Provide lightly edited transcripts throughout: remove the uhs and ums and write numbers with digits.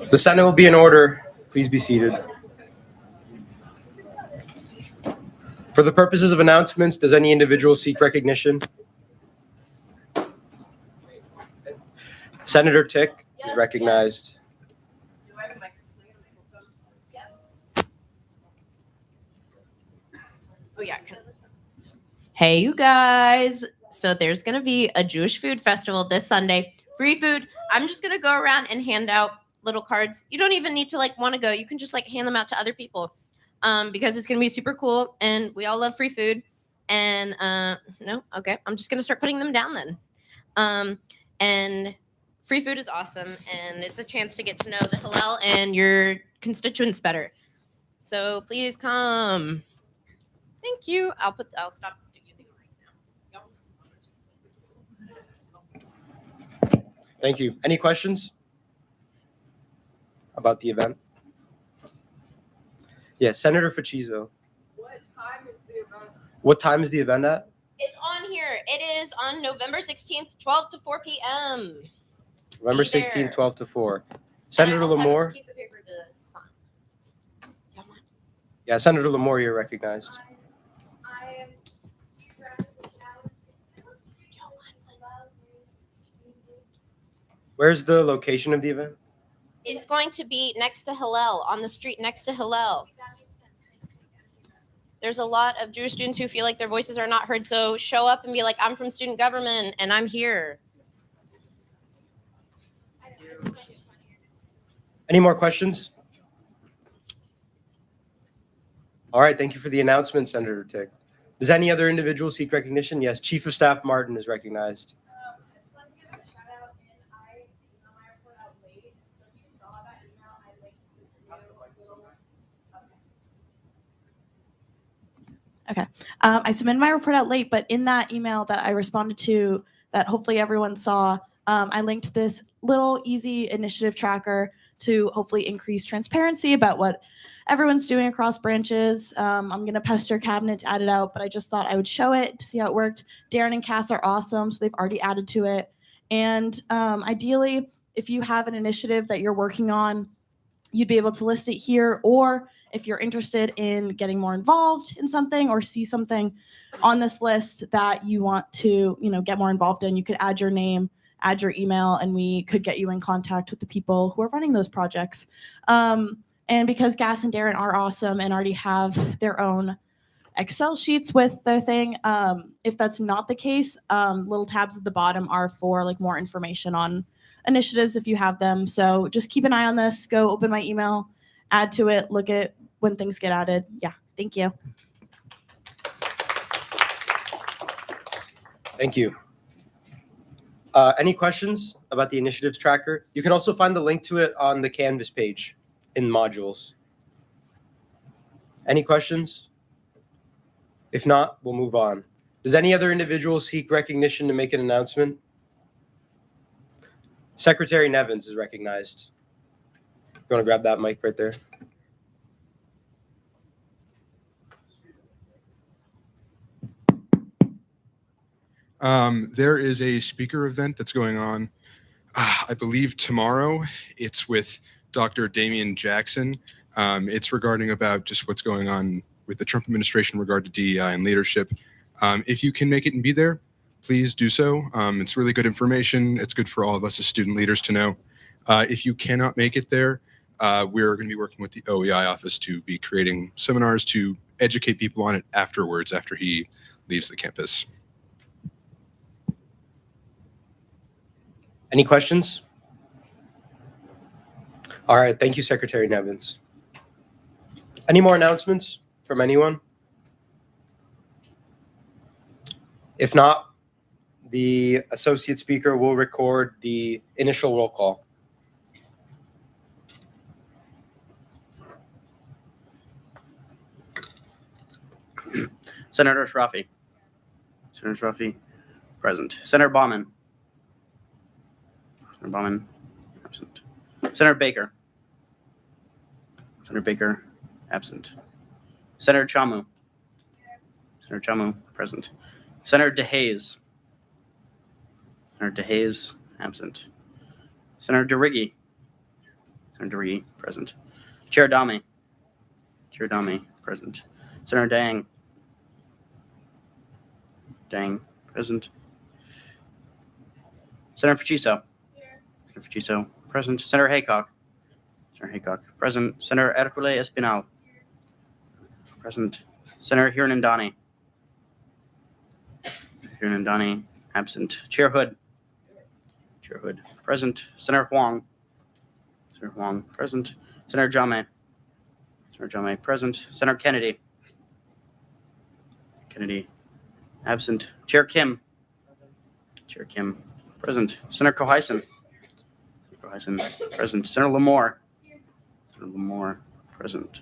The Senate will be in order. Please be seated. For the purposes of announcements, does any individual seek recognition? Senator Tick is recognized. Oh, yeah. Hey, you guys. So there's going to be a Jewish food festival this Sunday. Free food. I'm just going to go around and hand out little cards. You don't even need to want to go. You can just hand them out to other people because it's going to be super cool. And we all love free food. And no, okay. I'm just going to start putting them down then. And free food is awesome. And it's a chance to get to know the Hillel and your constituents better. So please come. Thank you. I'll stop using it right now. Thank you. Any questions about the event? Yes, Senator Facizo. What time is the event? What time is the event at? It's on here. It is on November 16th, 12 to 4 p.m. November 16th, 12 to 4. Senator Lamore? Piece of paper to sign. Yeah, Senator Lamore, you're recognized. I am. Where's the location of the event? It's going to be next to Hillel, on the street next to Hillel. There's a lot of Jewish students who feel like their voices are not heard, so show up and be like, I'm from student government, and I'm here. Any more questions? All right, thank you for the announcement, Senator Tick. Does any other individual seek recognition? Yes, Chief of Staff Martin is recognized. I just want to give a shout out, and I emailed my report out late. So if you saw that email, I linked to this video. Okay. I submitted my report out late, but in that email that I responded to, that hopefully everyone saw, I linked this little easy initiative tracker to hopefully increase transparency about what everyone's doing across branches. I'm going to pester cabinet to add it out, but I just thought I would show it to see how it worked. Darren and Cass are awesome, so they've already added to it. And ideally, if you have an initiative that you're working on, you'd be able to list it here, or if you're interested in getting more involved in something or see something on this list that you want to, get more involved in, you could add your name, add your email, and we could get you in contact with the people who are running those projects. And because Gas and Darren are awesome and already have their own Excel sheets with their thing, if that's not the case, little tabs at the bottom are for more information on initiatives if you have them. So just keep an eye on this. Go open my email, add to it, look at when things get added. Yeah, thank you. Thank you. Any questions about the initiatives tracker? You can also find the link to it on the Canvas page in modules. Any questions? If not, we'll move on. Does any other individual seek recognition to make an announcement? Secretary Nevins is recognized. You want to grab that mic right there? There is a speaker event that's going on, I believe tomorrow. It's with Dr. Damian Jackson. It's regarding about just what's going on with the Trump administration in regard to DEI and leadership. If you can make it and be there, please do so. It's really good information. It's good for all of us as student leaders to know. If you cannot make it there, we're going to be working with the OEI office to be creating seminars to educate people on it afterwards, after he leaves the campus. Any questions? All right, thank you, Secretary Nevins. Any more announcements from anyone? If not, the associate speaker will record the initial roll call. Senator Shrafi. Senator Shrafi, present. Senator Baumann. Senator Baumann, absent. Senator Baker. Senator Baker, absent. Senator Chamu. Senator Chamu, present. Senator DeHaze. Senator DeHaze, absent. Senator DeRiggi. Senator DeRiggi, present. Chair Adami. Chair Adami, present. Senator Dang. Dang, present. Senator Faciso. Senator Faciso, present. Senator Haycock. Senator Haycock, present. Senator Ercole Espinal. Present. Senator Hirnandani. Hirnandani, absent. Chair Hood. Chair Hood, present. Senator Huang. Senator Huang, present. Senator Jame. Senator Jame, present. Senator Kennedy. Kennedy, absent. Chair Kim. Chair Kim, present. Senator Cohison. Cohison, present. Senator Lamore. Senator Lamore, present.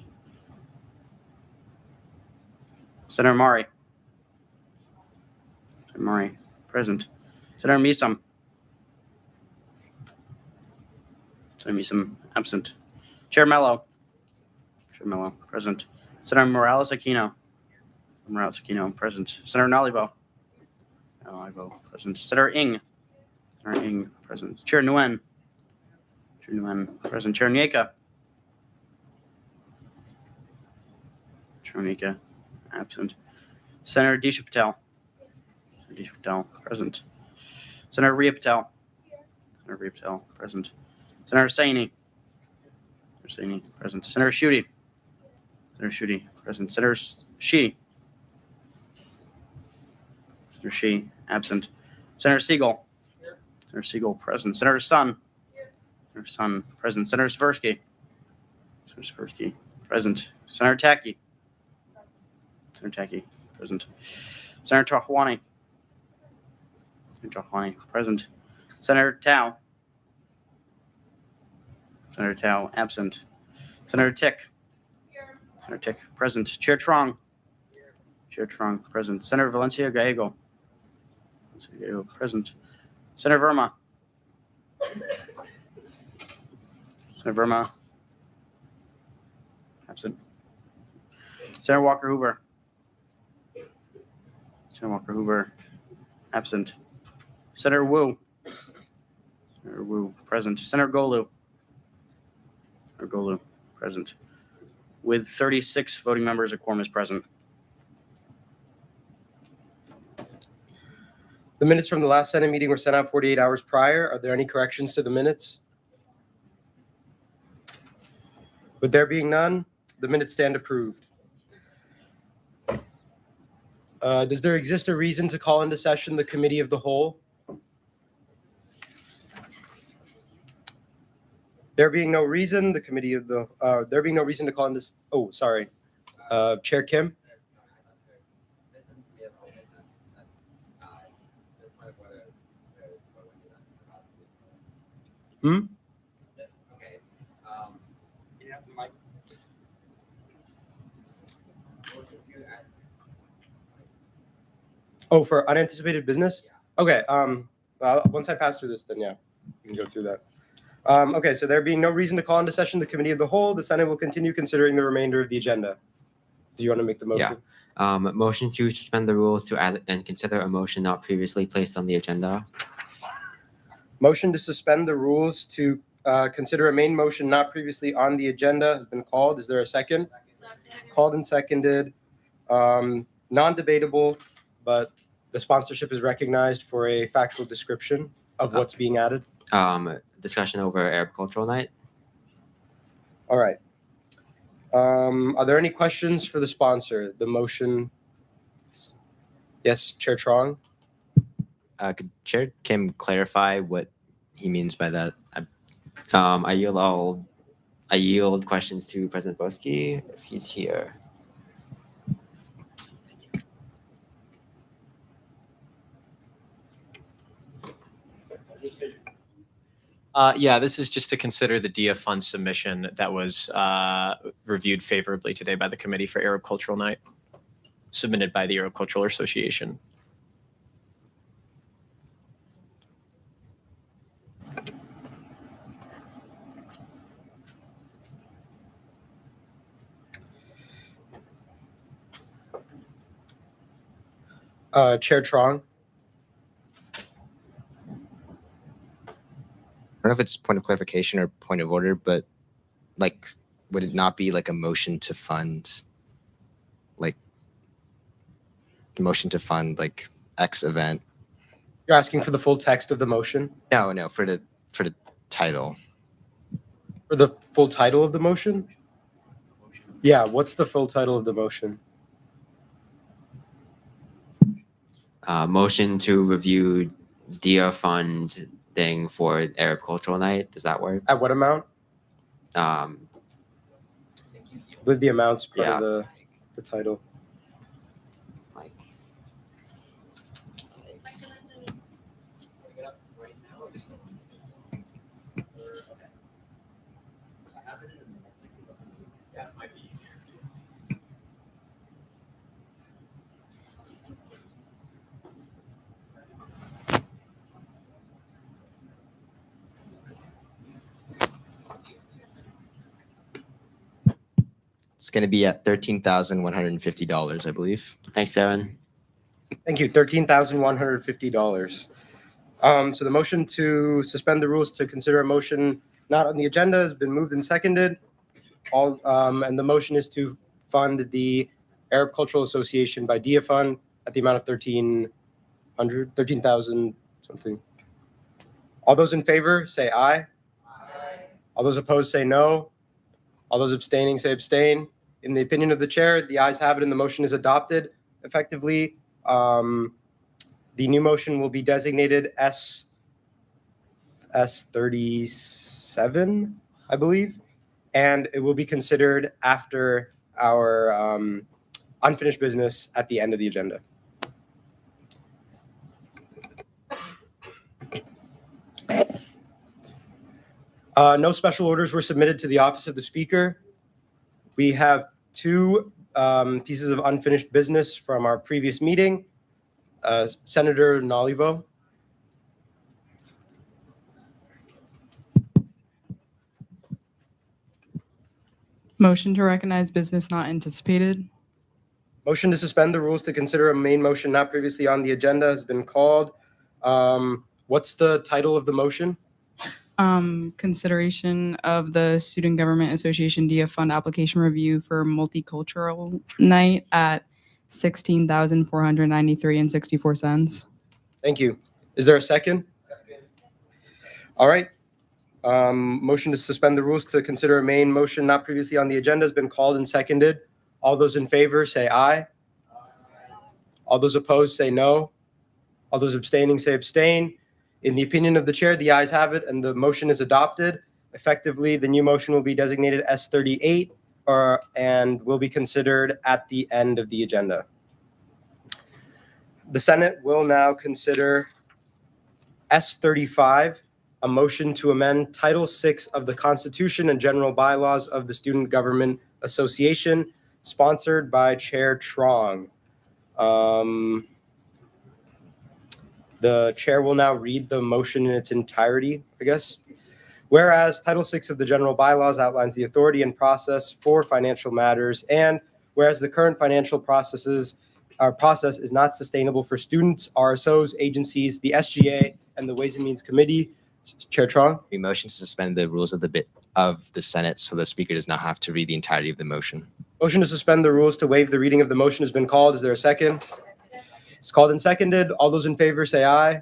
Senator Murray. Senator Murray, present. Senator Meesom. Senator Meesom, absent. Chair Mello. Chair Mello, present. Senator Morales Aquino. Morales Aquino, present. Senator Nalivo. Nalivo, present. Senator Ng. Senator Ng, present. Chair Nguyen. Chair Nguyen, present. Chair Nyeka. Chair Nyeka, absent. Senator Disha Patel. Senator Disha Patel, present. Senator Rhea Patel. Senator Rhea Patel, present. Senator Saini. Senator Saini, present. Senator Schuette. Senator Schuette, present. Senator Shi. Senator Shi, absent. Senator Siegel. Senator Siegel, present. Senator Sun. Senator Sun, present. Senator Svirsky. Senator Svirsky, present. Senator Taki. Senator Taki, present. Senator Tahwani. Senator Tahwani, present. Senator Tao. Senator Tao, absent. Senator Tick. Senator Tick, present. Chair Trong. Chair Trong, present. Senator Valencia Gallego. Valencia Gallego, present. Senator Verma. Senator Verma, absent. Senator Walker Hoover. Senator Walker Hoover, absent. Senator Wu. Senator Wu, present. Senator Golu. Senator Golu, present. With 36 voting members, a quorum is present. The minutes from the last Senate meeting were sent out 48 hours prior. Are there any corrections to the minutes? With there being none, the minutes stand approved. Does there exist a reason to call into session the committee of the whole? There being no reason, the committee of the, there being no reason to call in this, oh, sorry. Chair Kim? Hmm? Okay. Oh, for unanticipated business? Okay, once I pass through this, then yeah, we can go through that. Okay, so there being no reason to call into session the committee of the whole, the Senate will continue considering the remainder of the agenda. Do you want to make the motion? Yeah. Motion to suspend the rules to add and consider a motion not previously placed on the agenda. Motion to suspend the rules to consider a main motion not previously on the agenda has been called. Is there a second? Called and seconded. Non-debatable, but the sponsorship is recognized for a factual description of what's being added. Discussion over Arab Cultural Night. All right. Are there any questions for the sponsor? The motion. Yes, Chair Trong. Could Chair Kim clarify what he means by that? I yield questions to President Boski if he's here. Yeah, this is just to consider the DIA fund submission that was reviewed favorably today by the Committee for Arab Cultural Night, submitted by the Arab Cultural Association. Chair Trong. I don't know if it's point of clarification or point of order, but like, would it not be like a motion to fund, like X event? You're asking for the full text of the motion? No, for the title. For the full title of the motion? Yeah, what's the full title of the motion? Motion to review DIA fund thing for Arab Cultural Night. Does that work? At what amount? Um, With the amounts part Yeah. of the title. like, it's going to be at $13,150, I believe. Thanks, Darren. Thank you. $13,150. So the motion to suspend the rules to consider a motion not on the agenda has been moved and seconded. And the motion is to fund the Arab Cultural Association by DIA Fund at the amount of 13,000 something. All those in favor say aye. All those opposed say no. All those abstaining say abstain. In the opinion of the chair, the ayes have it and the motion is adopted. Effectively, the new motion will be designated S37, I believe, and it will be considered after our unfinished business at the end of the agenda. No special orders were submitted to the office of the speaker. We have two pieces of unfinished business from our previous meeting. Senator Nalivo. Motion to recognize business not anticipated. Motion to suspend the rules to consider a main motion not previously on the agenda has been called. What's the title of the motion? Consideration of the Student Government Association DIA Fund application review for multicultural night at $16,493.64. Thank you. Is there a second? All right. Motion to suspend the rules to consider a main motion not previously on the agenda has been called and seconded. All those in favor say aye. All those opposed say no. All those abstaining say abstain. In the opinion of the chair, the ayes have it and the motion is adopted. Effectively, the new motion will be designated S38 and will be considered at the end of the agenda. The Senate will now consider S35, a motion to amend Title VI of the Constitution and general bylaws of the Student Government Association, sponsored by Chair Trong. The chair will now read the motion in its entirety, I guess. Whereas Title VI of the general bylaws outlines the authority and process for financial matters, and whereas the current financial process is not sustainable for students, RSOs, agencies, the SGA, and the Ways and Means Committee. Chair Trong. We motion to suspend the rules of the Senate so the speaker does not have to read the entirety of the motion. Motion to suspend the rules to waive the reading of the motion has been called. Is there a second? It's called and seconded. All those in favor say aye.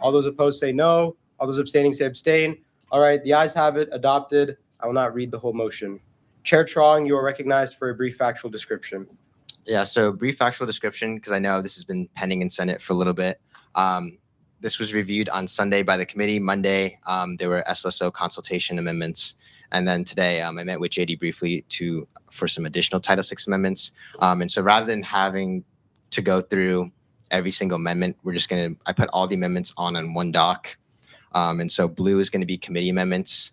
All those opposed say no. All those abstaining say abstain. All right, the ayes have it, adopted. I will not read the whole motion. Chair Trong, you are recognized for a brief factual description. Yeah, so brief factual description, because I know this has been pending in Senate for a little bit. This was reviewed on Sunday by the committee. Monday, there were SLSO consultation amendments. And then today, I met with JD briefly for some additional Title VI amendments. And so rather than having to go through every single amendment, I put all the amendments on one doc. And so blue is going to be committee amendments.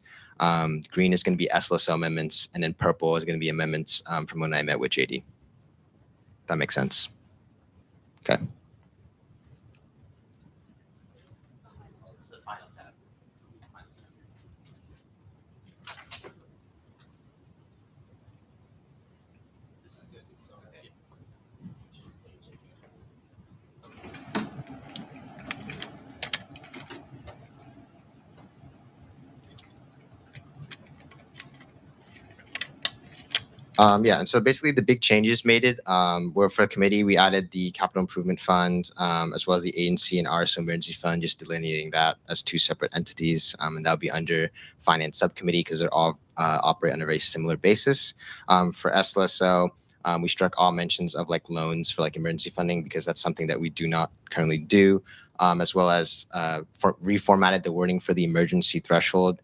Green is going to be SLSO amendments. And then purple is going to be amendments from when I met with JD. That makes sense. Okay. Yeah, and so basically the big changes made it were for the committee, we added the capital improvement fund as well as the agency and RSO emergency fund, just delineating that as two separate entities. And that'll be under finance subcommittee because they're all operate on a very similar basis. For SLSO, we struck all mentions of like loans for like emergency funding because that's something that we do not currently do, as well as reformatted the wording for the emergency threshold.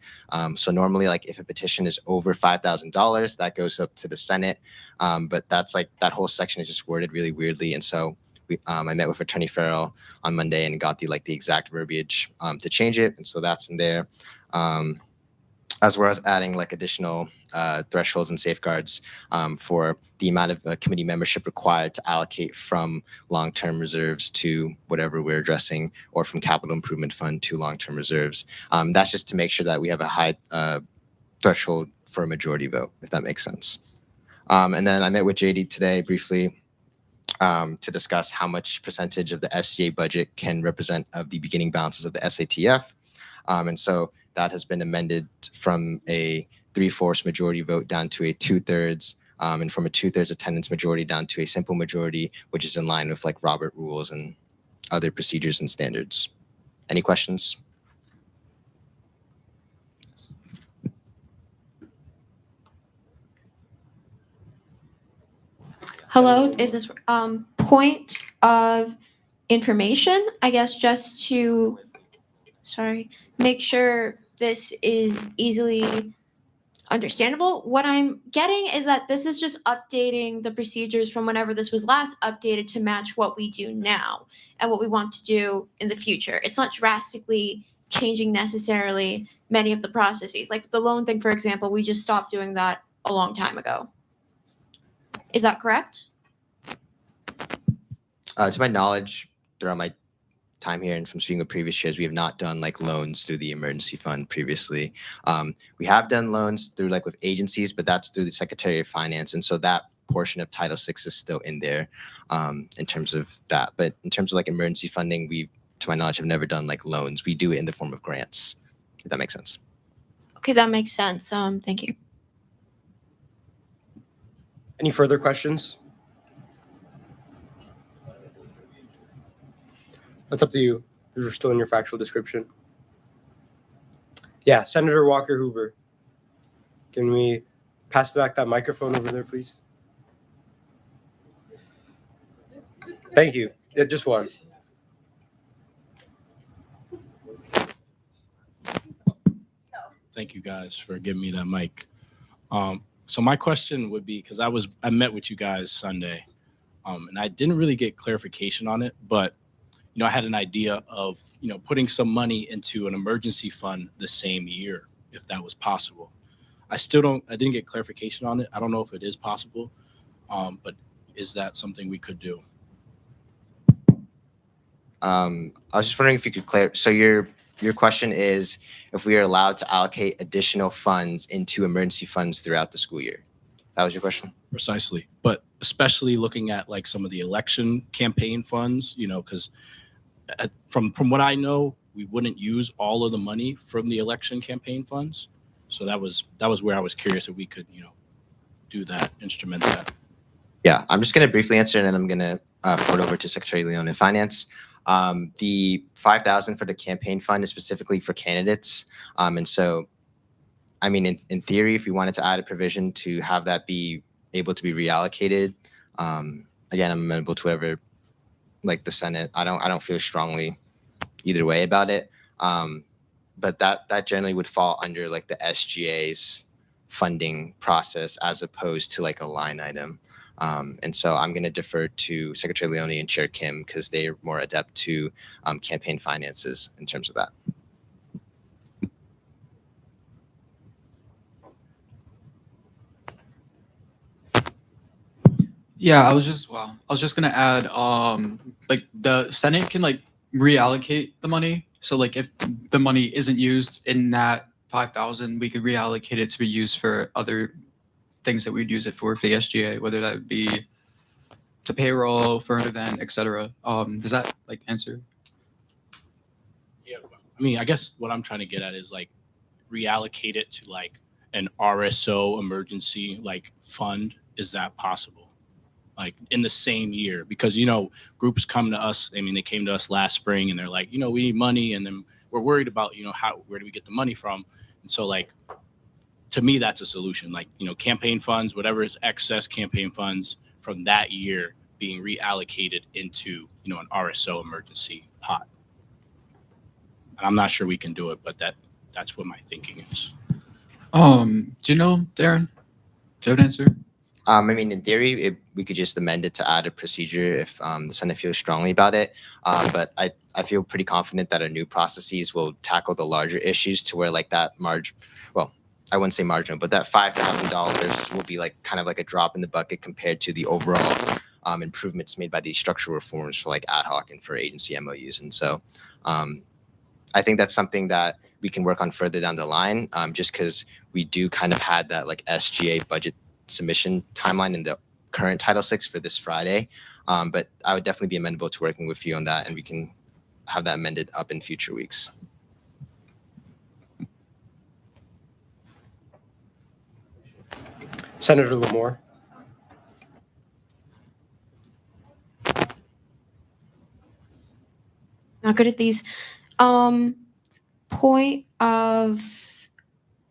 So normally, like if a petition is over $5,000, that goes up to the Senate. But that's like that whole section is just worded really weirdly, and so I met with Attorney Farrell on Monday and got the exact verbiage to change it, and so that's in there. As well as adding like additional thresholds and safeguards for the amount of committee membership required to allocate from long-term reserves to whatever we're addressing, or from capital improvement fund to long-term reserves. That's just to make sure that we have a high threshold for a majority vote, if that makes sense. And then I met with JD today briefly to discuss how much percentage of the SGA budget can represent of the beginning balances of the SATF. And so that has been amended from a 3/4 majority vote down to a 2/3, and from a 2/3 attendance majority down to a simple majority, which is in line with like Robert rules and other procedures and standards. Any questions? Hello, is this point of information? I guess just to, make sure this is easily understandable. What I'm getting is that this is just updating the procedures from whenever this was last updated to match what we do now and what we want to do in the future. It's not drastically changing necessarily many of the processes. Like the loan thing, for example, we just stopped doing that a long time ago. Is that correct? To my knowledge, throughout my time here and from speaking with previous chairs, we have not done like loans through the emergency fund previously. We have done loans through like with agencies, but that's through the Secretary of Finance. And so that portion of Title VI is still in there in terms of that. But in terms of like emergency funding, we, to my knowledge, have never done like loans. We do it in the form of grants, if that makes sense. Okay, that makes sense. Thank you. Any further questions? That's up to you. You're still in your factual description. Yeah, Senator Walker Hoover. Can we pass back that microphone over there, please? Thank you. Yeah, just one. Thank you guys for giving me that mic. So my question would be, because I met with you guys Sunday, and I didn't really get clarification on it, but I had an idea of putting some money into an emergency fund the same year, if that was possible. I didn't get clarification on it. I don't know if it is possible, but is that something we could do? I was just wondering if you could clarify. So your question is if we are allowed to allocate additional funds into emergency funds throughout the school year. That was your question? Precisely. But especially looking at like some of the election campaign funds, because from what I know, we wouldn't use all of the money from the election campaign funds. So that was where I was curious if we could, do that, instrument that. Yeah, I'm just going to briefly answer, and then I'm going to put it over to Secretary Leone in Finance. The $5,000 for the campaign fund is specifically for candidates. And so, I mean, in theory, if we wanted to add a provision to have that be able to be reallocated, again, I'm amenable to whatever, like the Senate. I don't feel strongly either way about it. But that generally would fall under like the SGA's funding process as opposed to like a line item. And so I'm going to defer to Secretary Leone and Chair Kim because they are more adept to campaign finances in terms of that. Yeah, I was just gonna add, like the Senate can like reallocate the money. So like if the money isn't used in that 5,000, we could reallocate it to be used for other things that we'd use it for the SGA, whether that would be to payroll, for an event, etc. Does that like answer? Yeah, I mean, I guess what I'm trying to get at is like reallocate it to like an RSO emergency like fund is that possible? Like in the same year? Because, you know, groups come to us. I mean, they came to us last spring and they're like, you know, we need money. And then we're worried about, you know, where do we get the money from? And so like, to me, that's a solution. Like, you know, campaign funds, whatever is excess campaign funds from that year being reallocated into, you know, an RSO emergency pot. And I'm not sure we can do it, but that's what my thinking is. Do you know, Darren? Do you have an answer? I mean, in theory, we could just amend it to add a procedure if the Senate feels strongly about it. But I feel pretty confident that our new processes will tackle the larger issues to where like that well, I wouldn't say marginal, but that $5,000 will be like kind of like a drop in the bucket compared to the overall improvements made by these structural reforms for like ad hoc and for agency MOUs. And so I think that's something that we can work on further down the line, just because we do kind of had that like SGA budget submission timeline in the current Title VI for this Friday. But I would definitely be amenable to working with you on that, and we can have that amended up in future weeks. Senator Lamore. Not good at these. Point of,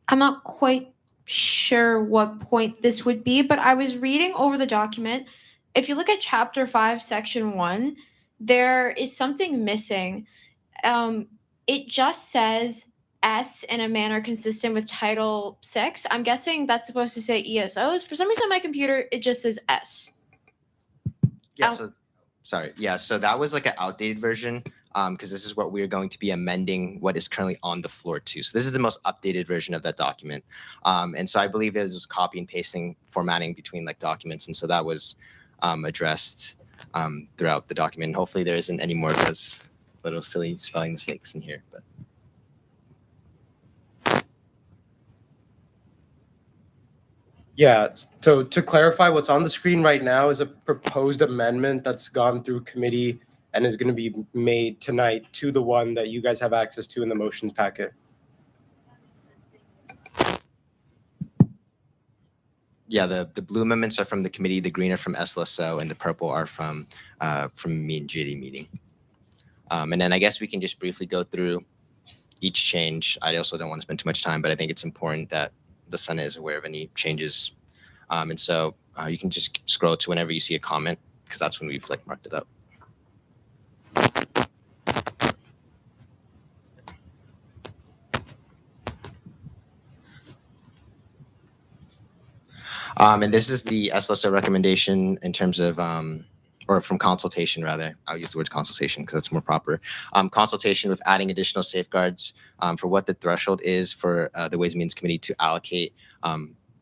I'm not quite sure what point this would be, but I was reading over the document. If you look at Chapter 5, Section 1, there is something missing. It just says S in a manner consistent with Title 6. I'm guessing that's supposed to say ESOs. For some reason on my computer, it just says S. Yeah. So that was like an outdated version, because this is what we're going to be amending what is currently on the floor to. So this is the most updated version of that document. And so I believe it was copy and pasting formatting between like documents. And so that was addressed throughout the document. And hopefully there isn't any more of those little silly spelling mistakes in here. But Yeah, so to clarify, what's on the screen right now is a proposed amendment that's gone through committee and is going to be made tonight to the one that you guys have access to in the motions packet. yeah, the blue amendments are from the committee, the green are from SLSO, and the purple are from me and JD meeting. And then I guess we can just briefly go through each change. I also don't want to spend too much time, but I think it's important that the Senate is aware of any changes. And so you can just scroll to whenever you see a comment, because that's when we've like marked it up. And this is the SLSO recommendation in terms of, or from consultation rather. I'll use the word consultation because that's more proper. Consultation with adding additional safeguards for what the threshold is for the Ways and Means Committee to allocate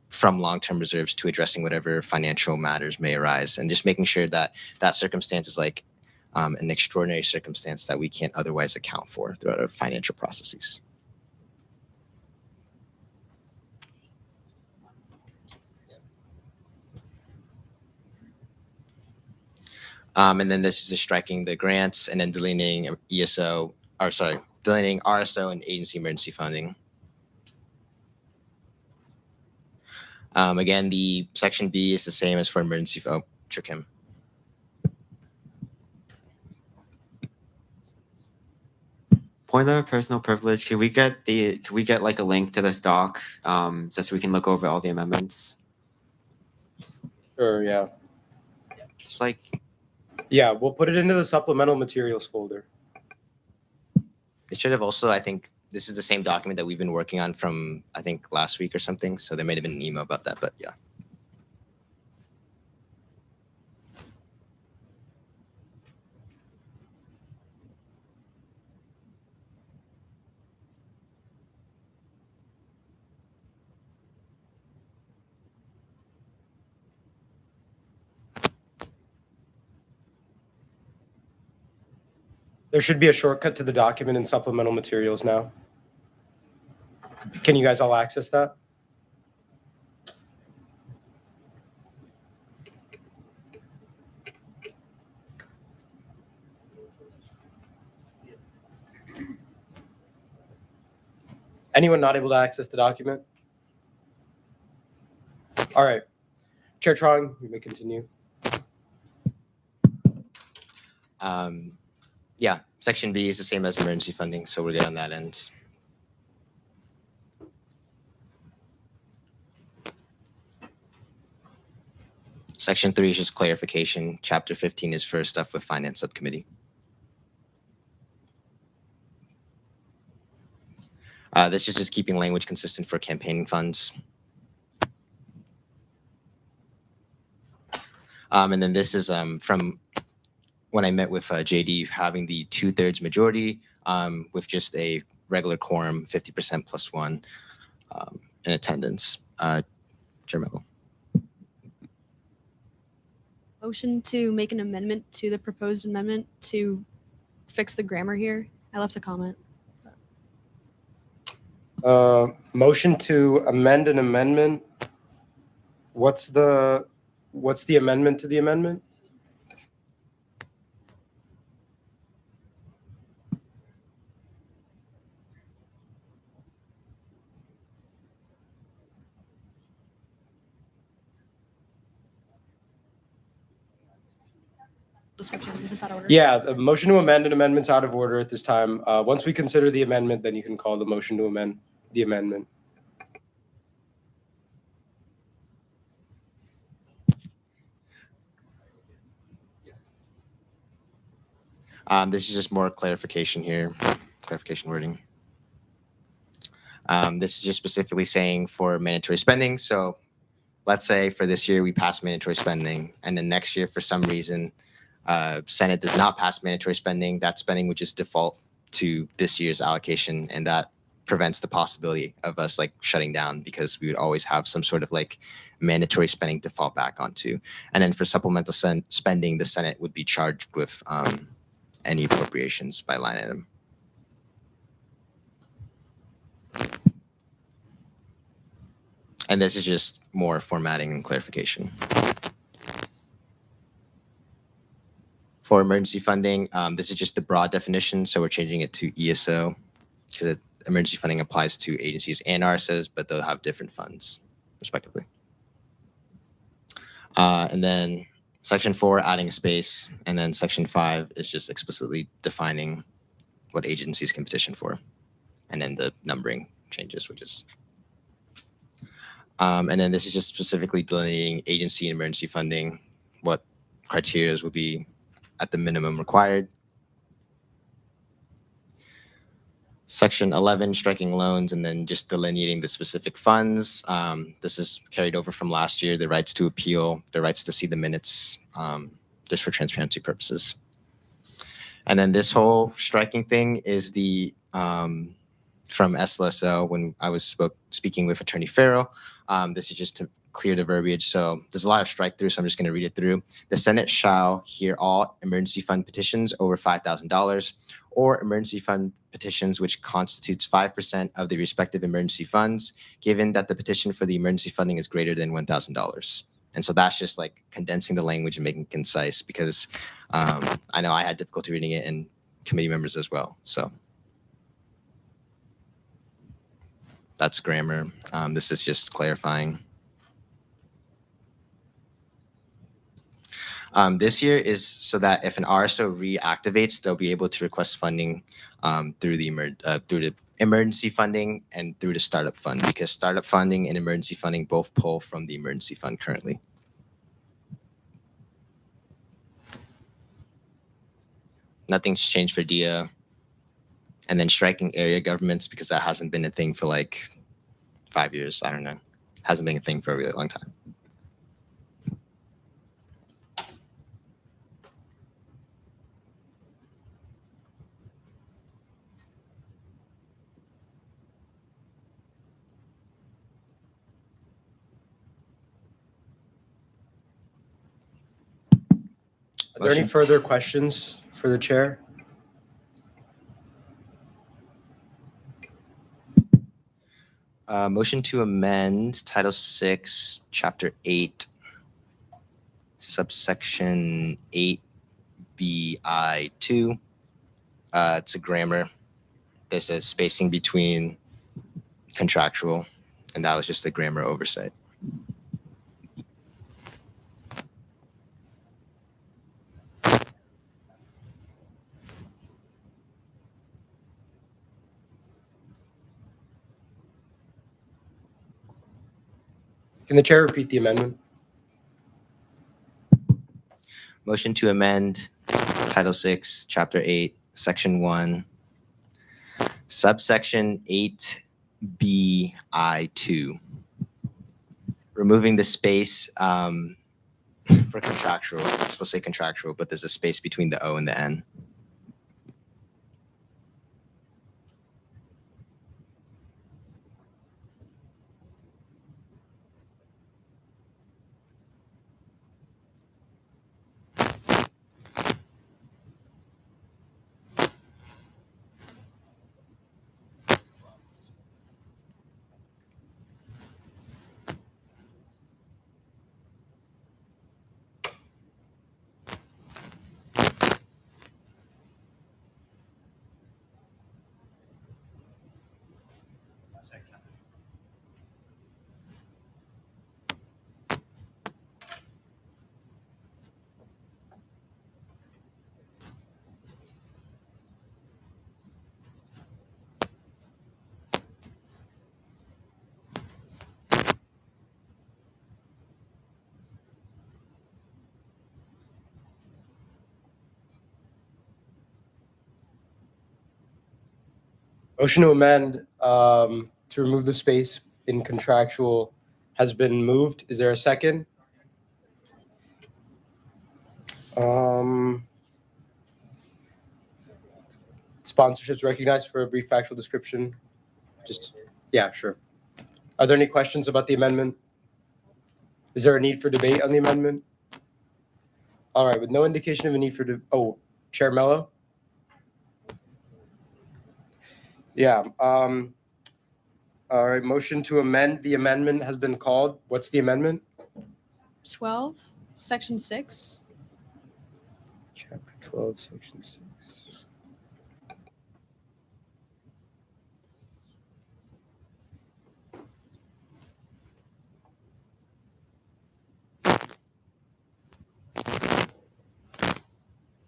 from long-term reserves to addressing whatever financial matters may arise, and just making sure that that circumstance is like an extraordinary circumstance that we can't otherwise account for throughout our financial processes. And then this is just striking the grants and then delineating delineating RSO and agency emergency funding. Again, the section B is the same as for emergency. Oh, trick him. Point of personal privilege. Could we get like a link to this doc, just so we can look over all the amendments? Sure, yeah. Just like. Yeah, we'll put it into the supplemental materials folder. It should have also, I think, this is the same document that we've been working on from, I think, last week or something. So there may have been an email about that, but yeah. There should be a shortcut to the document in supplemental materials now. Can you guys all access that? Anyone not able to access the document? All right. Chair Trong, you may continue. Yeah, section B is the same as emergency funding, so we're good on that end. Section 3 is just clarification. Chapter 15 is for stuff with finance subcommittee. This is just keeping language consistent for campaigning funds. And then this is from when I met with JD, having the 2/3 majority with just a regular quorum, 50% plus one in attendance. Chair Mello. Motion to make an amendment to the proposed amendment to fix the grammar here. I left a comment. Motion to amend an amendment. What's the amendment to the amendment? Description. Is this out of order? Yeah, the motion to amend an amendment's out of order at this time. Once we consider the amendment, then you can call the motion to amend the amendment. This is just more clarification here, clarification wording. This is just specifically saying for mandatory spending. So let's say for this year we pass mandatory spending, and then next year for some reason Senate does not pass mandatory spending, that spending would just default to this year's allocation, and that prevents the possibility of us like shutting down, because we would always have some sort of like mandatory spending to fall back onto. And then for supplemental spending, the Senate would be charged with any appropriations by line item. And this is just more formatting and clarification. For emergency funding, this is just the broad definition, so we're changing it to ESO, because emergency funding applies to agencies and RSOs, but they'll have different funds, respectively. And then Section 4, adding a space, and then Section 5 is just explicitly defining what agencies can petition for, and then the numbering changes, which is. And then this is just specifically delineating agency and emergency funding, what criteria will be at the minimum required. Section 11, striking loans, and then just delineating the specific funds. This is carried over from last year, the rights to appeal, the rights to see the minutes, just for transparency purposes. And then this whole striking thing is the from SLSO when I was speaking with Attorney Farrell. This is just to clear the verbiage. So there's a lot of strike through, so I'm just going to read it through. The Senate shall hear all emergency fund petitions over $5,000 or emergency fund petitions which constitutes 5% of the respective emergency funds, given that the petition for the emergency funding is greater than $1,000. And so that's just like condensing the language and making it concise, because I know I had difficulty reading it and committee members as well. So that's grammar. This is just clarifying. This year is so that if an RSO reactivates, they'll be able to request funding through the emergency funding and through the startup fund, because startup funding and emergency funding both pull from the emergency fund currently. Nothing's changed for DIA. And then striking area governments, because that hasn't been a thing for like 5 years. I don't know. Hasn't been a thing for a really long time. Are there any further questions for the chair? Motion to amend Title 6, Chapter 8, subsection 8BI2. It's a grammar. There's a spacing between contractual, and that was just a grammar oversight. Can the chair repeat the amendment? Motion to amend Title 6, Chapter 8, Section 1, subsection 8BI2. Removing the space for contractual. I'm supposed to say contractual, but there's a space between the O and the N. Motion to amend to remove the space in contractual has been moved. Is there a second? Sponsorships recognized for a brief factual description. Yeah, sure. Are there any questions about the amendment? Is there a need for debate on the amendment? All right, with no indication of a need for Chair Mello? Yeah. All right, motion to amend the amendment has been called. What's the amendment? 12, Section 6. Chapter 12, Section 6.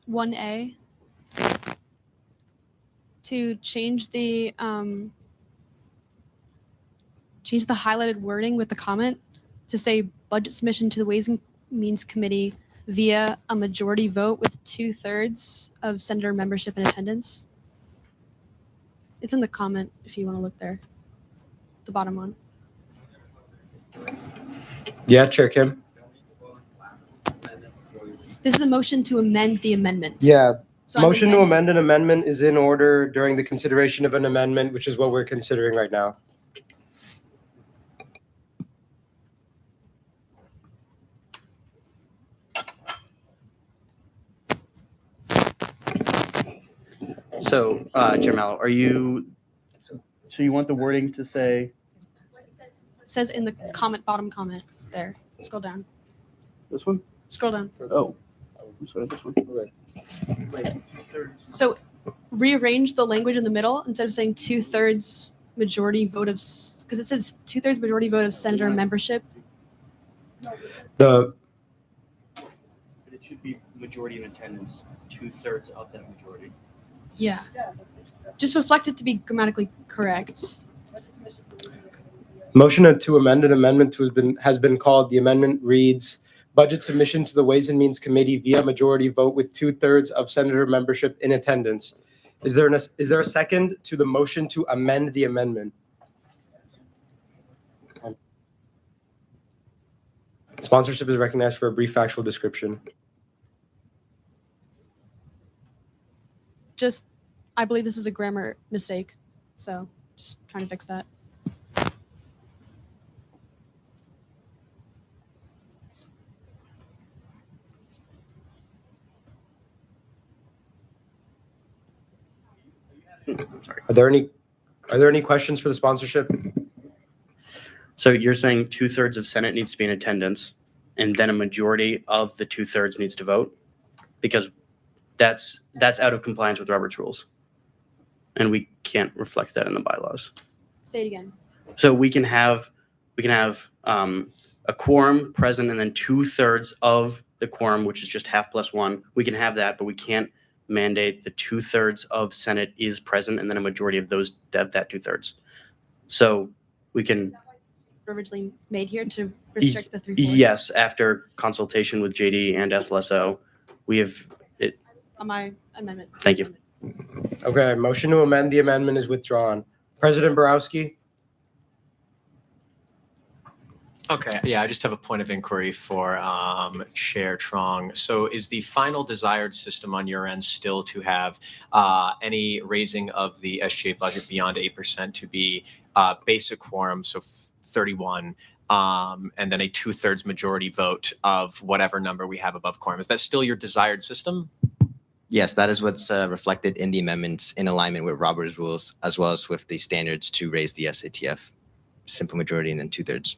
One A to change the highlighted wording with the comment to say budget submission to the Ways and Means Committee via a majority vote with 2/3 of senator membership in attendance. It's in the comment if you want to look there. The bottom one. Yeah, Chair Kim. This is a motion to amend the amendment. Yeah, So I'm motion to amend an amendment is in order during the consideration of an amendment, which is what we're considering right now. So, Chair Mallow, are you, so you want the wording to say, It says in the bottom comment there. Scroll down. this one? Scroll down. Oh, I'm sorry, this one. Okay. So rearrange the language in the middle instead of saying 2/3 majority vote of, because it says 2/3 majority vote of senator membership. The But it should be majority in attendance, 2/3 of that majority. Yeah. Just reflect it to be grammatically correct. motion to amend an amendment has been called. The amendment reads, budget submission to the Ways and Means Committee via majority vote with 2/3 of senator membership in attendance. Is there a second to the motion to amend the amendment? Sponsorship is recognized for a brief factual description. I believe this is a grammar mistake. So just trying to fix that. Sorry. Are there any questions for the sponsorship? So you're saying 2/3 of Senate needs to be in attendance, and then a majority of the 2/3 needs to vote? Because that's out of compliance with Robert's rules. And we can't reflect that in the bylaws. Say it again. So we can have a quorum present and then 2/3 of the quorum, which is just half plus one. We can have that, but we can't mandate the 2/3 of Senate is present and then a majority of that 2/3. So we can, originally made here to restrict the 3/4? Yes, after consultation with JD and SLSO, we have it. On my amendment. Thank you. Okay, motion to amend the amendment is withdrawn. President Borowski? Okay, yeah, I just have a point of inquiry for Chair Trong. So is the final desired system on your end still to have any raising of the SGA budget beyond 8% to be basic quorum, so 31, and then a 2/3 majority vote of whatever number we have above quorum? Is that still your desired system? Yes, that is what's reflected in the amendments in alignment with Robert's rules, as well as with the standards to raise the SATF. Simple majority and then 2/3.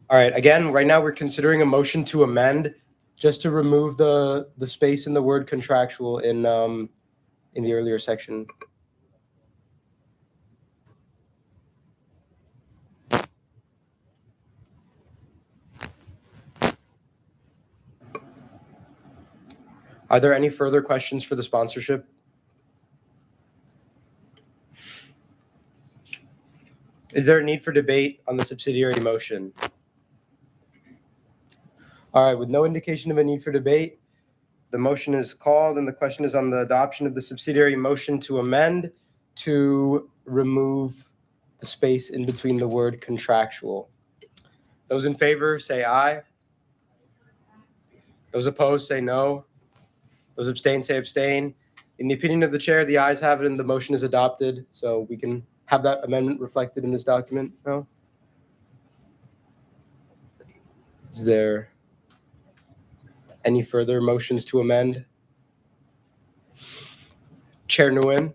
All right, again, right now we're considering a motion to amend just to remove the space in the word contractual in the earlier section. Are there any further questions for the sponsorship? Is there a need for debate on the subsidiary motion? All right, with no indication of a need for debate, the motion is called and the question is on the adoption of the subsidiary motion to amend to remove the space in between the word contractual. Those in favor say aye. Those opposed say no. Those abstain say abstain. In the opinion of the chair, the ayes have it and the motion is adopted. So we can have that amendment reflected in this document now. Is there any further motions to amend? Chair Nguyen?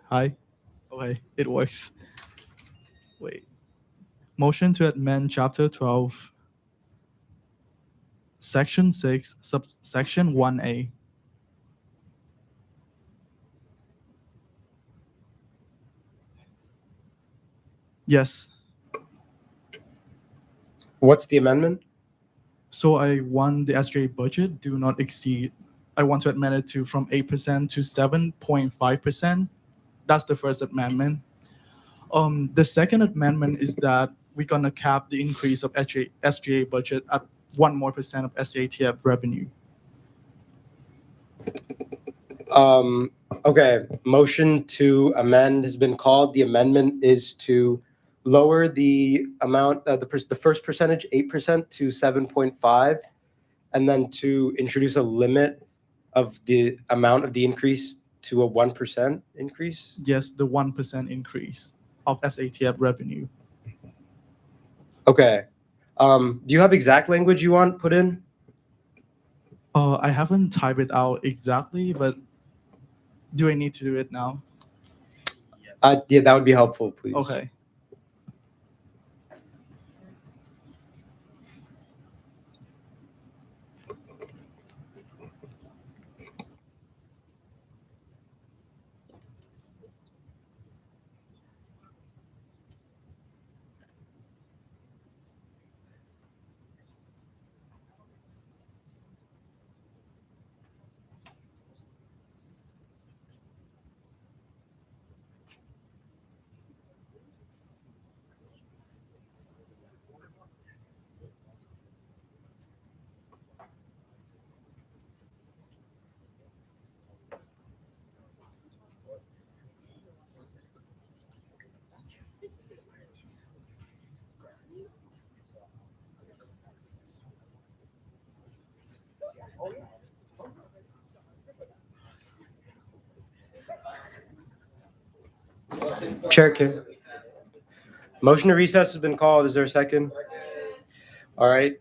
Hi. Okay, it works. Wait. Motion to amend Chapter 12, Section 6, Subsection 1A. Yes. What's the amendment? So I want the SGA budget do not exceed, I want to amend it to from 8% to 7.5%. That's the first amendment. The second amendment is that we're gonna cap the increase of SGA budget at 1% more of SATF revenue. Okay, motion to amend has been called. The amendment is to lower the amount, the first percentage, 8% to 7.5, and then to introduce a limit of the amount of the increase to a 1% increase. Yes, the 1% increase of SATF revenue. Okay. Do you have exact language you want put in? I haven't typed it out exactly, but do I need to do it now? Yeah, that would be helpful, please. Okay. Chair Kim. Motion to recess has been called. Is there a second? All right.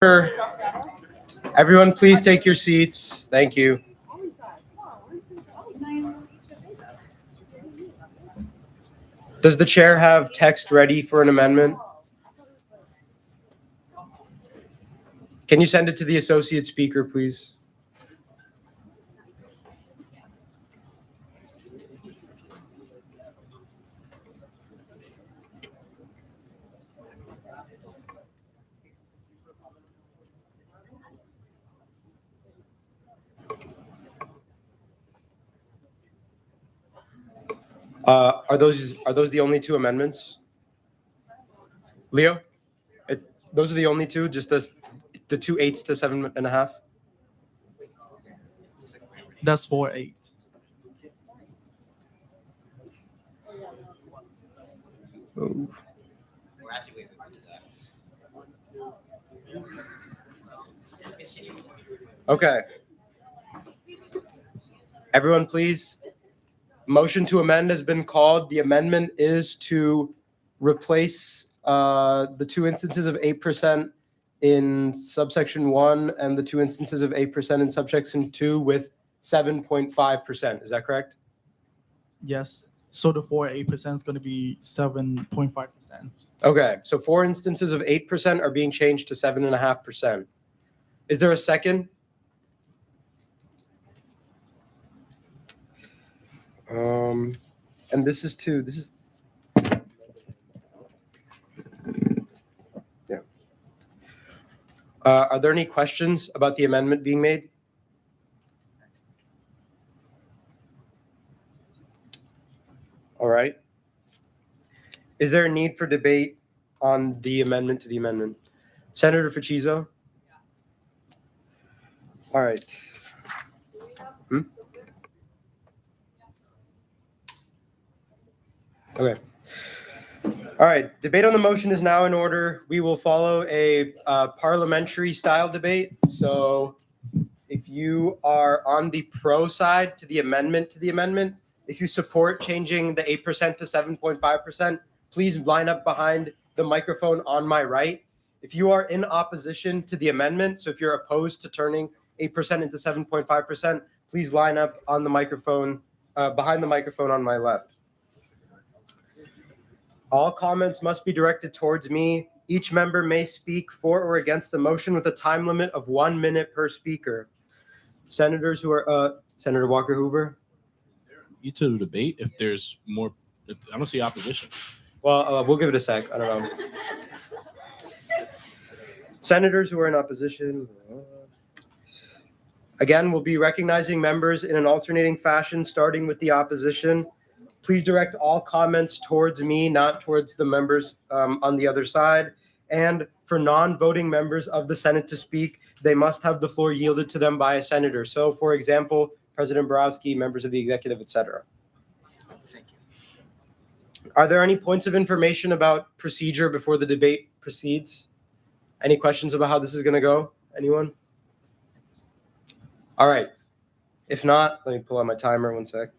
Everyone, please take your seats. Thank you. Does the chair have text ready for an amendment? Can you send it to the associate speaker, please? Are those the only two amendments? Leo? Those are the only two, just the 2 8s to 7.5? That's 4-8. Oh. Okay. Everyone, please. Motion to amend has been called. The amendment is to replace the two instances of 8% in subsection 1 and the two instances of 8% in subsection 2 with 7.5%. Is that correct? Yes. So the 4-8% is going to be 7.5%. Okay, so 4 instances of 8% are being changed to 7.5%. Is there a second? And this is yeah. Are there any questions about the amendment being made? All right. Is there a need for debate on the amendment to the amendment? Senator Ficizzo? All right. Okay. All right. Debate on the motion is now in order. We will follow a parliamentary style debate. So if you are on the pro side to the amendment, if you support changing the 8% to 7.5%, please line up behind the microphone on my right. If you are in opposition to the amendment, so if you're opposed to turning 8% into 7.5%, please line up on the microphone, behind the microphone on my left. All comments must be directed towards me. Each member may speak for or against the motion with a time limit of 1 minute per speaker. Senators who are, Senator Walker Hoover? You to debate if there's more. I don't see opposition. Well, we'll give it a sec. I don't know. Senators who are in opposition. Again, we'll be recognizing members in an alternating fashion, starting with the opposition. Please direct all comments towards me, not towards the members on the other side. And for non-voting members of the Senate to speak, they must have the floor yielded to them by a senator. So, for example, President Borowski, members of the executive, etc. Thank you. Are there any points of information about procedure before the debate proceeds? Any questions about how this is going to go? Anyone? All right. If not, let me pull out my timer 1 sec.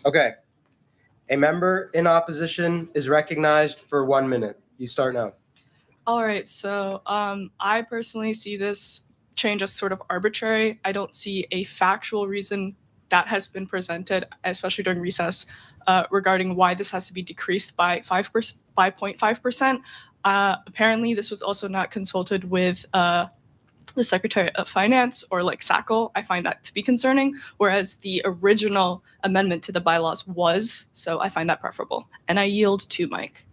Okay. A member in opposition is recognized for 1 minute. You start now. All right. So I personally see this change as sort of arbitrary. I don't see a factual reason that has been presented, especially during recess, regarding why this has to be decreased by 0.5%. Apparently, this was also not consulted with the Secretary of Finance or like SACL. I find that to be concerning, whereas the original amendment to the bylaws was. So I find that preferable. And I yield to Mike.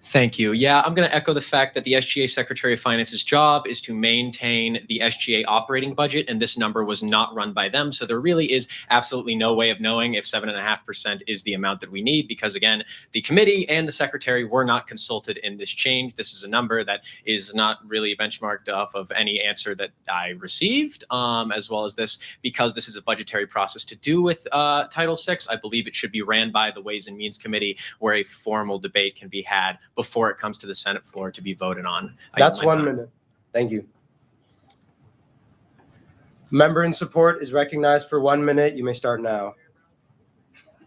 Thank you. Yeah, I'm going to echo the fact that the SGA Secretary of Finance's job is to maintain the SGA operating budget, and this number was not run by them. So there really is absolutely no way of knowing if 7.5% is the amount that we need, because again, the committee and the secretary were not consulted in this change. This is a number that is not really benchmarked off of any answer that I received, as well as this, because this is a budgetary process to do with Title VI. I believe it should be ran by the Ways and Means Committee, where a formal debate can be had before it comes to the Senate floor to be voted on. That's 1 minute. Thank you. Member in support is recognized for 1 minute. You may start now.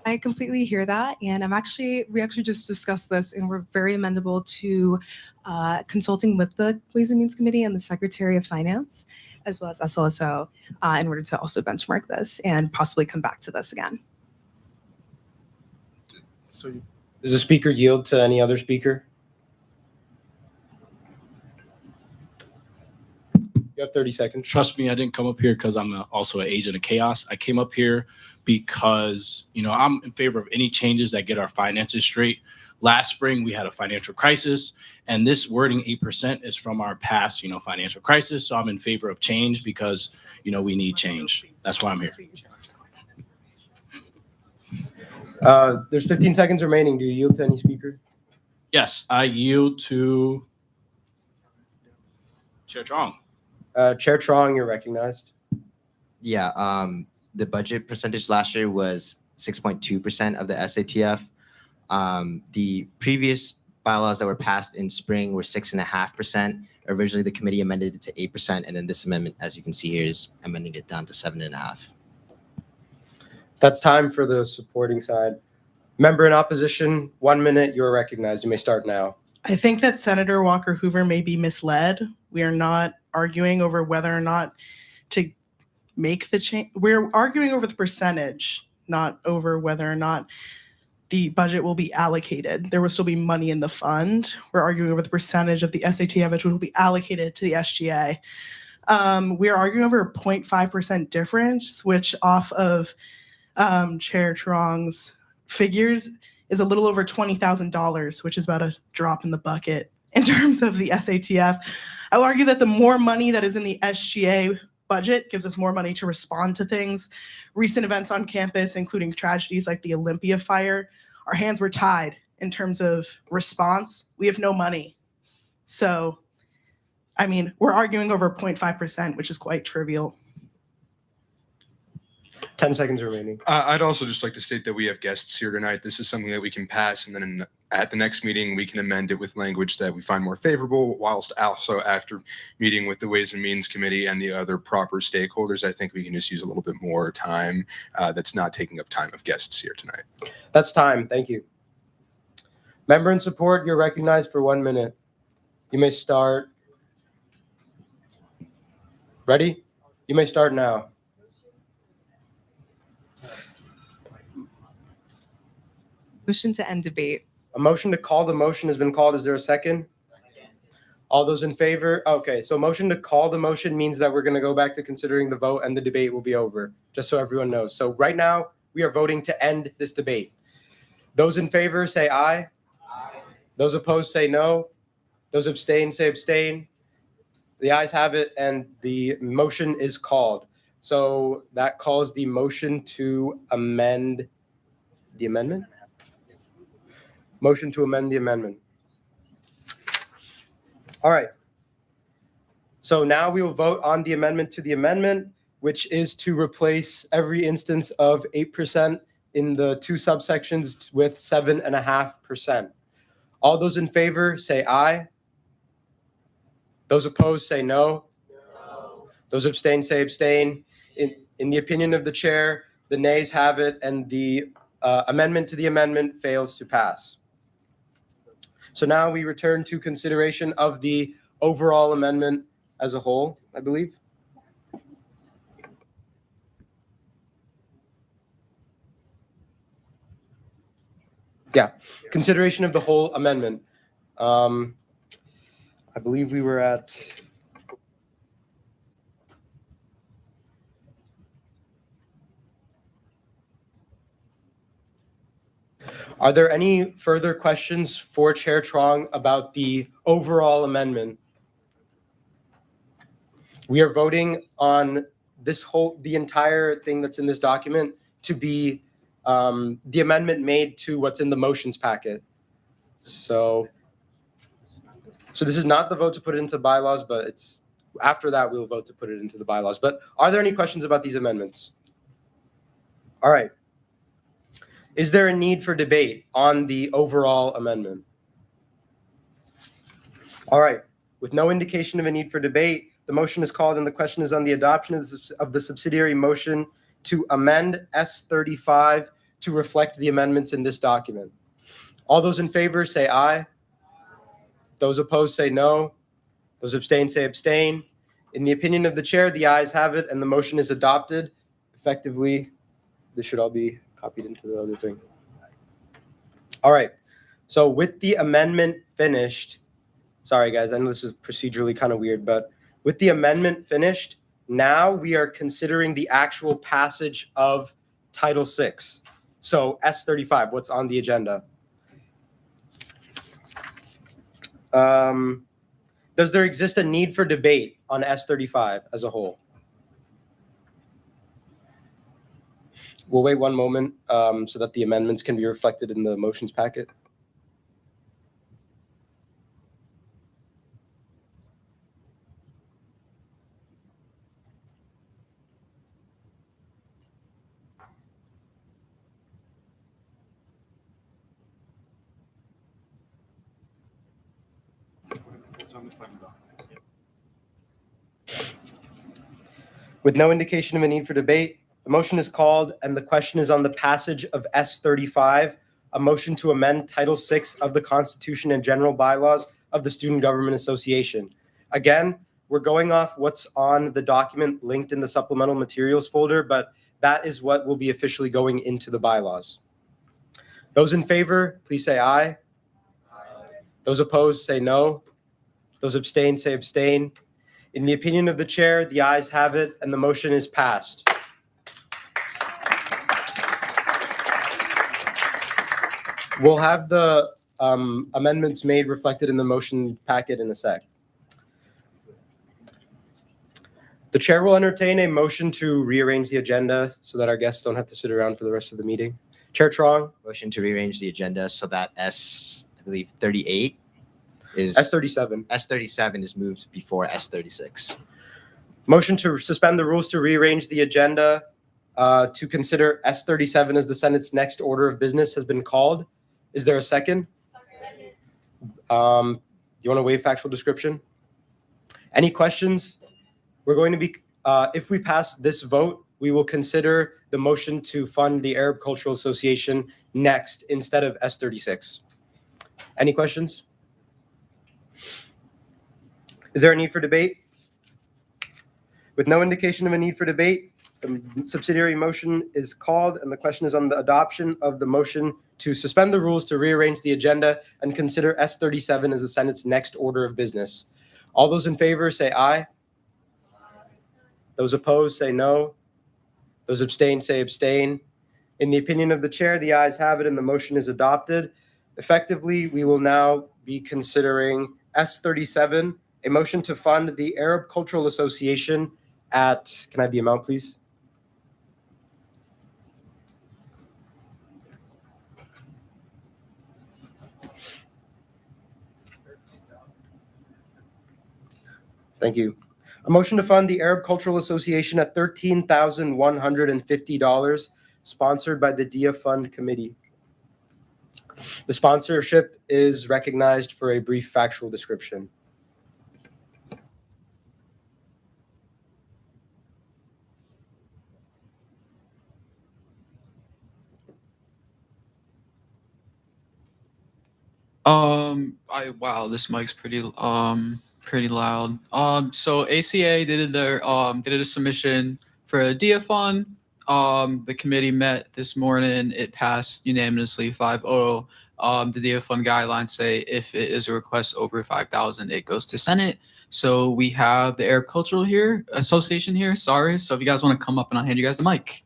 I completely hear that, and we actually just discussed this, and we're very amenable to consulting with the Ways and Means Committee and the Secretary of Finance, as well as SLSO, in order to also benchmark this and possibly come back to this again. So, does the speaker yield to any other speaker? You have 30 seconds. Trust me, I didn't come up here because I'm also an agent of chaos. I came up here because, I'm in favor of any changes that get our finances straight. Last spring, we had a financial crisis, and this wording 8% is from our past, financial crisis. So I'm in favor of change because, we need change. That's why I'm here. There's 15 seconds remaining. Do you yield to any speaker? Yes, I yield to Chair Trong. Chair Trong, you're recognized. Yeah, the budget percentage last year was 6.2% of the SATF. The previous bylaws that were passed in spring were 6.5%. Originally, the committee amended it to 8%, and then this amendment, as you can see here, is amending it down to 7.5%. That's time for the supporting side. Member in opposition, 1 minute, you're recognized. You may start now. I think that Senator Walker Hoover may be misled. We are not arguing over whether or not to make the change. We're arguing over the percentage, not over whether or not the budget will be allocated. There will still be money in the fund. We're arguing over the percentage of the SATF which will be allocated to the SGA. We are arguing over a 0.5% difference, which off of Chair Trong's figures is a little over $20,000, which is about a drop in the bucket in terms of the SATF. I will argue that the more money that is in the SGA budget gives us more money to respond to things. Recent events on campus, including tragedies like the Olympia fire, our hands were tied in terms of response. We have no money. So, we're arguing over 0.5%, which is quite trivial. 10 seconds remaining. I'd also just like to state that we have guests here tonight. This is something that we can pass, and then at the next meeting, we can amend it with language that we find more favorable, whilst also after meeting with the Ways and Means Committee and the other proper stakeholders, I think we can just use a little bit more time that's not taking up time of guests here tonight. That's time. Thank you. Member in support, you're recognized for 1 minute. You may start. Ready? You may start now. Motion to end debate. A motion to call the motion has been called. Is there a second? All those in favor? Okay, so motion to call the motion means that we're going to go back to considering the vote and the debate will be over, just so everyone knows. So right now, we are voting to end this debate. Those in favor say aye. Aye. Those opposed say no. Those abstain say abstain. The ayes have it, and the motion is called. So that calls the motion to amend the amendment. Motion to amend the amendment. All right. So now we will vote on the amendment to the amendment, which is to replace every instance of 8% in the two subsections with 7.5%. All those in favor say aye. Those opposed say no. No. Those abstain say abstain. In the opinion of the chair, the nays have it, and the amendment to the amendment fails to pass. So now we return to consideration of the overall amendment as a whole, I believe. Yeah, consideration of the whole amendment. I believe we were at... Are there any further questions for Chair Trong about the overall amendment? We are voting on the entire thing that's in this document to be the amendment made to what's in the motions packet. So this is not the vote to put it into bylaws, but it's after that we'll vote to put it into the bylaws. But are there any questions about these amendments? All right. Is there a need for debate on the overall amendment? All right. With no indication of a need for debate, the motion is called and the question is on the adoption of the subsidiary motion to amend S35 to reflect the amendments in this document. All those in favor say aye. Those opposed say no. Those abstain say abstain. In the opinion of the chair, the ayes have it and the motion is adopted. Effectively, this should all be copied into the other thing. All right. So with the amendment finished, sorry guys, I know this is procedurally kind of weird, but with the amendment finished, now we are considering the actual passage of Title VI. So S35, what's on the agenda? Does there exist a need for debate on S35 as a whole? We'll wait one moment so that the amendments can be reflected in the motions packet. With no indication of a need for debate, the motion is called and the question is on the passage of S35, a motion to amend Title VI of the Constitution and general bylaws of the Student Government Association. Again, we're going off what's on the document linked in the supplemental materials folder, but that is what will be officially going into the bylaws. Those in favor, please say aye. Those opposed, say no. Those abstain, say abstain. In the opinion of the chair, the ayes have it and the motion is passed. We'll have the amendments made reflected in the motion packet in a sec. The chair will entertain a motion to rearrange the agenda so that our guests don't have to sit around for the rest of the meeting. Chair Trong. Motion to rearrange the agenda so that I believe 38 is S37. S37 is moved before S36. Motion to suspend the rules to rearrange the agenda to consider S37 as the Senate's next order of business has been called. Is there a second? You want to waive factual description? Any questions? We're going to be, if we pass this vote, we will consider the motion to fund the Arab Cultural Association next instead of S36. Any questions? Is there a need for debate? With no indication of a need for debate, the subsidiary motion is called and the question is on the adoption of the motion to suspend the rules to rearrange the agenda and consider S37 as the Senate's next order of business. All those in favor say aye. Those opposed say no. Those abstain say abstain. In the opinion of the chair, the ayes have it and the motion is adopted. Effectively, we will now be considering S37, a motion to fund the Arab Cultural Association at, can I have the amount, please? Thank you. A motion to fund the Arab Cultural Association at $13,150, sponsored by the DIA Fund Committee. The sponsorship is recognized for a brief factual description. Wow, this mic's pretty loud. So ACA did a submission for a DIA fund. The committee met this morning. It passed unanimously 5-0. The DIA fund guidelines say if it is a request over 5,000, it goes to Senate. So we have the Arab Cultural Association here. Sorry. So if you guys want to come up and I'll hand you guys the mic.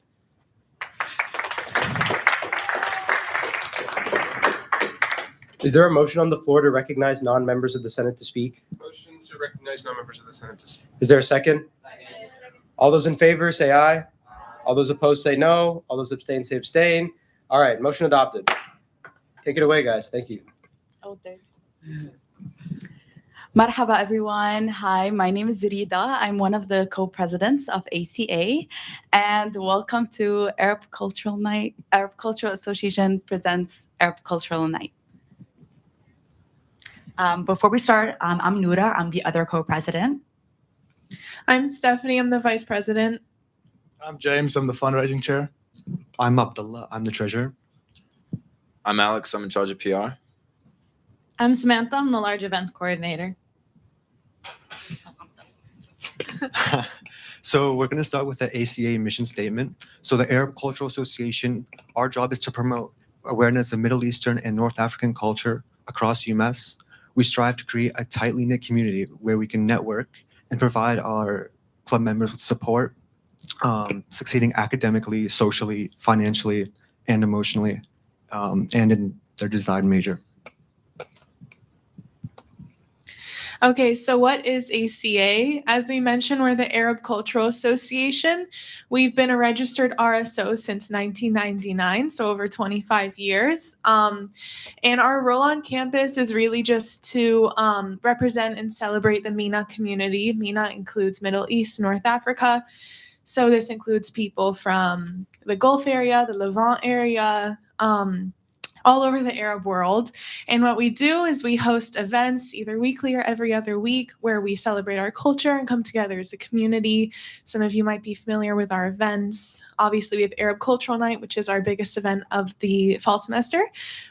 Is there a motion on the floor to recognize non-members of the Senate to speak? Motion to recognize non-members of the Senate to speak. Is there a second? Second. All those in favor say aye. All those opposed say no. All those abstain say abstain. All right, motion adopted. Take it away, guys. Thank you. Marhaba, everyone. Hi, my name is Zurida. I'm one of the co-presidents of ACA, and welcome to Arab Cultural Night. Arab Cultural Association presents Arab Cultural Night. Before we start, I'm Noura. I'm the other co-president. I'm Stephanie. I'm the vice president. I'm James. I'm the fundraising chair. I'm Abdullah. I'm the treasurer. I'm Alex. I'm in charge of PR. I'm Samantha. I'm the large events coordinator. So we're going to start with the ACA mission statement. So the Arab Cultural Association, our job is to promote awareness of Middle Eastern and North African culture across UMass. We strive to create a tightly knit community where we can network and provide our club members with support, succeeding academically, socially, financially, and emotionally, and in their desired major. Okay, so what is ACA? As we mentioned, we're the Arab Cultural Association. We've been a registered RSO since 1999, so over 25 years. And our role on campus is really just to represent and celebrate the MENA community. MENA includes Middle East, North Africa. So this includes people from the Gulf area, the Levant area, all over the Arab world. And what we do is we host events either weekly or every other week where we celebrate our culture and come together as a community. Some of you might be familiar with our events. Obviously, we have Arab Cultural Night, which is our biggest event of the fall semester.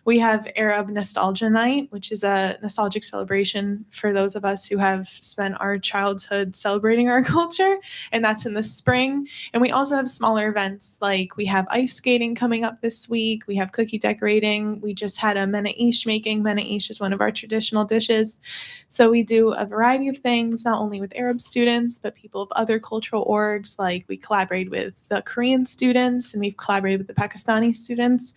We have Arab Nostalgia Night, which is a nostalgic celebration for those of us who have spent our childhood celebrating our culture, and that's in the spring. And we also have smaller events, like we have ice skating coming up this week. We have cookie decorating. We just had a menaish making. Menaish is one of our traditional dishes. So we do a variety of things, not only with Arab students, but people of other cultural orgs. Like we collaborate with the Korean students, and we've collaborated with the Pakistani students.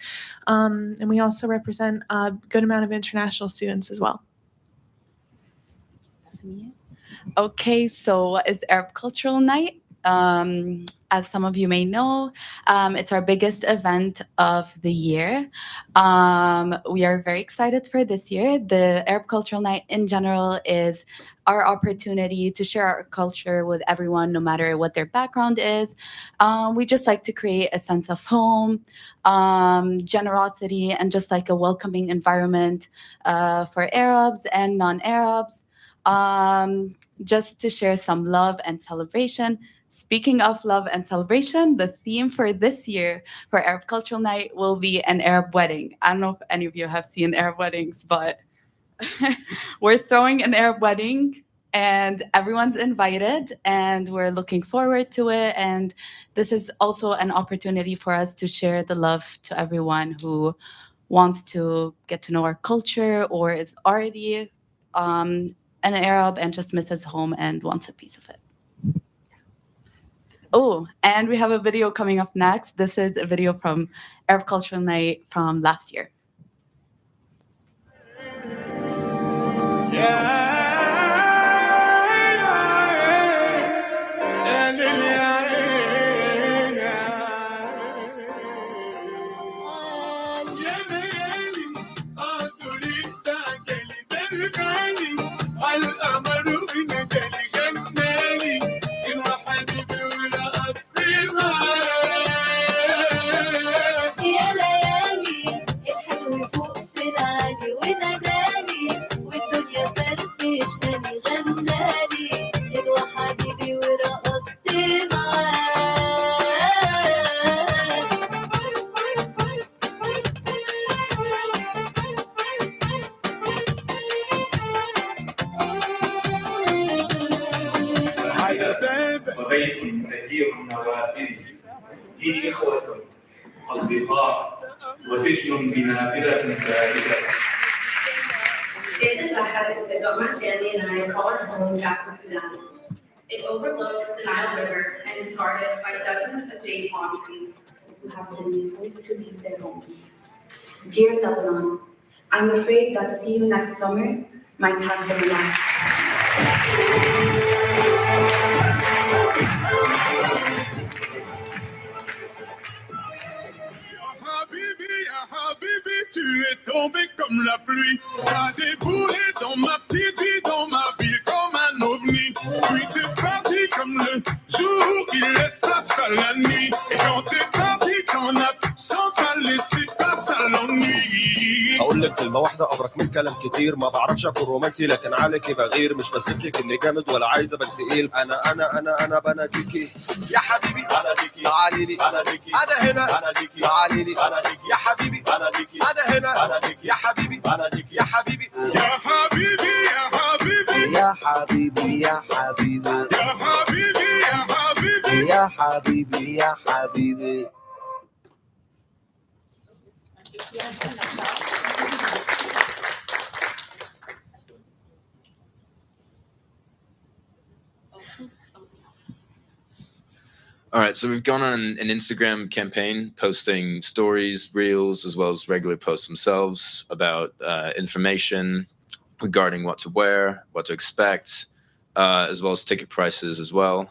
And we also represent a good amount of international students as well. Okay, so what is Arab Cultural Night? As some of you may know, it's our biggest event of the year. We are very excited for this year. The Arab Cultural Night in general is our opportunity to share our culture with everyone, no matter what their background is. We just like to create a sense of home, generosity, and just like a welcoming environment for Arabs and non-Arabs, just to share some love and celebration. Speaking of love and celebration, the theme for this year for Arab Cultural Night will be an Arab wedding. I don't know if any of you have seen Arab weddings, but we're throwing an Arab wedding and everyone's invited and we're looking forward to it. And this is also an opportunity for us to share the love to everyone who wants to get to know our culture or is already an Arab and just misses home and wants a piece of it. Oh, and we have a video coming up next. This is a video from Arab Cultural Night from last year. وبيت كثير النوافذ فيه إخوة أصدقاء وسجن بنافذة باردة. This Lahab is what my family and I call our home back in Sudan. It overlooks the Nile River and is guarded by dozens of date palm trees. Who have been forced to leave their homes. Dear Lebanon, I'm afraid that see you next summer might have been last. Tu es tombé comme la pluie, t'as déboulé dans ma petite vie, dans ma ville comme un ovni. Puis t'es parti comme le jour qui laisse place à la nuit. Et quand t'es parti, ton absence a laissé place à l'ennui. هقول لك كلمة واحدة أبرك من كلام كتير، ما بعرفش أكون رومانسي لكن عليكي بغير، مش بثبت لك إني جامد ولا عايز أبقى تقيل، أنا بناديكي يا حبيبي بناديكي، تعالي لي بناديكي، أنا هنا بناديكي، تعالي لي بناديكي يا حبيبي بناديكي، أنا هنا بناديكي يا حبيبي بناديكي يا حبيبي يا حبيبي يا حبيبي يا حبيبي يا حبيبي يا حبيبي يا حبيبي يا حبيبي يا حبيبي. All right, so we've gone on an Instagram campaign posting stories, reels, as well as regular posts themselves about information regarding what to wear, what to expect, as well as ticket prices as well.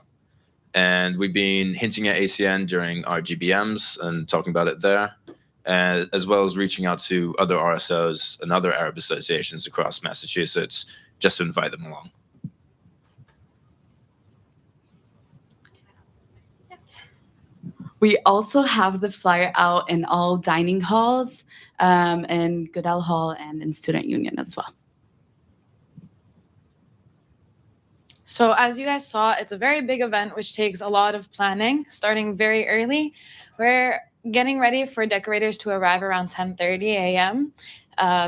And we've been hinting at ACN during our GBMs and talking about it there, as well as reaching out to other RSOs and other Arab associations across Massachusetts just to invite them along. We also have the flyer out in all dining halls, in Goodell Hall and in Student Union as well. So as you guys saw, it's a very big event, which takes a lot of planning, starting very early. We're getting ready for decorators to arrive around 10:30 a.m.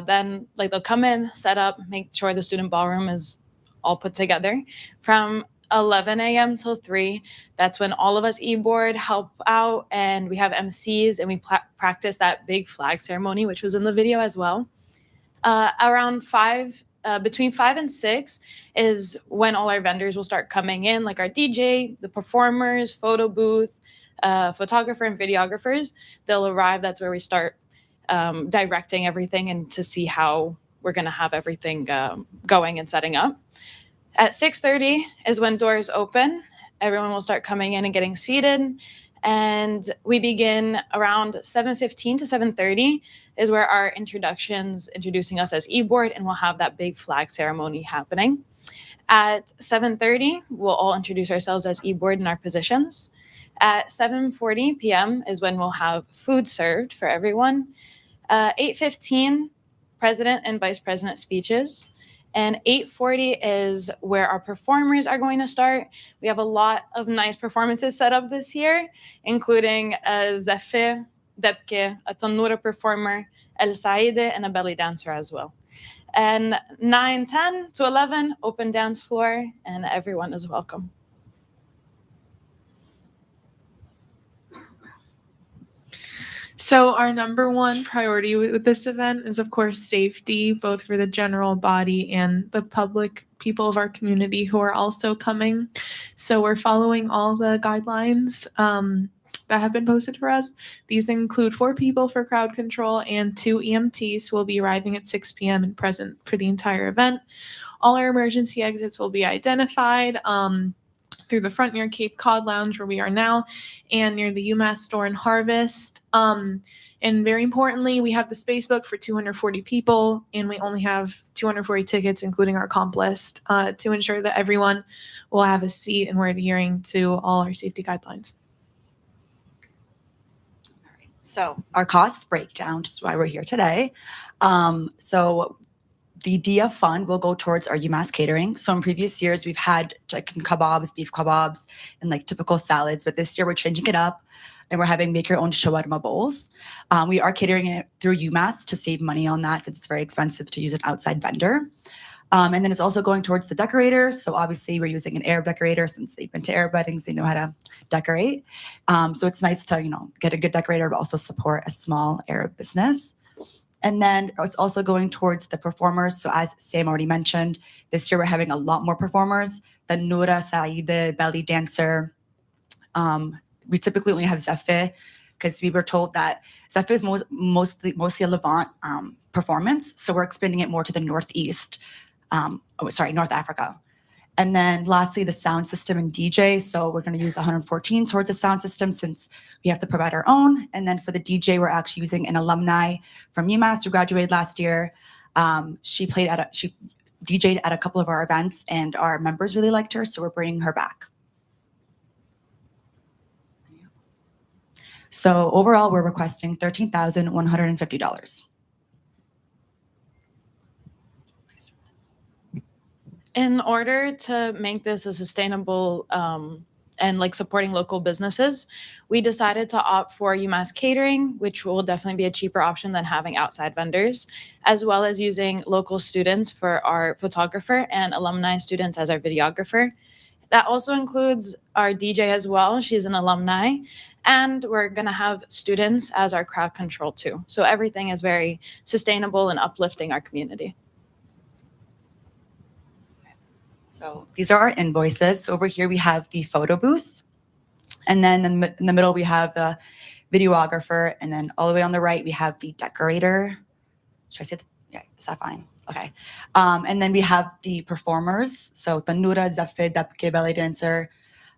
Then they'll come in, set up, make sure the student ballroom is all put together. From 11 a.m. till 3, that's when all of us e-board help out, and we have MCs, and we practice that big flag ceremony, which was in the video as well. Around 5, between 5 and 6 is when all our vendors will start coming in, like our DJ, the performers, photo booth, photographer and videographers. They'll arrive. That's where we start directing everything and to see how we're going to have everything going and setting up. At 6:30 is when doors open. Everyone will start coming in and getting seated. And we begin around 7:15 to 7:30 is where our introducing us as e-board, and we'll have that big flag ceremony happening. At 7:30, we'll all introduce ourselves as e-board in our positions. At 7:40 p.m. is when we'll have food served for everyone. 8:15, president and vice president speeches. And 8:40 is where our performers are going to start. We have a lot of nice performances set up this year, including Zafir, Debke, a Tannoura performer, El Saide, and a belly dancer as well. And 9, 10 to 11, open dance floor, and everyone is welcome. So our number one priority with this event is, of course, safety, both for the general body and the public people of our community who are also coming. So we're following all the guidelines that have been posted for us. These include 4 people for crowd control and 2 EMTs who will be arriving at 6 p.m. and present for the entire event. All our emergency exits will be identified through the front near Cape Cod Lounge, where we are now, and near the UMass store in Harvest. And very importantly, we have the space booked for 240 people, and we only have 240 tickets, including our comp list, to ensure that everyone will have a seat and we're adhering to all our safety guidelines. So our cost breakdown, just why we're here today. So the DIA fund will go towards our UMass catering. So in previous years, we've had chicken kebabs, beef kebabs, and like typical salads. But this year we're changing it up and we're having make your own shawarma bowls. We are catering it through UMass to save money on that since it's very expensive to use an outside vendor. And then it's also going towards the decorator. So obviously we're using an Arab decorator since they've been to Arab weddings, they know how to decorate. So it's nice to, get a good decorator, but also support a small Arab business. And then it's also going towards the performers. So as Sam already mentioned, this year we're having a lot more performers. The Noura, Saide, belly dancer. We typically only have Zafir because we were told that Zafir is mostly a Levant performance. So we're expanding it more to the Northeast. North Africa. And then lastly, the sound system and DJ. So we're going to use 114 towards the sound system since we have to provide our own. And then for the DJ, we're actually using an alumni from UMass who graduated last year. She DJ'd at a couple of our events and our members really liked her. So we're bringing her back. So overall, we're requesting $13,150. in order to make this a sustainable and like supporting local businesses, we decided to opt for UMass catering, which will definitely be a cheaper option than having outside vendors, as well as using local students for our photographer and alumni students as our videographer. That also includes our DJ as well. She's an alumni. And we're going to have students as our crowd control too. So everything is very sustainable and uplifting our community. So these are our invoices. So over here we have the photo booth. And then in the middle we have the videographer. And then all the way on the right we have the decorator. Should I say yeah, is that fine? Okay. And then we have the performers. So Tanura, Zafid, Dabke, belly dancer,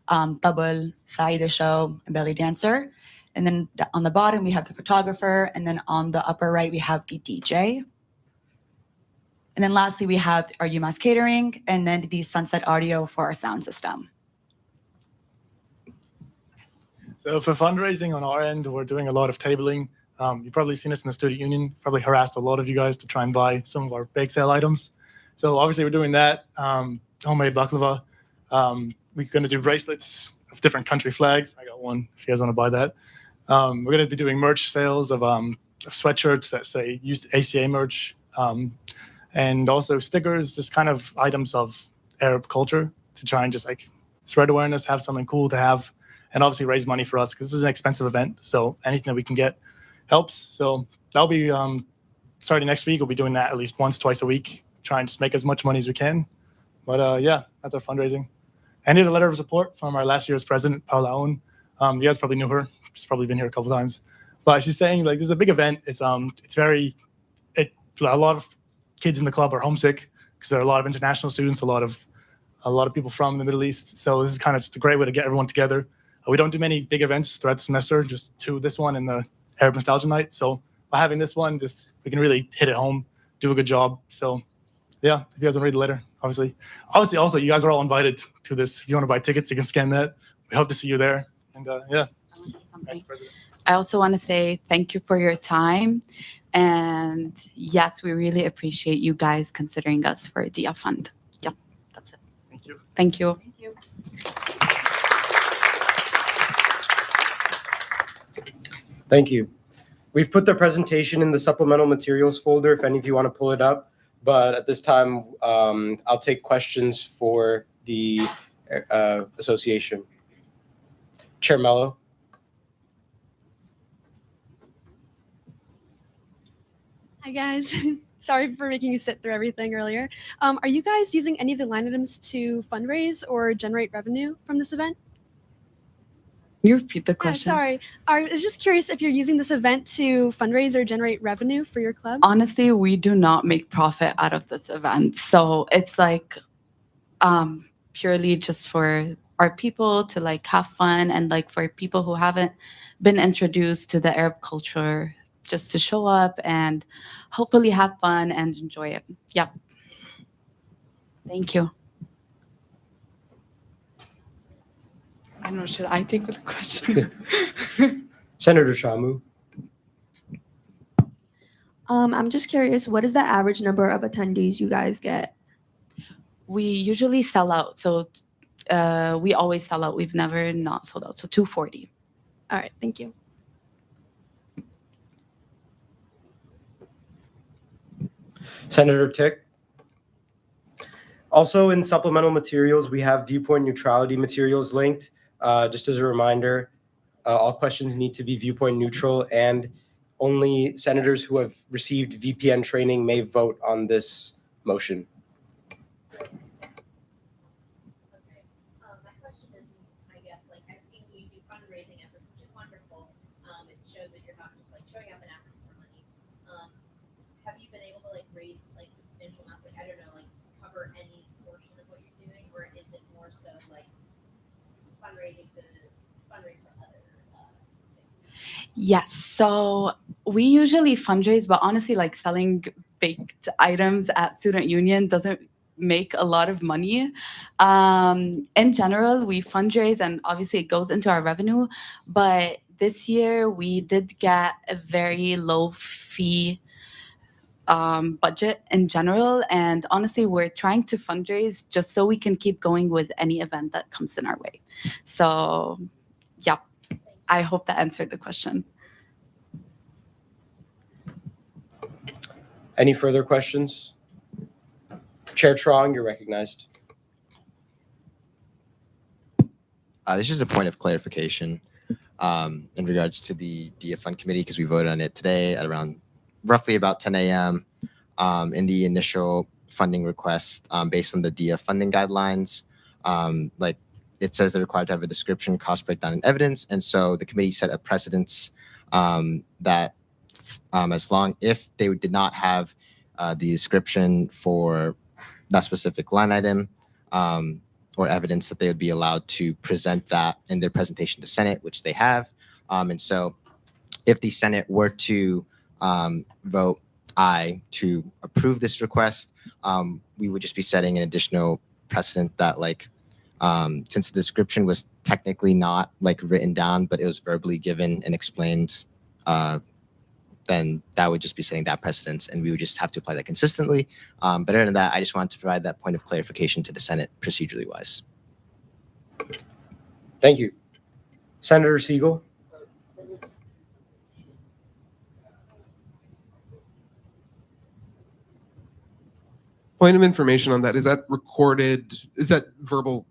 Tabul, Saida show, and belly dancer. And then on the bottom we have the photographer. And then on the upper right we have the DJ. And then lastly, we have our UMass catering and then the Sunset Audio for our sound system. So for fundraising on our end, we're doing a lot of tabling. You've probably seen us in the student union, probably harassed a lot of you guys to try and buy some of our bake sale items. So obviously we're doing that, homemade baklava. We're going to do bracelets of different country flags. I got one if you guys want to buy that. We're going to be doing merch sales of sweatshirts that say used ACA merch. And also stickers, just kind of items of Arab culture to try and just like spread awareness, have something cool to have, and obviously raise money for us because this is an expensive event. So anything that we can get helps. So that'll be starting next week. We'll be doing that at least once, twice a week, try and just make as much money as we can. But yeah, that's our fundraising. And here's a letter of support from our last year's president, Paula Owen. You guys probably knew her. She's probably been here a couple times. But she's saying like this is a big event. It's a lot of kids in the club are homesick because there are a lot of international students, a lot of people from the Middle East. So this is kind of just a great way to get everyone together. We don't do many big events throughout the semester, just this one and the Arab Nostalgia Night. So by having this one, we can really hit it home, do a good job. So yeah, if you guys want to read the letter, obviously also you guys are all invited to this. If you want to buy tickets, you can scan that. We hope to see you there. And yeah. I also want to say thank you for your time. And yes, we really appreciate you guys considering us for a DIA fund. Yeah, that's it. Thank you. Thank you. Thank you. Thank you. We've put the presentation in the supplemental materials folder if any of you want to pull it up. But at this time, I'll take questions for the association. Chair Mello. Hi, guys. Sorry for making you sit through everything earlier. Are you guys using any of the line items to fundraise or generate revenue from this event? Can you repeat the question? Sorry. I was just curious if you're using this event to fundraise or generate revenue for your club. Honestly, we do not make profit out of this event. So it's like purely just for our people to like have fun and like for people who haven't been introduced to the Arab culture just to show up and hopefully have fun and enjoy it. Yep. Thank you. I don't know, should I take the question? Senator Shamu. I'm just curious, what is the average number of attendees you guys get? We usually sell out. So we always sell out. We've never not sold out. So 240. All right, thank you. Senator Tick. Also in supplemental materials, we have viewpoint neutrality materials linked. Just as a reminder, all questions need to be viewpoint neutral and only senators who have received VPN training may vote on this motion. Yes. So we usually fundraise, but honestly, like selling baked items at Student Union doesn't make a lot of money. In general, we fundraise and obviously it goes into our revenue. But this year we did get a very low fee budget in general. And honestly, we're trying to fundraise just so we can keep going with any event that comes in our way. So, yeah, I hope that answered the question. Any further questions? Chair Trong, you're recognized. This is a point of clarification in regards to the DIA Fund Committee, because we voted on it today at around roughly about 10 a.m. In the initial funding request, based on the DIA funding guidelines, like it says they're required to have a description, cost breakdown, and evidence. And so the committee set a precedence that if they did not have the description for that specific line item, or evidence, that they would be allowed to present that in their presentation to Senate, which they have. And so if the Senate were to vote aye to approve this request, we would just be setting an additional precedent that, like, since the description was technically not like written down, but it was verbally given and explained, then that would just be setting that precedence, and we would just have to apply that consistently. But other than that, I just wanted to provide that point of clarification to the Senate procedurally wise. Thank you. Senator Siegel. Point of information on that, is that recorded, is that verbal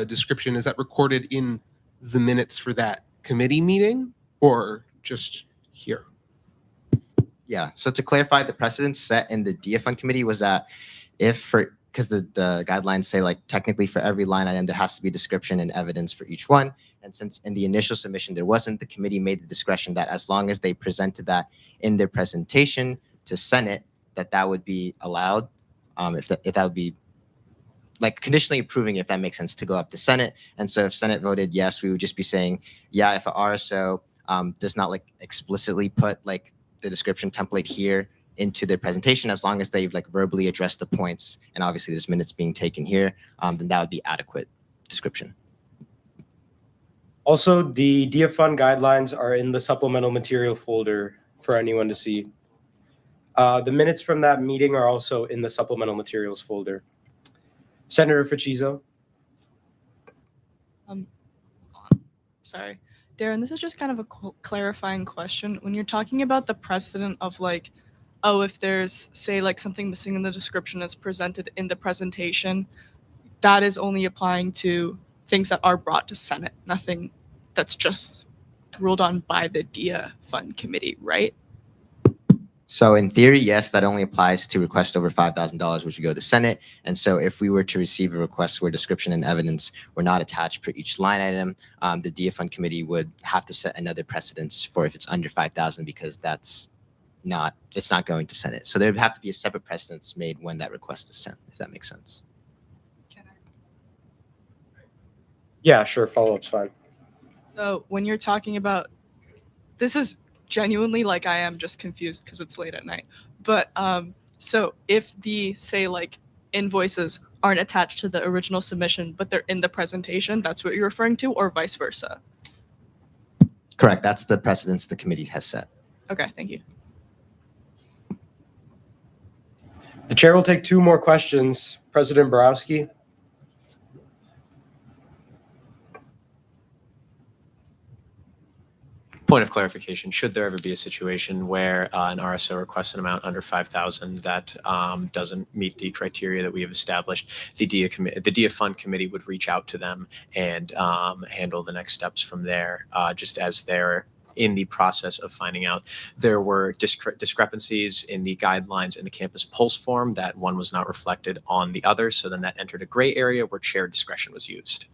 description, is that recorded in the minutes for that committee meeting or just here? Yeah, so to clarify, the precedent set in the DIA Fund Committee was that because the guidelines say, like, technically for every line item, there has to be a description and evidence for each one. And since in the initial submission there wasn't, the committee made the discretion that as long as they presented that in their presentation to Senate, that would be allowed. If that would be like conditionally approving, if that makes sense, to go up to Senate. And so if Senate voted yes, we would just be saying, yeah, if an RSO does not like explicitly put like the description template here into their presentation, as long as they've like verbally addressed the points, and obviously there's minutes being taken here, then that would be adequate description. Also, the DIA Fund guidelines are in the supplemental material folder for anyone to see. The minutes from that meeting are also in the supplemental materials folder. Senator Ficizzo. Sorry. Darren, this is just kind of a clarifying question. When you're talking about the precedent of like, oh, if there's, say, like something missing in the description that's presented in the presentation, that is only applying to things that are brought to Senate, nothing that's just ruled on by the DIA Fund Committee, right? So in theory, yes, that only applies to requests over $5,000, which would go to Senate. And so if we were to receive a request where description and evidence were not attached per each line item, the DIA Fund Committee would have to set another precedence for if it's under $5,000, because it's not going to Senate. So there would have to be a separate precedence made when that request is sent, if that makes sense. Yeah, sure. Follow-up's fine. So when you're talking about, this is genuinely like I am just confused because it's late at night. But so if the, say, like invoices aren't attached to the original submission, but they're in the presentation, that's what you're referring to, or vice versa? Correct. That's the precedence the committee has set. Okay, thank you. The chair will take two more questions. President Borowski. Point of clarification, should there ever be a situation where an RSO requests an amount under 5,000 that doesn't meet the criteria that we have established, the DIA Fund Committee would reach out to them and handle the next steps from there, just as they're in the process of finding out there were discrepancies in the guidelines in the campus pulse form, that one was not reflected on the other. So then that entered a gray area where chair discretion was used.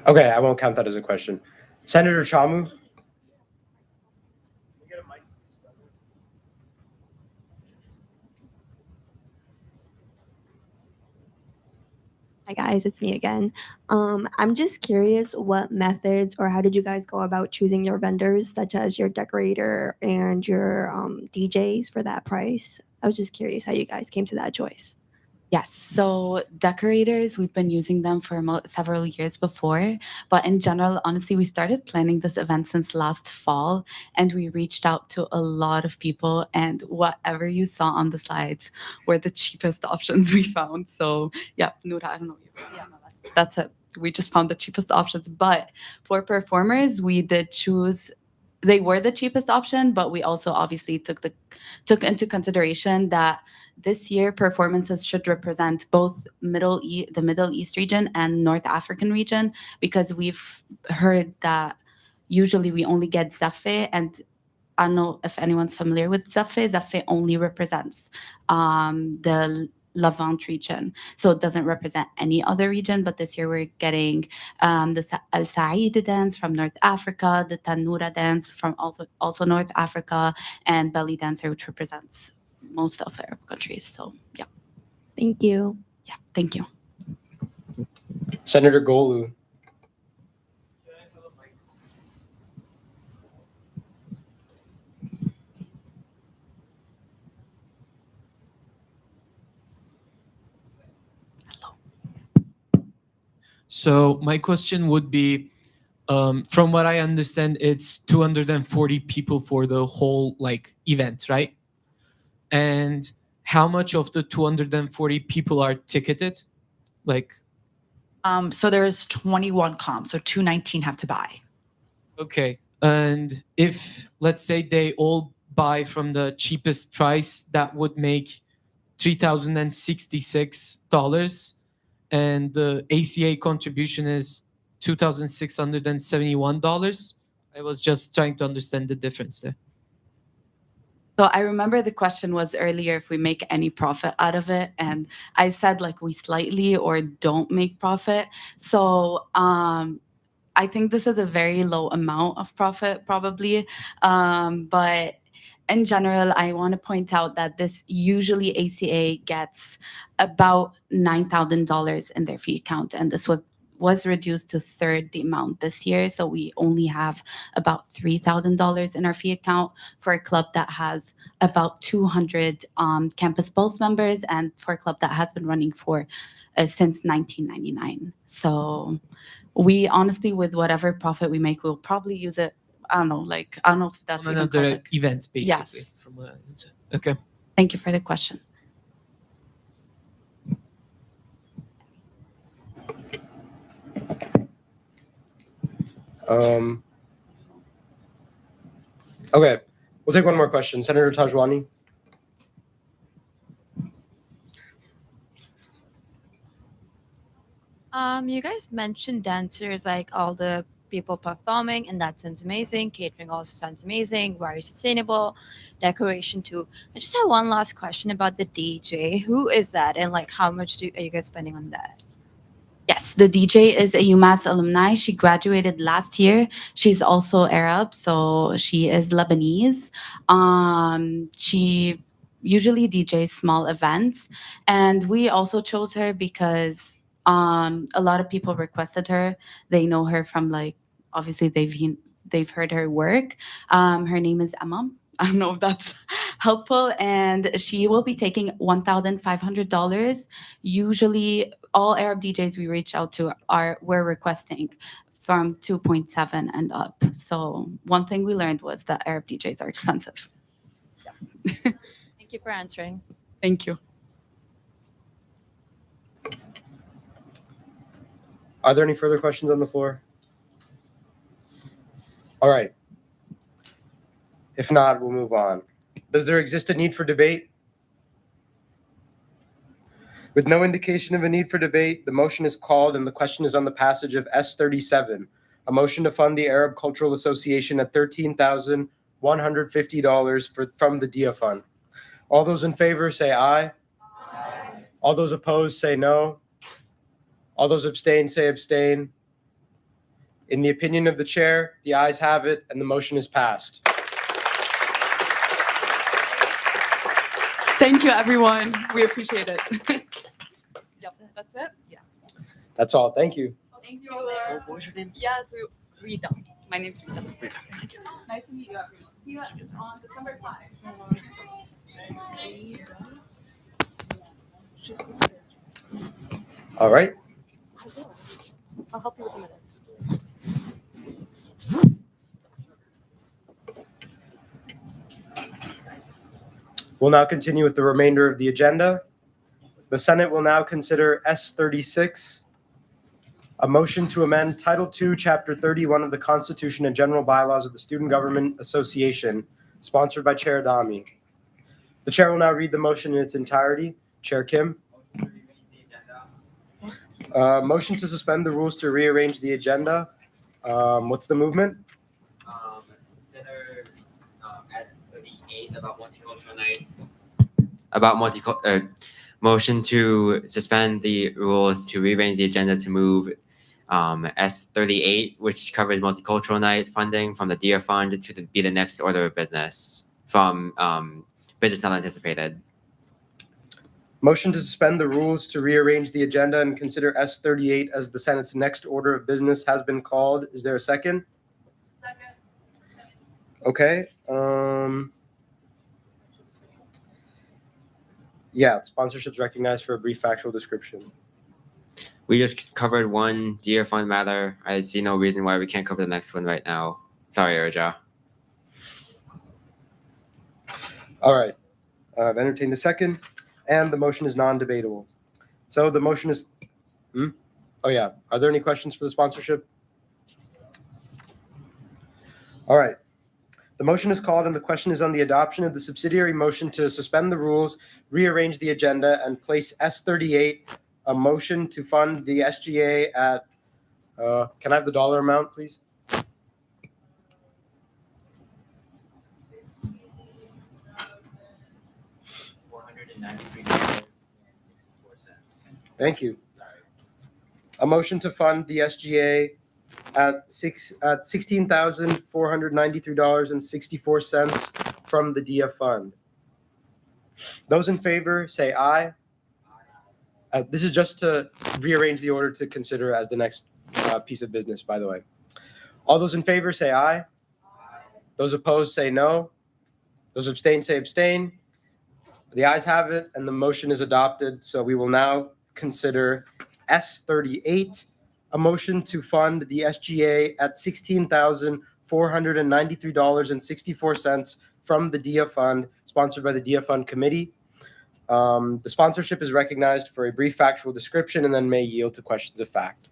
Okay, I won't count that as a question. Senator Chamu. Hi guys, it's me again. I'm just curious, what methods or how did you guys go about choosing your vendors, such as your decorator and your DJs for that price? I was just curious how you guys came to that choice. Yes, so decorators, we've been using them for several years before, but in general, honestly, we started planning this event since last fall, and we reached out to a lot of people, and whatever you saw on the slides were the cheapest options we found. So yeah, Noura, I don't know. That's it. We just found the cheapest options, but for performers, we did choose. They were the cheapest option, but we also obviously took into consideration that this year performances should represent both the Middle East region and North African region, because we've heard that usually we only get Zaffe, and I don't know if anyone's familiar with Zaffe. Zaffe only represents the Levant region, so it doesn't represent any other region. But this year we're getting the Al Said dance from North Africa, the Tanura dance from also North Africa, and belly dancer, which represents most of Arab countries. So yeah, Thank you. yeah, thank you. Senator Golu. So my question would be, from what I understand, it's 240 people for the whole event, right? And how much of the 240 people are ticketed? So there's 21 comps, so 219 have to buy. Okay. And if, let's say, they all buy from the cheapest price, that would make $3,066, and the ACA contribution is $2,671. I was just trying to understand the difference there. So I remember the question was earlier if we make any profit out of it, and I said we slightly or don't make profit. So I think this is a very low amount of profit probably, but in general, I want to point out that this usually ACA gets about $9,000 in their fee account, and this was reduced to third the amount this year. So we only have about $3,000 in our fee account for a club that has about 200 Campus Pulse members, and for a club that has been running for since 1999. So we honestly, with whatever profit we make, we'll probably use it. I don't know, I don't know if that's On even another called event, basically. Yes. From what I understand. Okay. Thank you for the question. Okay, we'll take one more question. Senator Tajwani. You guys mentioned dancers, like all the people performing, and that sounds amazing. Catering also sounds amazing. Very sustainable. Decoration too. I just have one last question about the DJ. Who is that, and how much are you guys spending on that? Yes, the DJ is a UMass alumni. She graduated last year. She's also Arab, so she is Lebanese. She usually DJs small events, and we also chose her because a lot of people requested her. They know her from obviously they've heard her work. Her name is Emma. I don't know if that's helpful. And she will be taking $1,500. Usually, all Arab DJs we reach out to we're requesting from 2.7 and up. So one thing we learned was that Arab DJs are expensive. Thank you for answering. Thank you. Are there any further questions on the floor? All right. If not, we'll move on. Does there exist a need for debate? With no indication of a need for debate, the motion is called and the question is on the passage of S37, a motion to fund the Arab Cultural Association at $13,150 from the DIA Fund. All those in favor say aye. Aye. All those opposed say no. All those abstain say abstain. In the opinion of the chair, the ayes have it and the motion is passed. Thank you, everyone. We appreciate it. Yep, that's it? Yeah. That's all. Thank you. Thank you. What was your name? Yes, Rita. My name's Rita. Nice to meet you, everyone. See you on December 5. All right. I'll help you with the minutes. We'll now continue with the remainder of the agenda. The Senate will now consider S36, a motion to amend Title II, Chapter 31 of the Constitution and General Bylaws of the Student Government Association, sponsored by Chair Adami. The chair will now read the motion in its entirety. Chair Kim. Motion to suspend the rules to rearrange the agenda. What's the movement? Consider S38 about multicultural night. Motion to suspend the rules to rearrange the agenda to move S38, which covers multicultural night funding from the DEA fund to be the next order of business from business not anticipated. Motion to suspend the rules to rearrange the agenda and consider S38 as the Senate's next order of business has been called. Is there a second? Second. Okay. Yeah, sponsorship's recognized for a brief factual description. We just covered one DEA fund matter. I see no reason why we can't cover the next one right now. Sorry, Urja. All right. I've entertained a second, and the motion is non-debatable. So the motion is... Oh, yeah. Are there any questions for the sponsorship? All right. The motion is called, and the question is on the adoption of the subsidiary motion to suspend the rules, rearrange the agenda, and place S38, a motion to fund the SGA at... can I have the dollar amount, please? Thank you. A motion to fund the SGA at $16,493.64 from the DEA fund. Those in favor say aye. This is just to rearrange the order to consider as the next piece of business, by the way. All those in favor say aye. Those opposed say no. Those abstain say abstain. The ayes have it, and the motion is adopted. So we will now consider S38, a motion to fund the SGA at $16,493.64 from the DEA fund, sponsored by the DEA Fund Committee. The sponsorship is recognized for a brief factual description and then may yield to questions of fact.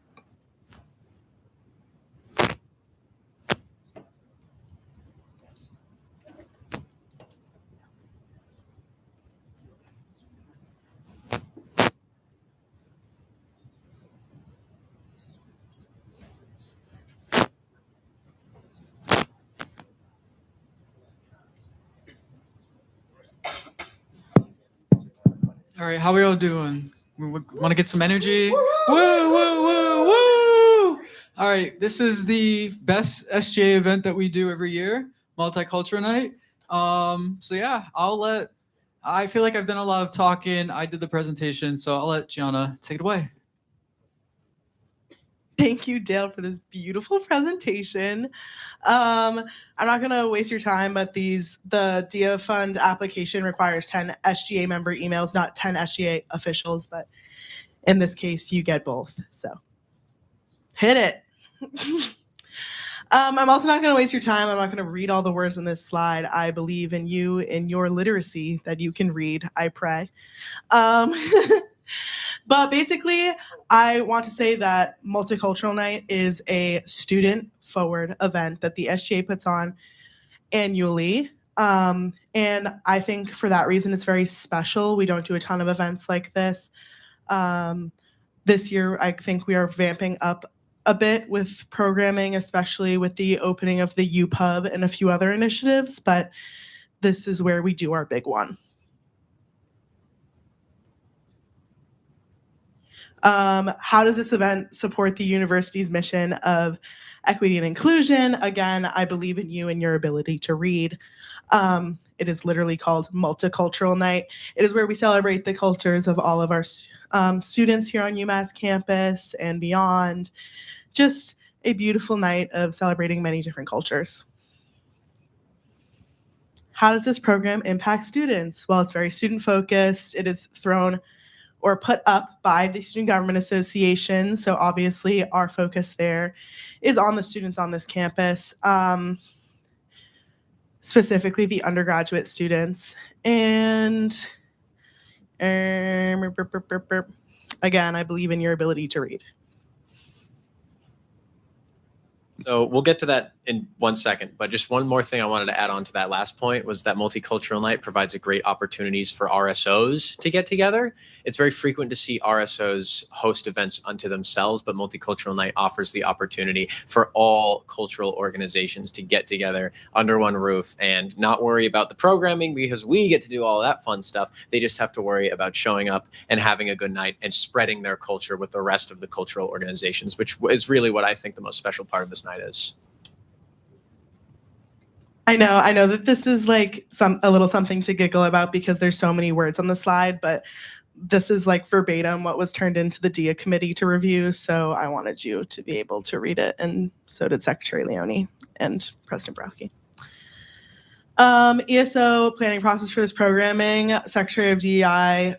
All right, how we all doing? We want to get some energy? Woo, woo, woo, woo! All right, this is the best SGA event that we do every year, Multicultural Night. So yeah, I feel like I've done a lot of talking. I did the presentation, so I'll let Gianna take it away. Thank you, Dale, for this beautiful presentation. I'm not going to waste your time, but the DEA Fund application requires 10 SGA member emails, not 10 SGA officials, but in this case, you get both. So hit it. I'm also not going to waste your time. I'm not going to read all the words in this slide. I believe in you, in your literacy that you can read, I pray. But basically, I want to say that Multicultural Night is a student-forward event that the SGA puts on annually. And I think for that reason, it's very special. We don't do a ton of events like this. This year, I think we are vamping up a bit with programming, especially with the opening of the UPub and a few other initiatives, but this is where we do our big one. How does this event support the university's mission of equity and inclusion? Again, I believe in you and your ability to read. It is literally called Multicultural Night. It is where we celebrate the cultures of all of our students here on UMass campus and beyond. Just a beautiful night of celebrating many different cultures. How does this program impact students? Well, it's very student-focused. It is or put up by the Student Government Association. So obviously our focus there is on the students on this campus, specifically the undergraduate students. And again, I believe in your ability to read. So we'll get to that in 1 second, but just one more thing I wanted to add on to that last point was that Multicultural Night provides a great opportunities for RSOs to get together. It's very frequent to see RSOs host events unto themselves, but Multicultural Night offers the opportunity for all cultural organizations to get together under one roof and not worry about the programming because we get to do all that fun stuff. They just have to worry about showing up and having a good night and spreading their culture with the rest of the cultural organizations, which is really what I think the most special part of this night is. I know that this is like a little something to giggle about because there's so many words on the slide, but this is like verbatim what was turned into the DIA committee to review. So I wanted you to be able to read it, and so did Secretary Leone and President Browski. ESO planning process for this programming. Secretary of DEI,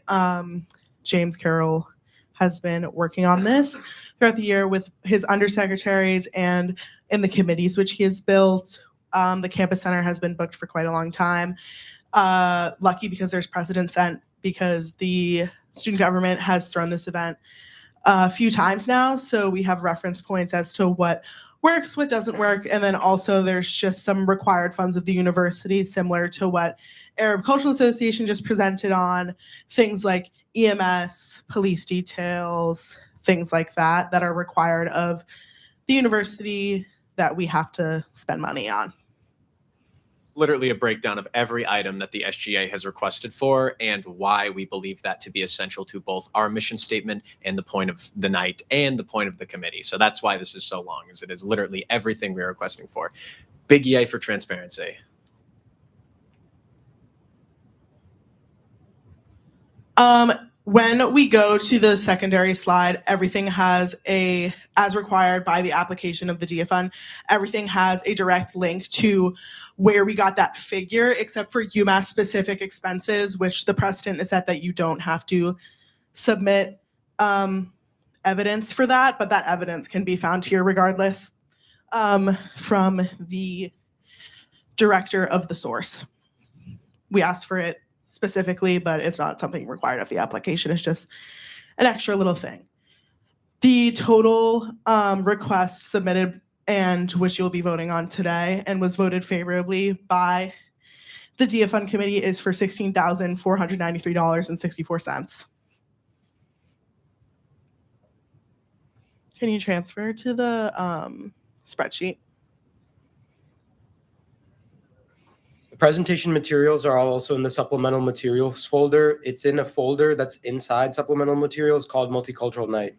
James Carroll, has been working on this throughout the year with his undersecretaries and in the committees which he has built. The campus center has been booked for quite a long time. Lucky because there's precedent set because the student government has thrown this event a few times now. So we have reference points as to what works, what doesn't work. And then also there's just some required funds of the university similar to what Arab Cultural Association just presented on, things like EMS, police details, things like that are required of the university that we have to spend money on. Literally a breakdown of every item that the SGA has requested for and why we believe that to be essential to both our mission statement and the point of the night and the point of the committee. So that's why this is so long, as it is literally everything we're requesting for. Big yay for transparency. When we go to the secondary slide, everything has as required by the application of the DIA fund, everything has a direct link to where we got that figure, except for UMass specific expenses, which the precedent is set that you don't have to submit evidence for that, but that evidence can be found here regardless from the director of the source. We asked for it specifically, but it's not something required of the application. It's just an extra little thing. The total request submitted and which you'll be voting on today and was voted favorably by the DIA Fund Committee is for $16,493.64. Can you transfer to the spreadsheet? The presentation materials are also in the supplemental materials folder. It's in a folder that's inside supplemental materials called Multicultural Night.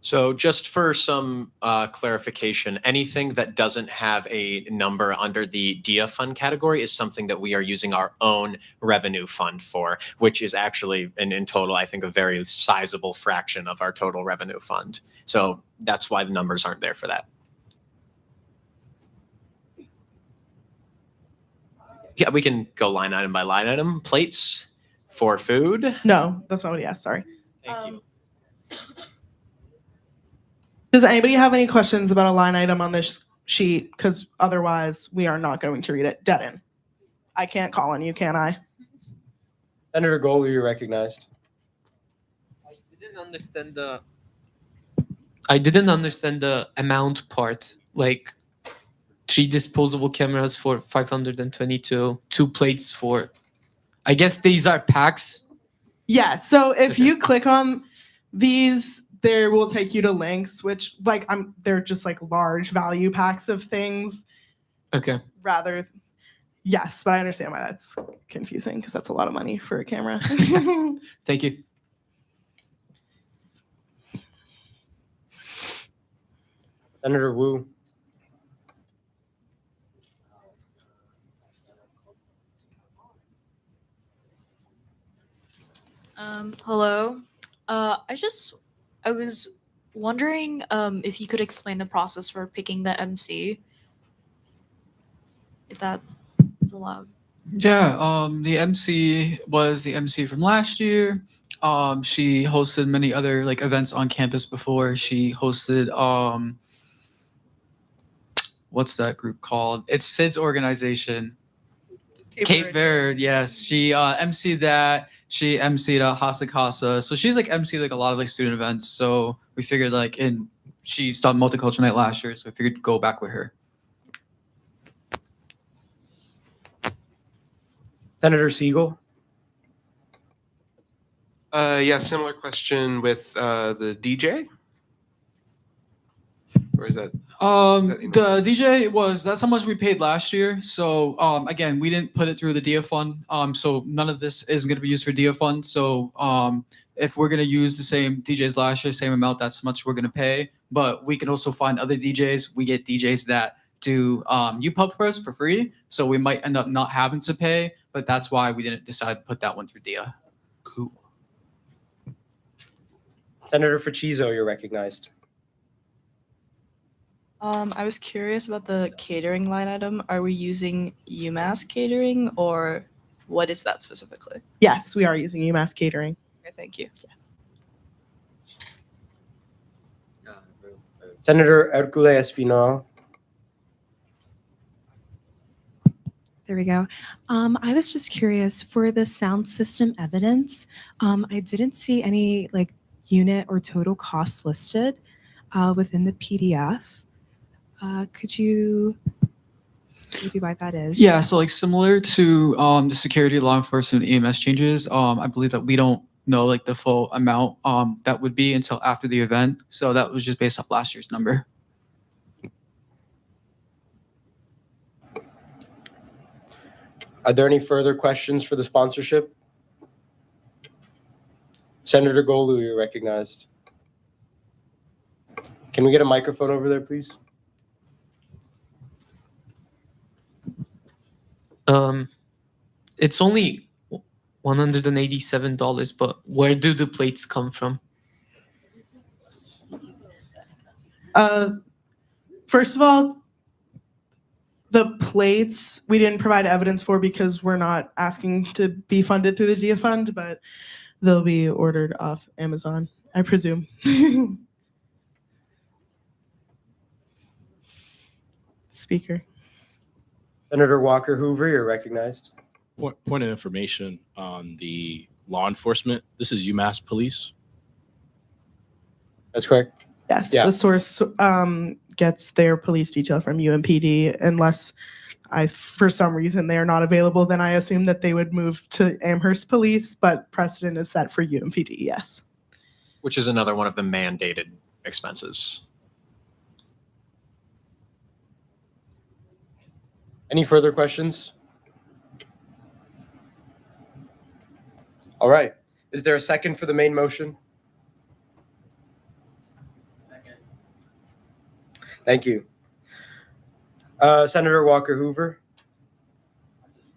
So just for some clarification, anything that doesn't have a number under the DIA fund category is something that we are using our own revenue fund for, which is actually in total, I think, a very sizable fraction of our total revenue fund. So that's why the numbers aren't there for that. Yeah, we can go line item by line item. Plates for food. No, that's not what he asked. Sorry. Thank you. Does anybody have any questions about a line item on this sheet? Because otherwise, we are not going to read it. Dead end. I can't call on you, can I? Senator Gold, you're recognized. I didn't understand the amount part. Like 3 disposable cameras for 522, 2 plates for. I guess these are packs. Yeah. So if you click on these, there will take you to links, which they're just like large value packs of things. Okay. Yes, but I understand why that's confusing because that's a lot of money for a camera. Thank you. Senator Wu. Hello. I was wondering if you could explain the process for picking the MC, if that is allowed. Yeah, the MC was the MC from last year. She hosted many other like events on campus before. She hosted what's that group called? It's Sid's organization. Cape Verde, yes. She MC'd that. She MC'd Hasa Casa. So she's like MC'd like a lot of like student events. So we figured like she done multicultural night last year, so we figured go back with her. Senator Siegel. Yeah, similar question with the DJ. Or is that? The DJ that's how much we paid last year. So again, we didn't put it through the DIA fund. So none of this isn't going to be used for DIA fund. So if we're going to use the same DJs last year, same amount, that's much we're going to pay. But we can also find other DJs. We get DJs that do UPub for us for free. So we might end up not having to pay. But that's why we didn't decide to put that one through DIA. Cool. Senator Fracchizzo, you're recognized. I was curious about the catering line item. Are we using UMass catering or what is that specifically? Yes, we are using UMass catering. Okay, thank you. Senator Hercule Espinal. There we go. I was just curious for the sound system evidence. I didn't see any like unit or total costs listed within the PDF. Could you maybe why that is? Yeah, so like similar to the security, law enforcement, EMS changes, I believe that we don't know like the full amount that would be until after the event. So that was just based off last year's number. Are there any further questions for the sponsorship? Senator Golu, you're recognized. Can we get a microphone over there, please? It's only $187, but where do the plates come from? First of all, the plates we didn't provide evidence for because we're not asking to be funded through the DIA fund, but they'll be ordered off Amazon, I presume. Speaker. Senator Walker Hoover, you're recognized. Point of information on the law enforcement. This is UMass Police. That's correct. Yes, Yeah. the source gets their police detail from UMPD unless for some reason they are not available, then I assume that they would move to Amherst Police, but precedent is set for UMPD, yes. Which is another one of the mandated expenses. Any further questions? All right. Is there a second for the main motion? Second. Thank you. Senator Walker Hoover.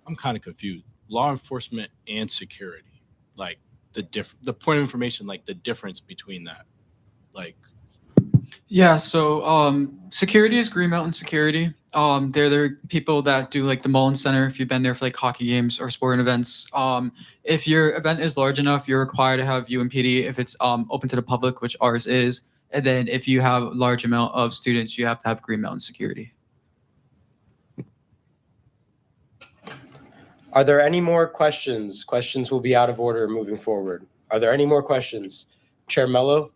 I'm kind of confused. Law enforcement and security, like the point of information, like the difference between that, like. Yeah, so security is Green Mountain Security. They're the people that do like the Mullen Center if you've been there for like hockey games or sporting events. If your event is large enough, you're required to have UMPD if it's open to the public, which ours is. And then if you have a large amount of students, you have to have Green Mountain Security. Are there any more questions? Questions will be out of order moving forward. Are there any more questions? Chair Mello?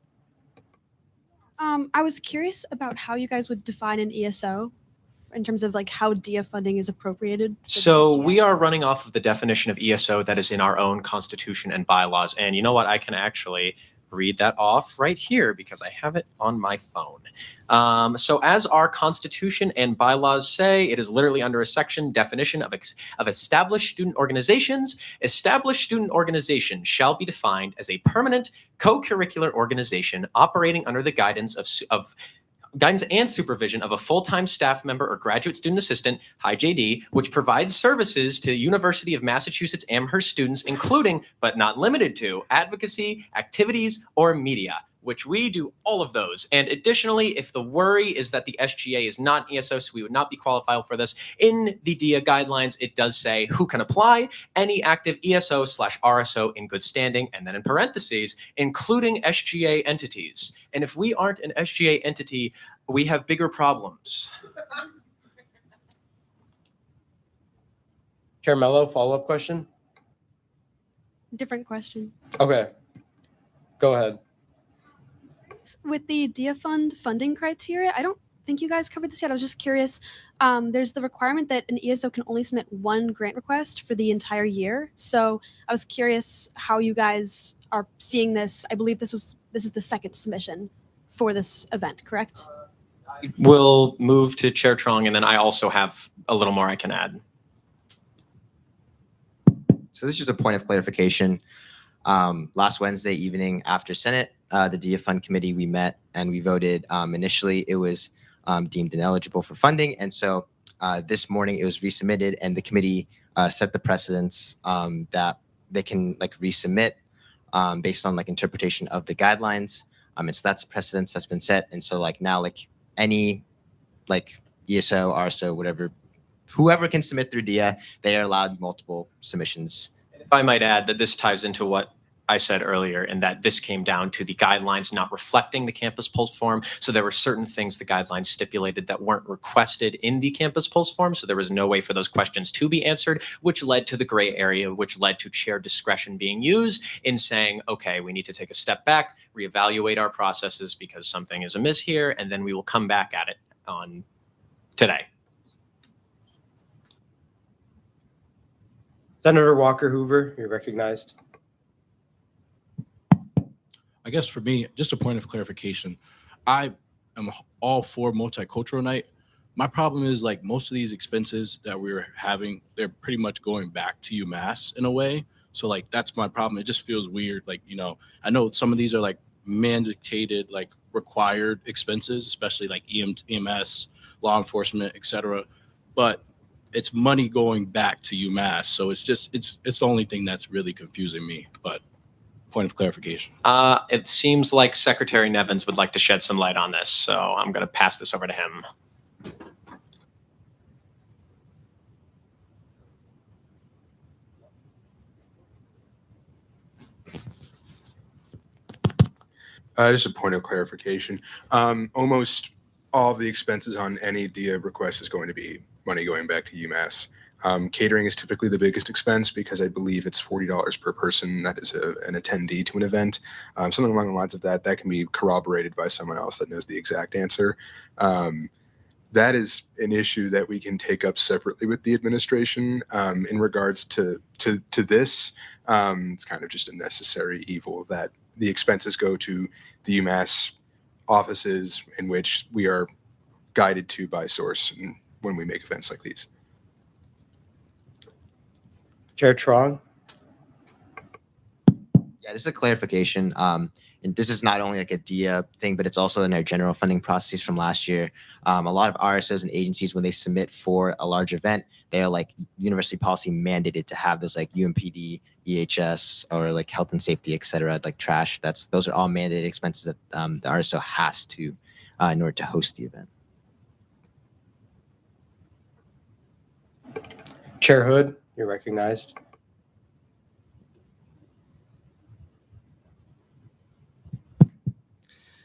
I was curious about how you guys would define an ESO in terms of like how DIA funding is appropriated. So we are running off of the definition of ESO that is in our own constitution and bylaws. And you know what? I can actually read that off right here because I have it on my phone. So as our constitution and bylaws say, it is literally under a section definition of established student organizations. Established student organization shall be defined as a permanent co-curricular organization operating under the guidance of guidance and supervision of a full-time staff member or graduate student assistant, high JD, which provides services to University of Massachusetts Amherst students, including, but not limited to, advocacy, activities, or media. which we do all of those. And additionally, if the worry is that the SGA is not ESO, so we would not be qualified for this, in the DIA guidelines, it does say who can apply: any active ESO/RSO in good standing, and then in parentheses, including SGA entities. And if we aren't an SGA entity, we have bigger problems. Chair Mello, follow-up question? Different question. Okay. Go ahead. With the DIA fund funding criteria, I don't think you guys covered this yet. I was just curious. There's the requirement that an ESO can only submit one grant request for the entire year. So I was curious how you guys are seeing this. I believe this is the second submission for this event, correct? We'll move to Chair Trong, and then I also have a little more I can add. So this is just a point of clarification. Last Wednesday evening after Senate, the DIA Fund Committee, we met and we voted. Initially, it was deemed ineligible for funding. And so this morning it was resubmitted, and the committee set the precedence that they can resubmit based on interpretation of the guidelines. And so that's precedence that's been set. And so now any ESO, RSO, whatever, whoever can submit through DIA, they are allowed multiple submissions. If I might add that this ties into what I said earlier, and that this came down to the guidelines not reflecting the campus pulse form. So there were certain things the guidelines stipulated that weren't requested in the campus pulse form. So there was no way for those questions to be answered, which led to the gray area, which led to chair discretion being used in saying, okay, we need to take a step back, reevaluate our processes because something is amiss here, and then we will come back at it on today. Senator Walker Hoover, you're recognized. I guess for me, just a point of clarification, I am all for multicultural night. My problem is most of these expenses that we're having, they're pretty much going back to UMass in a way. So that's my problem. It just feels weird. I know some of these are mandated, required expenses, especially EMS, law enforcement, etc. But it's money going back to UMass. So it's the only thing that's really confusing me. But point of clarification. It seems like Secretary Nevins would like to shed some light on this, so I'm going to pass this over to him. Just a point of clarification. Almost all of the expenses on any DIA request is going to be money going back to UMass. Catering is typically the biggest expense because I believe it's $40 per person that is an attendee to an event. Something along the lines of that can be corroborated by someone else that knows the exact answer. That is an issue that we can take up separately with the administration. In regards to this, it's kind of just a necessary evil that the expenses go to the UMass offices in which we are guided to by source when we make events like these. Chair Trong. Yeah, this is a clarification. And this is not only a DIA thing, but it's also in our general funding processes from last year. A lot of RSOs and agencies, when they submit for a large event, they are university policy mandated to have those UMPD, EHS, or health and safety, et cetera, trash. Those are all mandated expenses that the RSO has to in order to host the event. Chair Hood, you're recognized.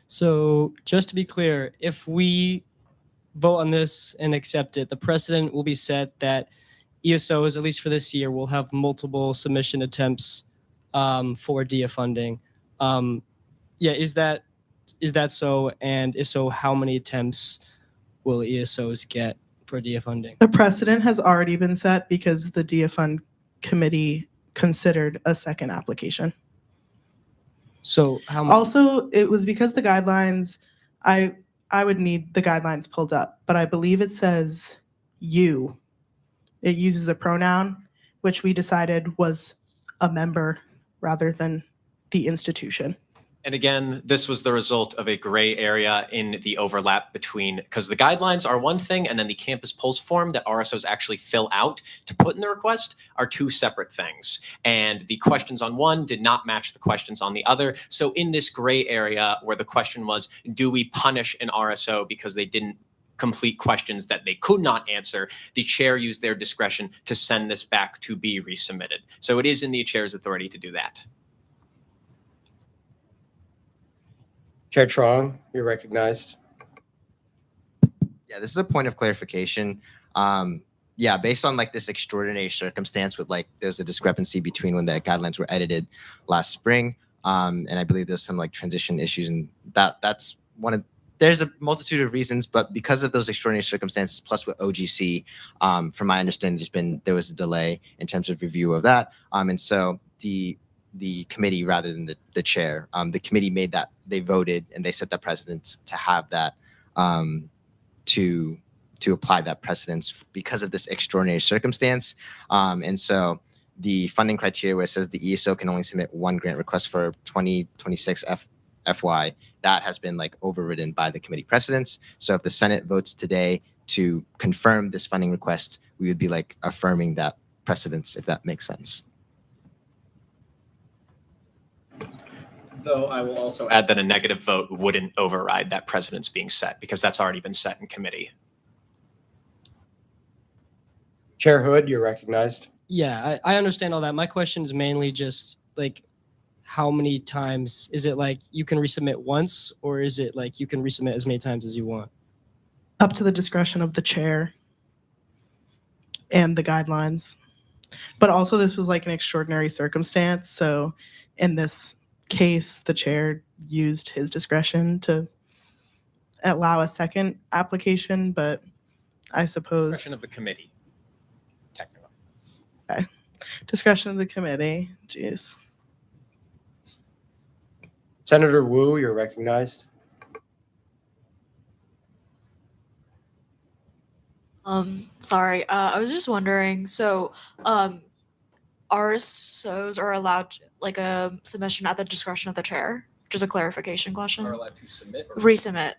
So just to be clear, if we vote on this and accept it, the precedent will be set that ESOs, at least for this year, will have multiple submission attempts for DIA funding. Is that so? And if so, how many attempts will ESOs get for DIA funding? The precedent has already been set because the DIA Fund Committee considered a second application. So how much? Also, it was because the guidelines, I would need the guidelines pulled up, but I believe it says you. It uses a pronoun, which we decided was a member rather than the institution. And again, this was the result of a gray area in the overlap between, because the guidelines are one thing and then the campus pulse form that RSOs actually fill out to put in the request are two separate things. And the questions on one did not match the questions on the other. So in this gray area where the question was, do we punish an RSO because they didn't complete questions that they could not answer, the chair used their discretion to send this back to be resubmitted. So it is in the chair's authority to do that. Chair Trong, you're recognized. Yeah, this is a point of clarification. Yeah, based on like this extraordinary circumstance with like there's a discrepancy between when the guidelines were edited last spring, and I believe there's some like transition issues, and that's one of there's a multitude of reasons, but because of those extraordinary circumstances, plus with OGC, from my understanding, there was a delay in terms of review of that, and so the committee rather than the chair. The committee made that, they voted and they set the precedence to have that, to apply that precedence because of this extraordinary circumstance. And so the funding criteria where it says the ESO can only submit one grant request for 2026 FY, that has been like overridden by the committee precedence. So if the Senate votes today to confirm this funding request, we would be like affirming that precedence, if that makes sense. Though I will also add that a negative vote wouldn't override that precedence being set because that's already been set in committee. Chair Hood, you're recognized. Yeah, I understand all that. My question is mainly just like, how many times is it like you can resubmit once, or is it like you can resubmit as many times as you want? Up to the discretion of the chair and the guidelines. But also this was like an extraordinary circumstance. So in this case, the chair used his discretion to allow a second application, but I suppose Discretion of the committee, technically. Okay. Discretion of the committee. Jeez. Senator Wu, you're recognized. Sorry, I was just wondering, so RSOs are allowed like a submission at the discretion of the chair? Just a clarification question. Are allowed to submit or Resubmit.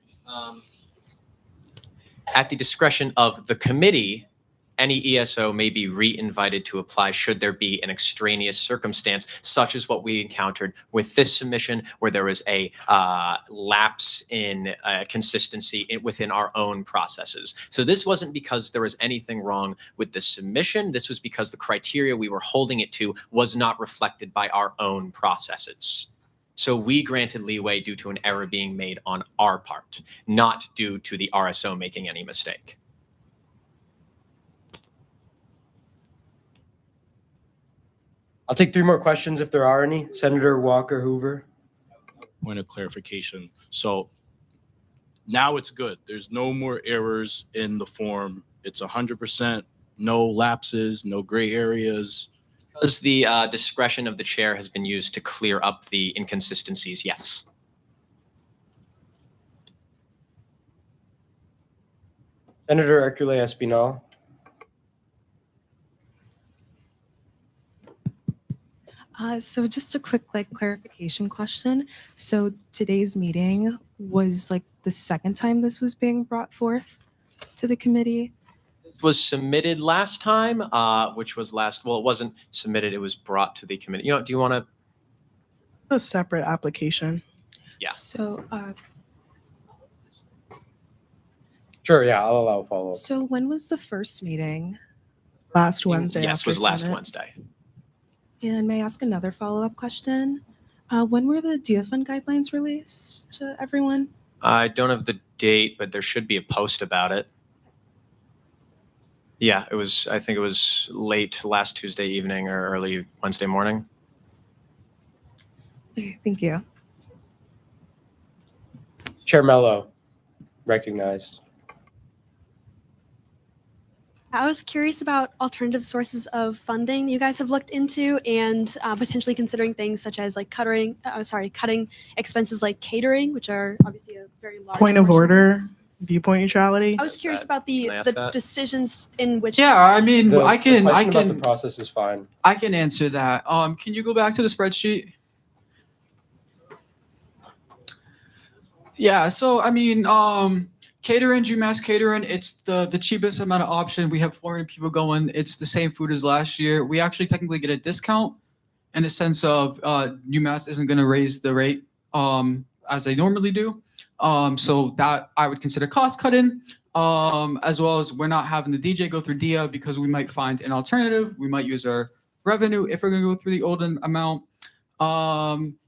At the discretion of the committee, any ESO may be re-invited to apply should there be an extraneous circumstance, such as what we encountered with this submission, where there was a lapse in consistency within our own processes. So this wasn't because there was anything wrong with the submission. This was because the criteria we were holding it to was not reflected by our own processes. So we granted leeway due to an error being made on our part, not due to the RSO making any mistake. I'll take 3 more questions if there are any. Senator Walker Hoover. Point of clarification. So now it's good. There's no more errors in the form. It's 100%, no lapses, no gray areas. Because the discretion of the chair has been used to clear up the inconsistencies, yes. Senator Hercule Espinal. So just a quick clarification question. So today's meeting was like the second time this was being brought forth to the committee? This was submitted last time, which was well, it wasn't submitted, it was brought to the committee. Do you want to? A separate application. Yeah. So, Sure, yeah, I'll allow a follow-up. so when was the first meeting? Last Wednesday. Yes, after was last Senate. Wednesday. And may I ask another follow-up question? When were the DIA fund guidelines released to everyone? I don't have the date, but there should be a post about it. Yeah, I think it was late last Tuesday evening or early Wednesday morning. Okay, thank you. Chair Mello, recognized. I was curious about alternative sources of funding you guys have looked into and potentially considering things such as like cutting expenses like catering, which are obviously a very large Point of portion order, this. viewpoint neutrality. I was curious about Can I ask the that? decisions in which. Yeah, I mean, The I can question about the process is fine. I can answer that. Can you go back to the spreadsheet? Yeah, so I mean, catering, UMass catering, it's the cheapest amount of option. We have 400 people going. It's the same food as last year. We actually technically get a discount in the sense of UMass isn't going to raise the rate as they normally do. So that I would consider cost cutting, as well as we're not having the DJ go through DIA because we might find an alternative. We might use our revenue if we're going to go through the old amount.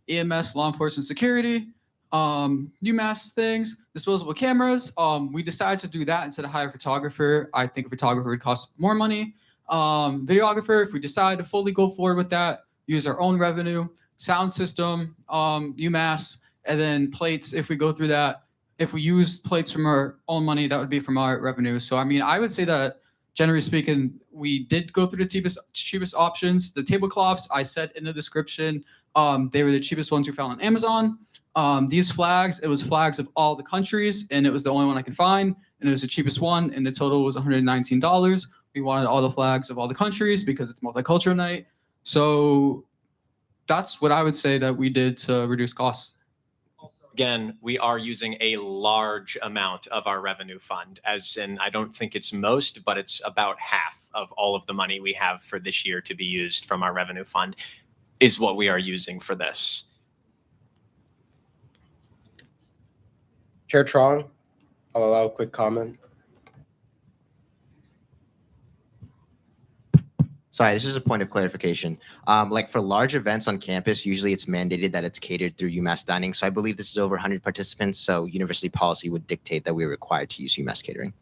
EMS, law enforcement security, UMass things, disposable cameras. We decided to do that instead of hire a photographer. I think a photographer would cost more money. Videographer, if we decide to fully go forward with that, use our own revenue, sound system, UMass, and then plates. If we go through that, if we use plates from our own money, that would be from our revenue. So I mean, I would say that generally speaking, we did go through the cheapest options. The tablecloths I said in the description, they were the cheapest ones we found on Amazon. These flags, it was flags of all the countries, and it was the only one I could find, and it was the cheapest one, and the total was $119. We wanted all the flags of all the countries because it's multicultural night. So that's what I would say that we did to reduce costs. Again, we are using a large amount of our revenue fund, as in, I don't think it's most, but it's about half of all of the money we have for this year to be used from our revenue fund is what we are using for this. Chair Trong, I'll allow a quick comment. Sorry, this is a point of clarification. Like for large events on campus, usually it's mandated that it's catered through UMass dining. So I believe this is over 100 participants. So university policy would dictate that we're required to use UMass catering.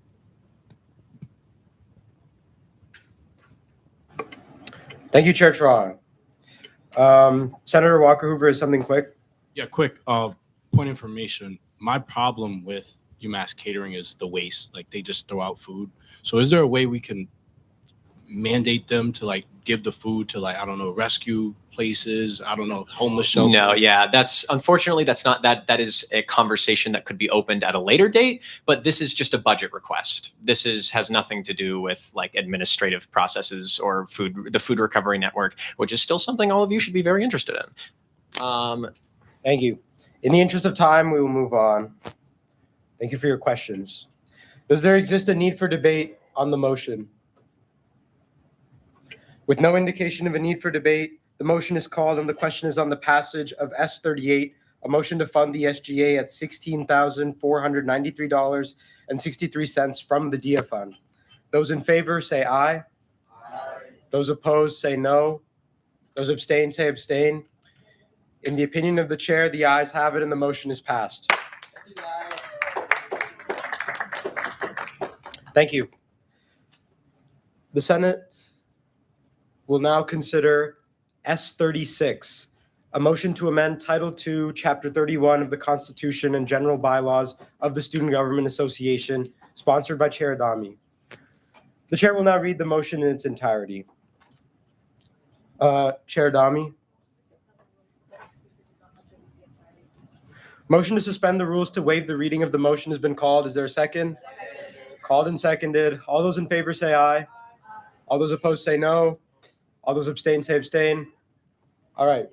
Thank you, Chair Trong. Senator Walker Hoover has something quick. Yeah, quick point of information. My problem with UMass catering is the waste. Like they just throw out food. So is there a way we can mandate them to like give the food to like, I don't know, rescue places, I don't know, homeless shelters? No, yeah, unfortunately that's not that is a conversation that could be opened at a later date, but this is just a budget request. This has nothing to do with like administrative processes or the food recovery network, which is still something all of you should be very interested in. Thank you. In the interest of time, we will move on. Thank you for your questions. Does there exist a need for debate on the motion? With no indication of a need for debate, the motion is called and the question is on the passage of S38, a motion to fund the SGA at $16,493.63 from the DIA fund. Those in favor say aye. Aye. Those opposed say no. Those abstain say abstain. In the opinion of the chair, the ayes have it and the motion is passed. Thank you. The Senate will now consider S36, a motion to amend Title II, Chapter 31 of the Constitution and general bylaws of the Student Government Association, sponsored by Chair Adami. The chair will now read the motion in its entirety. Chair Adami. Motion to suspend the rules to waive the reading of the motion has been called. Is there a second? Called and seconded. All those in favor say aye. All those opposed say no. All those abstain say abstain. All right.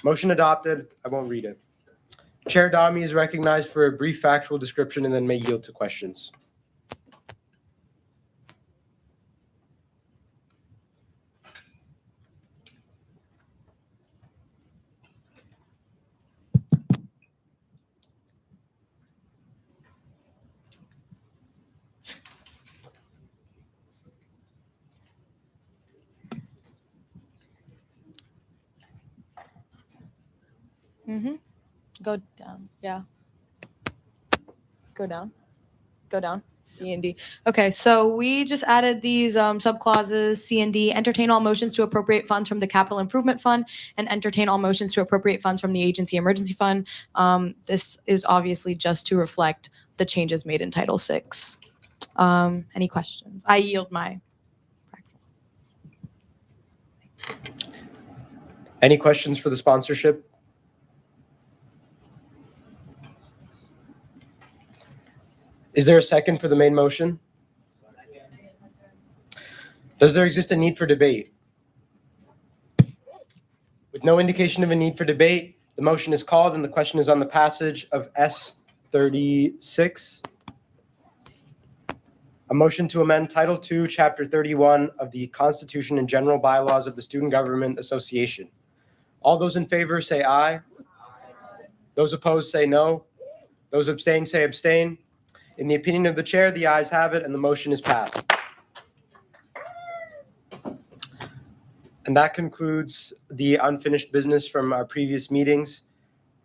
Motion adopted. I won't read it. Chair Adami is recognized for a brief factual description and then may yield to questions. Go down. Yeah. Go down. Go down. C and D. Okay, so we just added these subclauses C and D. Entertain all motions to appropriate funds from the Capital Improvement Fund and entertain all motions to appropriate funds from the Agency Emergency Fund. This is obviously just to reflect the changes made in Title VI. Any questions? I yield my. Any questions for the sponsorship? Is there a second for the main motion? Does there exist a need for debate? With no indication of a need for debate, the motion is called and the question is on the passage of 36. A motion to amend Title II, Chapter 31 of the Constitution and General Bylaws of the Student Government Association. All those in favor say aye. Those opposed say no. Those abstain say abstain. In the opinion of the chair, the ayes have it and the motion is passed. And that concludes the unfinished business from our previous meetings.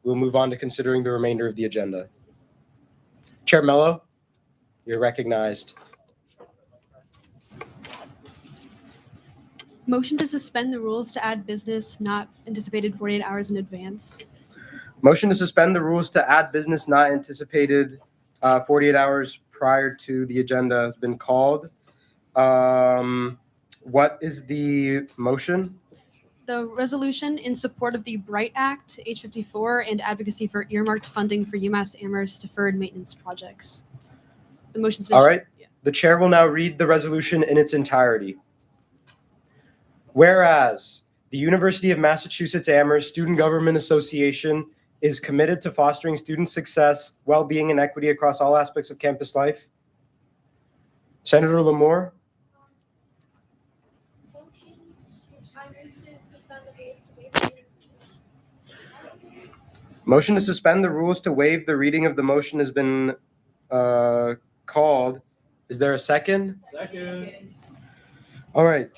We'll move on to considering the remainder of the agenda. Chair Mello, you're recognized. Motion to suspend the rules to add business not anticipated 48 hours in advance. Motion to suspend the rules to add business not anticipated 48 hours prior to the agenda has been called. What is the motion? The resolution in support of the BRIGHT Act, H54, and advocacy for earmarked funding for UMass Amherst deferred maintenance projects. The motion's been. All right. The chair will now read the resolution in its entirety. Whereas the University of Massachusetts Amherst Student Government Association is committed to fostering student success, well-being, and equity across all aspects of campus life. Senator Lamore. Motion to suspend the rules to waive the reading of the motion has been called. Is there a second? Second. All right.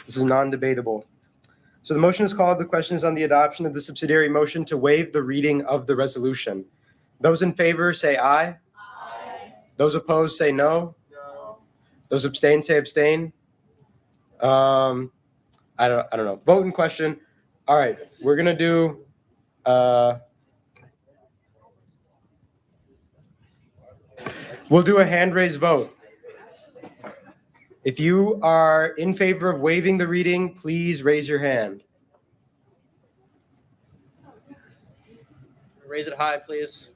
This is non-debatable. So the motion is called. The question is on the adoption of the subsidiary motion to waive the reading of the resolution. Those in favor say aye. Aye. Those opposed say no. No. Those abstain say abstain. I don't know. Vote in question. All right, we're gonna do. We'll do a hand raise vote. If you are in favor of waiving the reading, please raise your hand. Raise it high, please.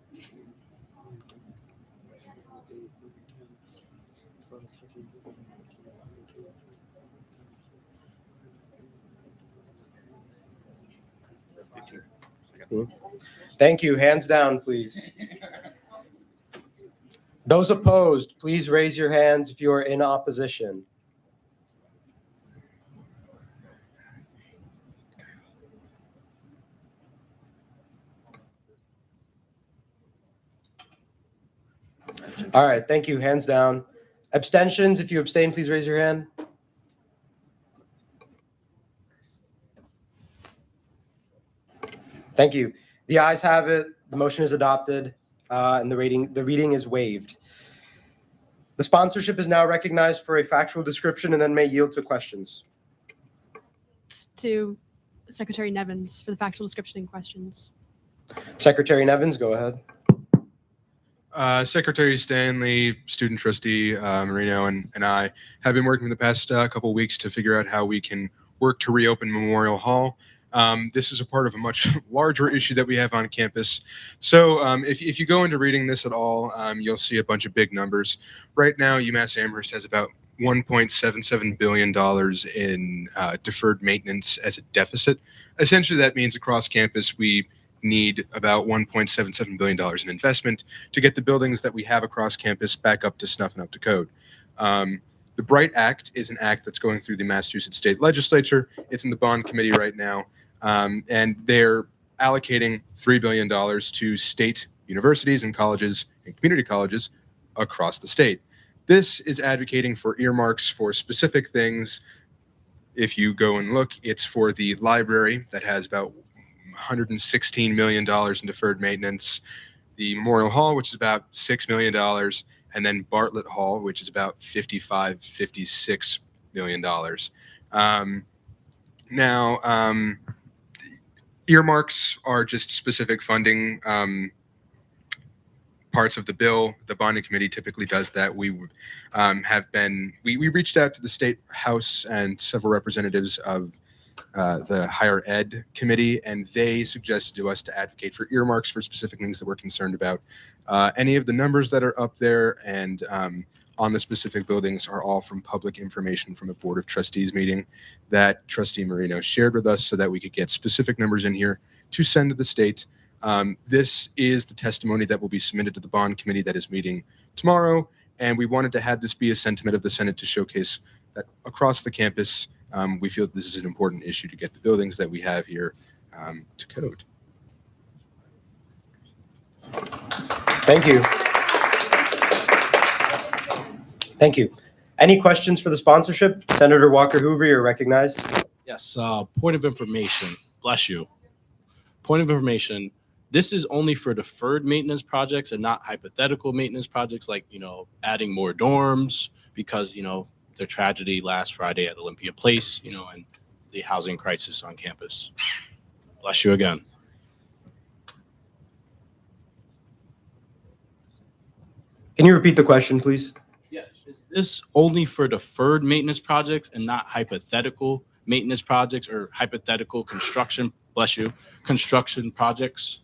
Thank you. Hands down, please. Those opposed, please raise your hands if you are in opposition. All right, thank you. Hands down. Abstentions, if you abstain, please raise your hand. Thank you. The ayes have it. The motion is adopted, and the reading is waived. The sponsorship is now recognized for a factual description and then may yield to questions. To Secretary Nevins for the factual description and questions. Secretary Nevins, go ahead. Secretary Stanley, student trustee Marino, and I have been working for the past couple of weeks to figure out how we can work to reopen Memorial Hall. This is a part of a much larger issue that we have on campus. So if you go into reading this at all, you'll see a bunch of big numbers. Right now, UMass Amherst has about $1.77 billion in deferred maintenance as a deficit. Essentially, that means across campus, we need about $1.77 billion in investment to get the buildings that we have across campus back up to snuff and up to code. The BRIGHT Act is an act that's going through the Massachusetts State Legislature. It's in the bond committee right now, and they're allocating $3 billion to state universities and colleges and community colleges across the state. This is advocating for earmarks for specific things. If you go and look, it's for the library that has about $116 million in deferred maintenance, the Memorial Hall, which is about $6 million, and then Bartlett Hall, which is about $56 million. Now, earmarks are just specific funding parts of the bill. The bonding committee typically does that. We we reached out to the state house and several representatives of the higher ed committee, and they suggested to us to advocate for earmarks for specific things that we're concerned about. Any of the numbers that are up there and on the specific buildings are all from public information from a Board of Trustees meeting that Trustee Marino shared with us so that we could get specific numbers in here to send to the state. This is the testimony that will be submitted to the bond committee that is meeting tomorrow, and we wanted to have this be a sentiment of the Senate to showcase that across the campus, we feel that this is an important issue to get the buildings that we have here to code. Thank you. Thank you. Any questions for the sponsorship? Senator Walker Hoover, you're recognized. Yes, point of information. Bless you. Point of information. This is only for deferred maintenance projects and not hypothetical maintenance projects like, adding more dorms because, the tragedy last Friday at Olympia Place, and the housing crisis on campus. Bless you again. Can you repeat the question, please? Yes. Is this only for deferred maintenance projects and not hypothetical maintenance projects or hypothetical construction, bless you, construction projects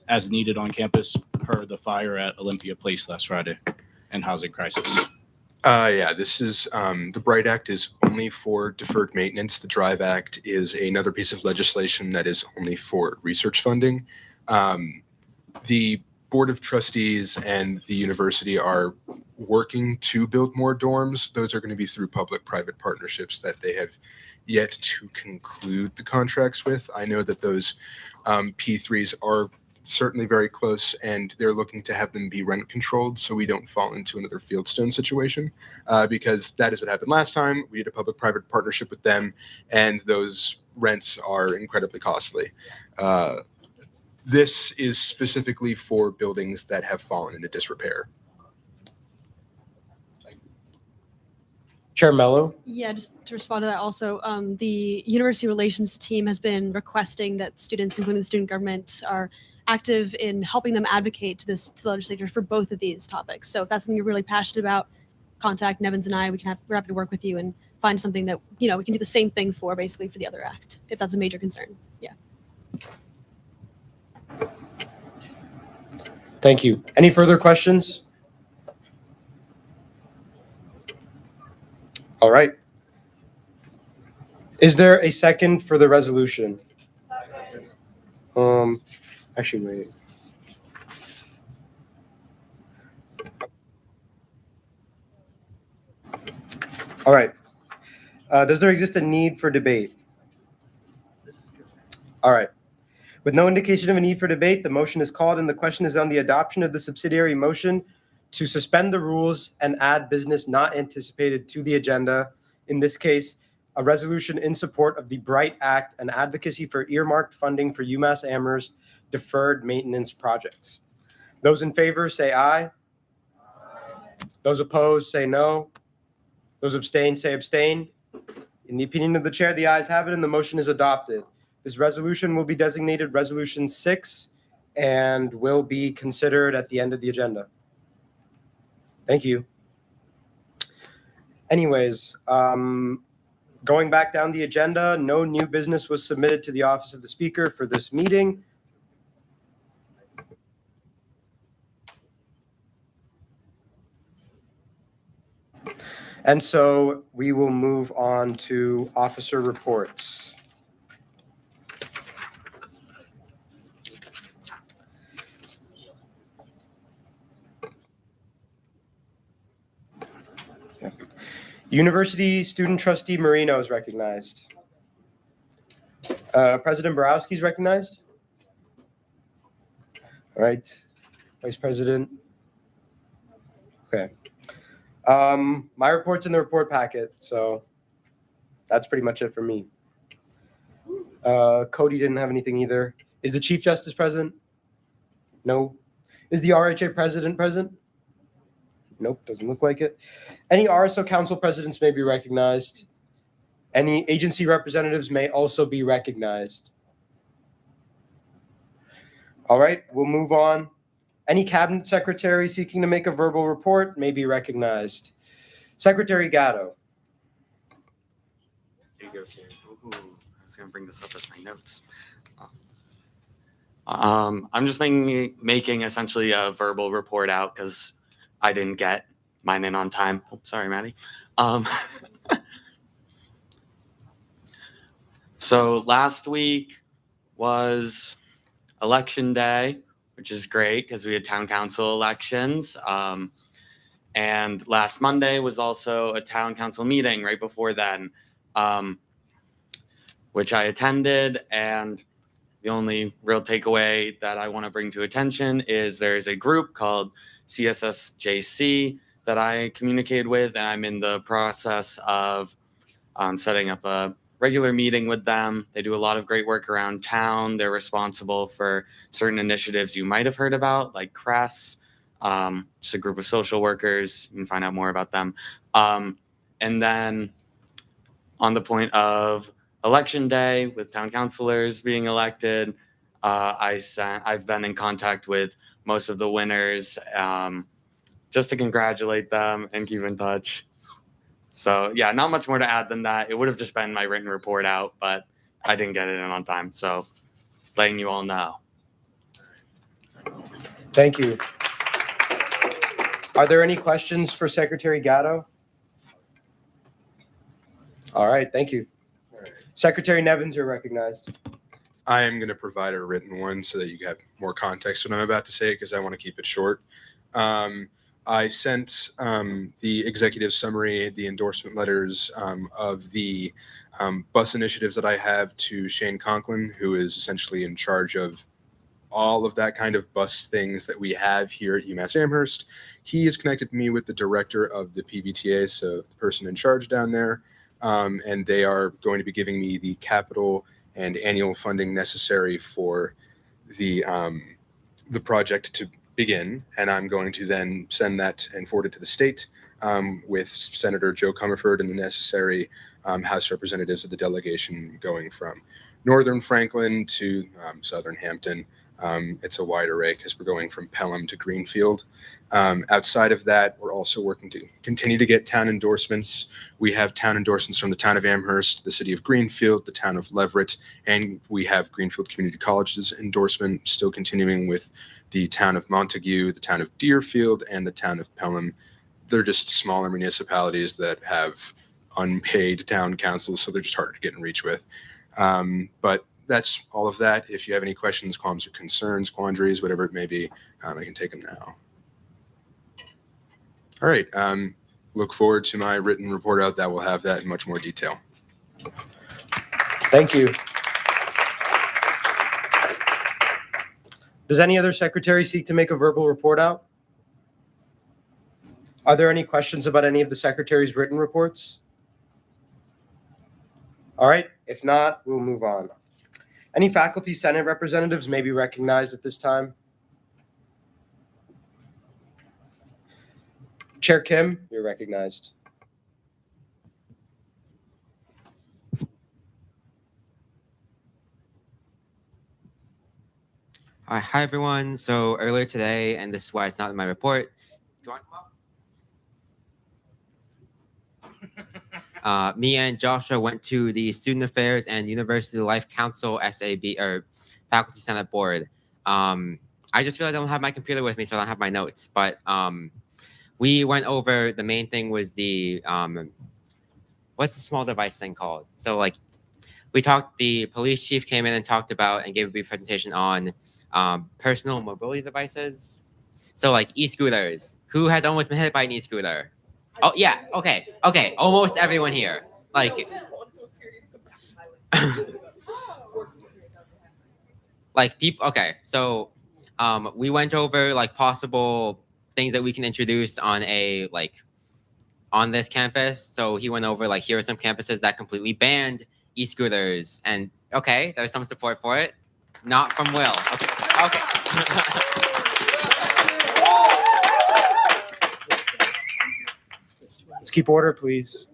as needed on campus per the fire at Olympia Place last Friday and housing crisis? Yeah, this is the Bright Act is only for deferred maintenance. The Drive Act is another piece of legislation that is only for research funding. The Board of Trustees and the university are working to build more dorms. Those are going to be through public-private partnerships that they have yet to conclude the contracts with. I know that those P3s are certainly very close, and they're looking to have them be rent controlled so we don't fall into another Fieldstone situation, because that is what happened last time. We did a public-private partnership with them, and those rents are incredibly costly. This is specifically for buildings that have fallen into disrepair. Chair Mello. Yeah, just to respond to that also, the university relations team has been requesting that students, including the student government, are active in helping them advocate to the legislature for both of these topics. So if that's something you're really passionate about, contact Nevins and I. We're happy to work with you and find something that, we can do the same thing for, basically, for the other act, if that's a major concern. Yeah. Thank you. Any further questions? All right. Is there a second for the resolution? Actually, wait. All right. Does there exist a need for debate? All right. With no indication of a need for debate, the motion is called and the question is on the adoption of the subsidiary motion to suspend the rules and add business not anticipated to the agenda. In this case, a resolution in support of the Bright Act and advocacy for earmarked funding for UMass Amherst deferred maintenance projects. Those in favor say aye. Those opposed say no. Those abstain say abstain. In the opinion of the chair, the ayes have it and the motion is adopted. This resolution will be designated Resolution 6 and will be considered at the end of the agenda. Thank you. Anyways, going back down the agenda, no new business was submitted to the Office of the Speaker for this meeting. And so we will move on to officer reports. University Student Trustee Marino is recognized. President Borowski is recognized. All right. Vice President. Okay. My report's in the report packet, so that's pretty much it for me. Cody didn't have anything either. Is the Chief Justice present? No. Is the RHA President present? Nope, doesn't look like it. Any RSO Council Presidents may be recognized. Any agency representatives may also be recognized. All right, we'll move on. Any Cabinet Secretary seeking to make a verbal report may be recognized. Secretary Gatto. There you go, Karen. Ooh, I was going to bring this up as my notes. I'm just making essentially a verbal report out because I didn't get mine in on time. Oh, sorry, Maddie. So last week was election day, which is great because we had town council elections. And last Monday was also a town council meeting right before then, which I attended. And the only real takeaway that I want to bring to attention is there's a group called CSSJC that I communicated with, and I'm in the process of setting up a regular meeting with them. They do a lot of great work around town. They're responsible for certain initiatives you might have heard about, like CRESS, just a group of social workers. You can find out more about them. And then on the point of election day with town councilors being elected, I've been in contact with most of the winners just to congratulate them and keep in touch. So yeah, not much more to add than that. It would have just been my written report out, but I didn't get it in on time. So letting you all know. Thank you. Are there any questions for Secretary Gatto? All right, thank you. Secretary Nevins, you're recognized. I am going to provide a written one so that you have more context to what I'm about to say because I want to keep it short. I sent the executive summary, the endorsement letters of the bus initiatives that I have to Shane Conklin, who is essentially in charge of all of that kind of bus things that we have here at UMass Amherst. He has connected me with the director of the PVTA, so the person in charge down there, and they are going to be giving me the capital and annual funding necessary for the project to begin, and I'm going to then send that and forward it to the state with Senator Joe Comerford and the necessary House representatives of the delegation going from Northern Franklin to Southern Hampton. It's a wide array because we're going from Pelham to Greenfield. Outside of that, we're also working to continue to get town endorsements. We have town endorsements from the town of Amherst, the city of Greenfield, the town of Leverett, and we have Greenfield Community College's endorsement still continuing with the town of Montague, the town of Deerfield, and the town of Pelham. They're just smaller municipalities that have unpaid town councils, so they're just harder to get in reach with. But that's all of that. If you have any questions, qualms, or concerns, quandaries, whatever it may be, I can take them now. All right. Look forward to my written report out that will have that in much more detail. Thank you. Does any other secretary seek to make a verbal report out? Are there any questions about any of the secretary's written reports? All right, if not, we'll move on. Any faculty senate representatives may be recognized at this time. Chair Kim, you're recognized. Hi, everyone. So earlier today, and this is why it's not in my report, do you want to come up? Me and Joshua went to the Student Affairs and University Life Council SAB, or Faculty Senate Board. I just realized I don't have my computer with me, so I don't have my notes. But we went over, the main thing was the, what's the small device thing called? So like, we talked, the police chief came in and talked about and gave a brief presentation on personal mobility devices. So like e-scooters. Who has almost been hit by an e-scooter? Oh yeah, okay. Almost everyone here. Like, like people. Okay, so we went over like possible things that we can introduce on a on this campus. So he went over like, here are some campuses that completely banned e-scooters, and okay, there's some support for it. Not from Will. Okay. Let's keep order, please.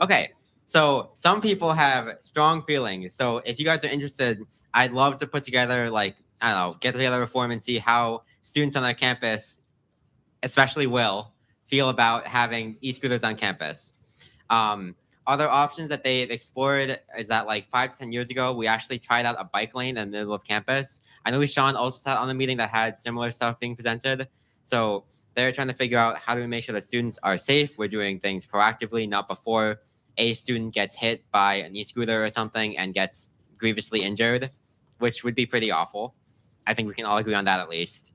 Okay, so some people have strong feelings. So if you guys are interested, I'd love to put together, like, I don't know, get together a forum and see how students on our campus, especially Will, feel about having e-scooters on campus. Other options that they've explored is that like 5 to 10 years ago, we actually tried out a bike lane in the middle of campus. I know Sean also sat on a meeting that had similar stuff being presented. So they're trying to figure out how do we make sure that students are safe. We're doing things proactively, not before a student gets hit by an e-scooter or something and gets grievously injured, which would be pretty awful. I think we can all agree on that at least.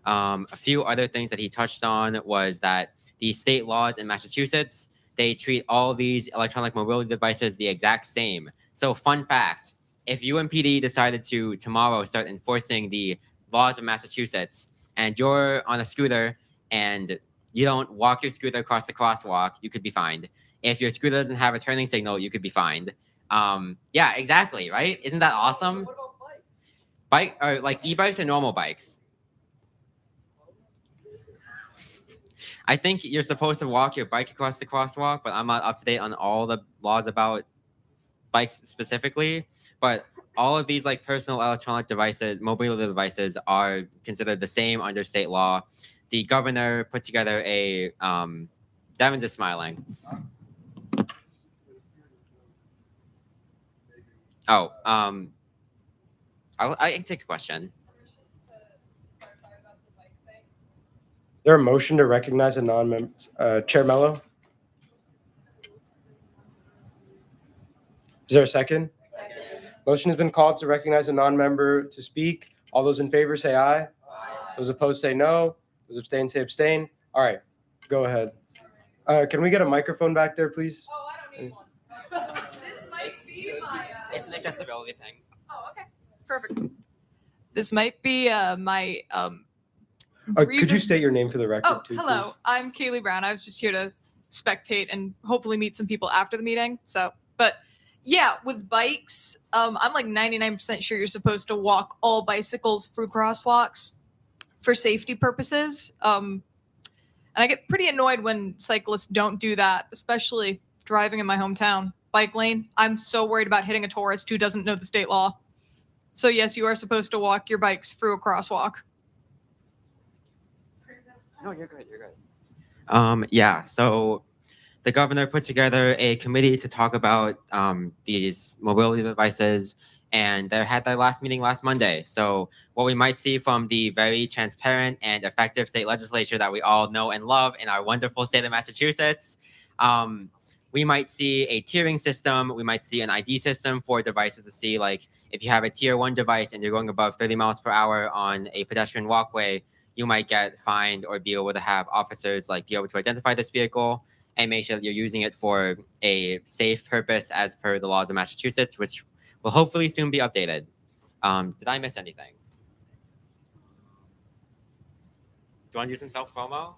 A few other things that he touched on was that the state laws in Massachusetts, they treat all these electronic mobility devices the exact same. So fun fact, if UMPD decided to tomorrow start enforcing the laws of Massachusetts and you're on a scooter and you don't walk your scooter across the crosswalk, you could be fined. If your scooter doesn't have a turning signal, you could be fined. Yeah, exactly, right? Isn't that awesome? What about bikes? Or like e-bikes or normal bikes? I think you're supposed to walk your bike across the crosswalk, but I'm not up to date on all the laws about bikes specifically. But all of these like personal electronic devices, mobility devices, are considered the same under state law. The governor put together a Devin is smiling. Oh, I can take a question. Is there a motion to recognize a non-member? Chair Mello? Is there a second? Motion has been called to recognize a non-member to speak. All those in favor say aye. Aye. Those opposed say no. Those abstain say abstain. All right, go ahead. Can we get a microphone back there, please? Oh, I don't need one. This might be my. It's an accessibility thing. Oh, okay. Perfect. This might be my. Could you grievance- state your name for the record, Oh, too, hello. please? I'm Kaylee Brown. I was just here to spectate and hopefully meet some people after the meeting. So, but yeah, with bikes, I'm like 99% sure you're supposed to walk all bicycles through crosswalks for safety purposes. And I get pretty annoyed when cyclists don't do that, especially driving in my hometown. Bike lane, I'm so worried about hitting a tourist who doesn't know the state law. So yes, you are supposed to walk your bikes through a crosswalk. No, you're good. You're good. Yeah. So the governor put together a committee to talk about these mobility devices, and they had their last meeting last Monday. So what we might see from the very transparent and effective state legislature that we all know and love in our wonderful state of Massachusetts, we might see a tiering system. We might see an ID system for devices to see, like, if you have a tier 1 device and you're going above 30 miles per hour on a pedestrian walkway, you might get fined or be able to have officers like be able to identify this vehicle and make sure that you're using it for a safe purpose as per the laws of Massachusetts, which will hopefully soon be updated. Did I miss anything? Do you want to do some self-promo?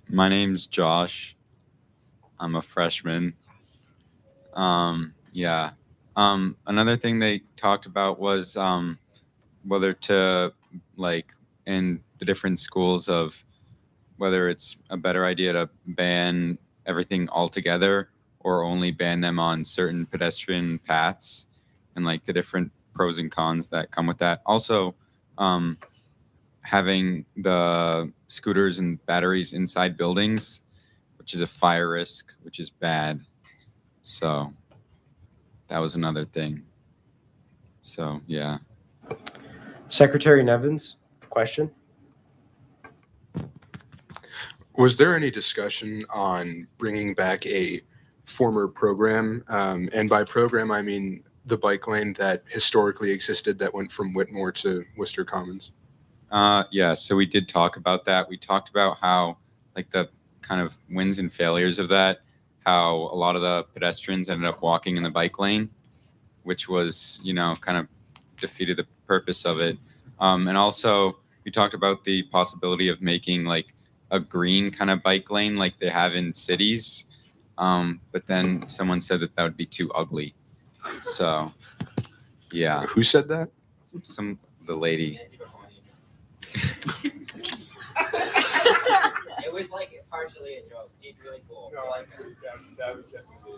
My name's Josh. I'm a freshman. Yeah. Another thing they talked about was whether to, like, in the different schools of whether it's a better idea to ban everything altogether or only ban them on certain pedestrian paths, and like the different pros and cons that come with that. Also, having the scooters and batteries inside buildings, which is a fire risk, which is bad. So that was another thing. So, yeah. Secretary Nevins, question? Was there any discussion on bringing back a former program? And by program, I mean the bike lane that historically existed that went from Whitmore to Worcester Commons. Yeah, so we did talk about that. We talked about how, like, the kind of wins and failures of that, how a lot of the pedestrians ended up walking in the bike lane, which was, you know, kind of defeated the purpose of it. And also, we talked about the possibility of making, like, a green kind of bike lane like they have in cities. But then someone said that that would be too ugly. So, yeah. Who said that? The lady. It was like partially a joke. He's really cool. No, like that was definitely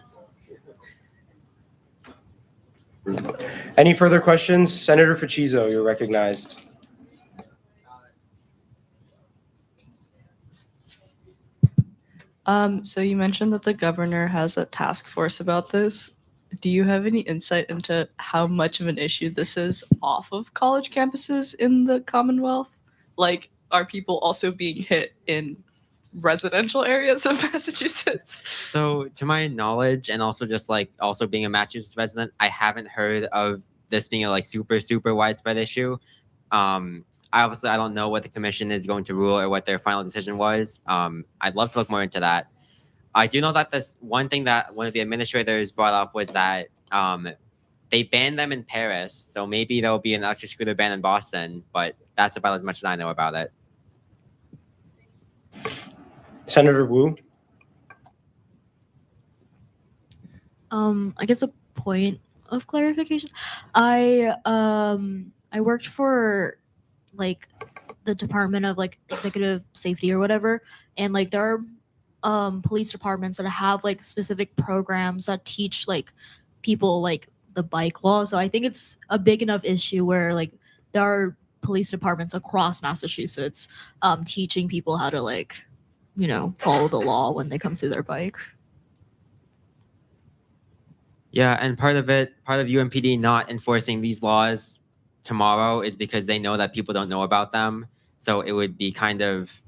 a joke. Any further questions? Senator Facizo, you're recognized. So you mentioned that the governor has a task force about this. Do you have any insight into how much of an issue this is off of college campuses in the Commonwealth? Like, are people also being hit in residential areas of Massachusetts? So to my knowledge, and also just like also being a Massachusetts resident, I haven't heard of this being a like super widespread issue. I don't know what the commission is going to rule or what their final decision was. I'd love to look more into that. I do know that this one thing that one of the administrators brought up was that they banned them in Paris, so maybe there'll be an electric scooter ban in Boston, but that's about as much as I know about it. Senator Wu. I guess a point of clarification. I worked for like the Department of like Executive Safety or whatever, and like there are police departments that have like specific programs that teach like people like the bike law. So I think it's a big enough issue where like there are police departments across Massachusetts teaching people how to like, you know, follow the law when they come to their bike. Yeah, and part of UMPD not enforcing these laws tomorrow is because they know that people don't know about them. So it would be kind of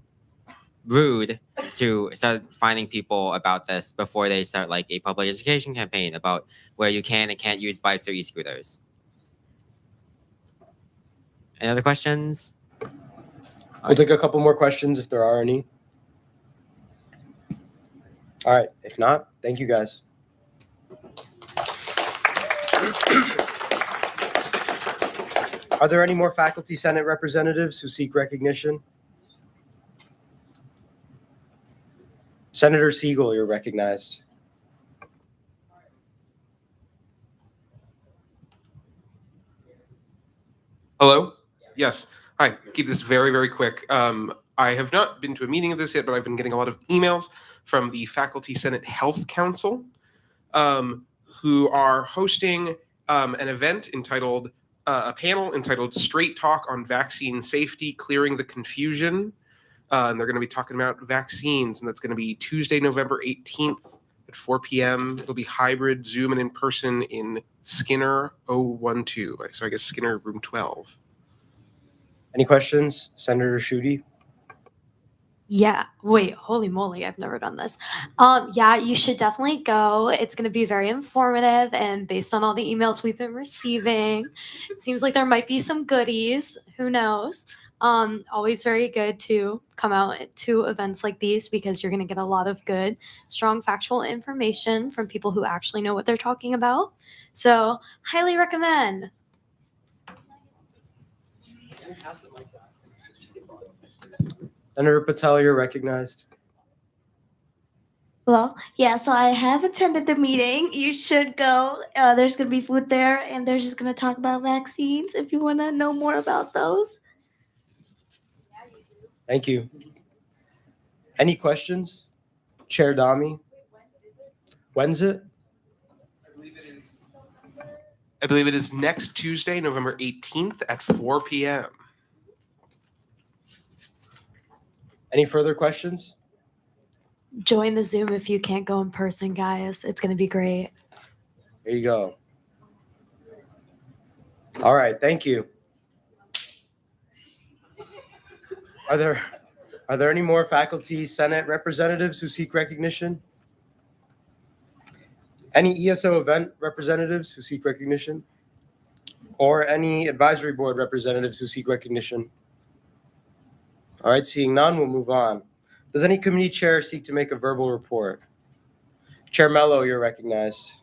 rude to start finding people about this before they start like a public education campaign about where you can and can't use bikes or e-scooters. Any other questions? We'll take a couple more questions if there are any. All right, if not, thank you guys. Are there any more faculty senate representatives who seek recognition? Senator Siegel, you're recognized. Hello? Yes. Hi. Keep this very, very quick. I have not been to a meeting of this yet, but I've been getting a lot of emails from the Faculty Senate Health Council, who are hosting an event entitled, a panel entitled Straight Talk on Vaccine Safety, Clearing the Confusion. And they're going to be talking about vaccines, and that's going to be Tuesday, November 18th at 4 p.m. It'll be hybrid, Zoom, and in person in Skinner 012. So I guess Skinner room 12. Any questions, Senator Schuette? Yeah. Wait, holy moly, I've never done this. Yeah, you should definitely go. It's going to be very informative, and based on all the emails we've been receiving, it seems like there might be some goodies. Who knows? Always very good to come out to events like these because you're going to get a lot of good, strong factual information from people who actually know what they're talking about. So, highly recommend. Senator Patel, you're recognized. Well, yeah, so I have attended the meeting. You should go. There's going to be food there, and they're just going to talk about vaccines if you want to know more about those. Thank you. Any questions? Chair Dami? When's it? I believe it is next Tuesday, November 18th at 4 p.m. Any further questions? Join the Zoom if you can't go in person, guys. It's going to be great. There you go. All right, thank you. Are there any more faculty senate representatives who seek recognition? Any ESO event representatives who seek recognition? Or any advisory board representatives who seek recognition? All right, seeing none, we'll move on. Does any committee chair seek to make a verbal report? Chair Mello, you're recognized.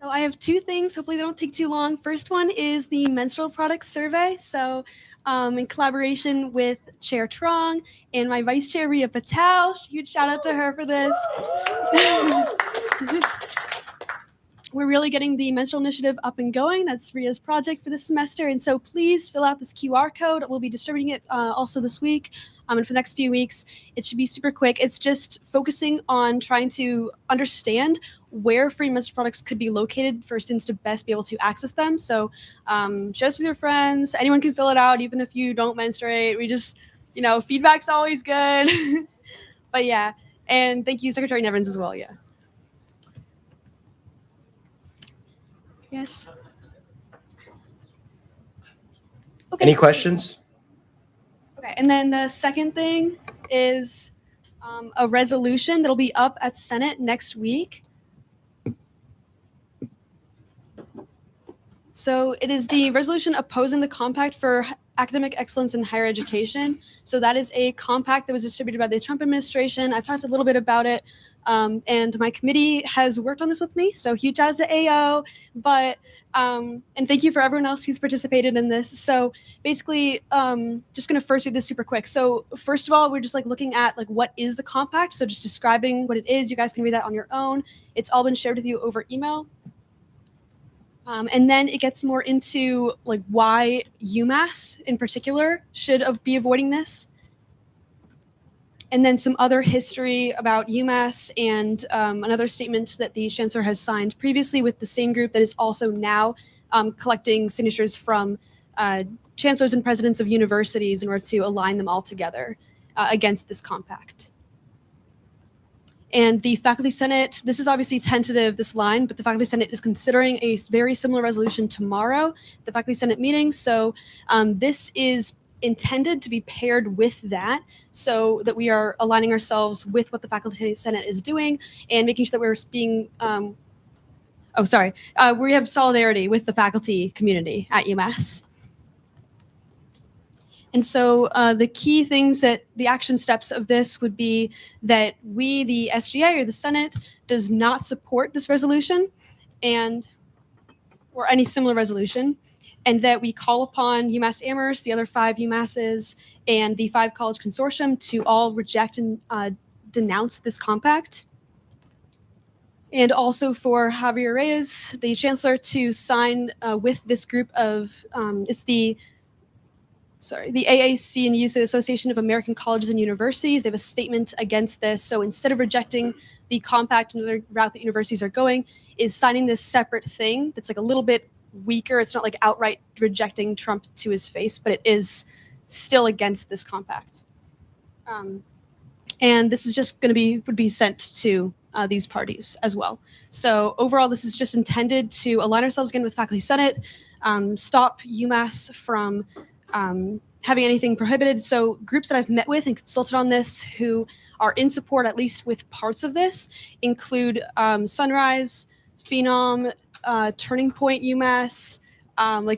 So I have two things. Hopefully they don't take too long. First one is the menstrual products survey. So in collaboration with Chair Trong and my Vice Chair Ria Patel. Huge shout out to her for this. We're really getting the menstrual initiative up and going. That's Ria's project for this semester. And so please fill out this QR code. We'll be distributing it also this week. And for the next few weeks, it should be super quick. It's just focusing on trying to understand where free menstrual products could be located for students to best be able to access them. So share this with your friends. Anyone can fill it out, even if you don't menstruate. We just, feedback's always good. But yeah, and thank you, Secretary Nevins, as well. Yeah. Yes. Okay. Any questions? Okay, and then the second thing is a resolution that'll be up at Senate next week. So it is the resolution opposing the compact for academic excellence in higher education. So that is a compact that was distributed by the Trump administration. I've talked a little bit about it, and my committee has worked on this with me. So huge shout out to AO, and thank you for everyone else who's participated in this. So basically, just gonna first do this super quick. So first of all, we're just looking at what is the compact. So just describing what it is. You guys can read that on your own. It's all been shared with you over email. And then it gets more into why UMass in particular should be avoiding this. And then some other history about UMass and another statement that the chancellor has signed previously with the same group that is also now collecting signatures from chancellors and presidents of universities in order to align them all together against this compact. And the Faculty Senate, this is obviously tentative, this line, but the Faculty Senate is considering a very similar resolution tomorrow, the Faculty Senate meeting. So this is intended to be paired with that so that we are aligning ourselves with what the Faculty Senate is doing and making sure that we're being, we have solidarity with the faculty community at UMass. And so the key things that the action steps of this would be that we, the SGA or the Senate, does not support this resolution or any similar resolution, and that we call upon UMass Amherst, the other 5 UMasses, and the 5 college consortium to all reject and denounce this compact. And also for Javier Reyes, the chancellor, to sign with this group of, the AAC and UC Association of American Colleges and Universities. They have a statement against this. So instead of rejecting the compact, another route that universities are going is signing this separate thing that's a little bit weaker. It's not outright rejecting Trump to his face, but it is still against this compact. And this is just would be sent to these parties as well. So overall, this is just intended to align ourselves again with Faculty Senate, stop UMass from having anything prohibited. So groups that I've met with and consulted on this who are in support, at least with parts of this, include Sunrise, Phenom, Turning Point UMass,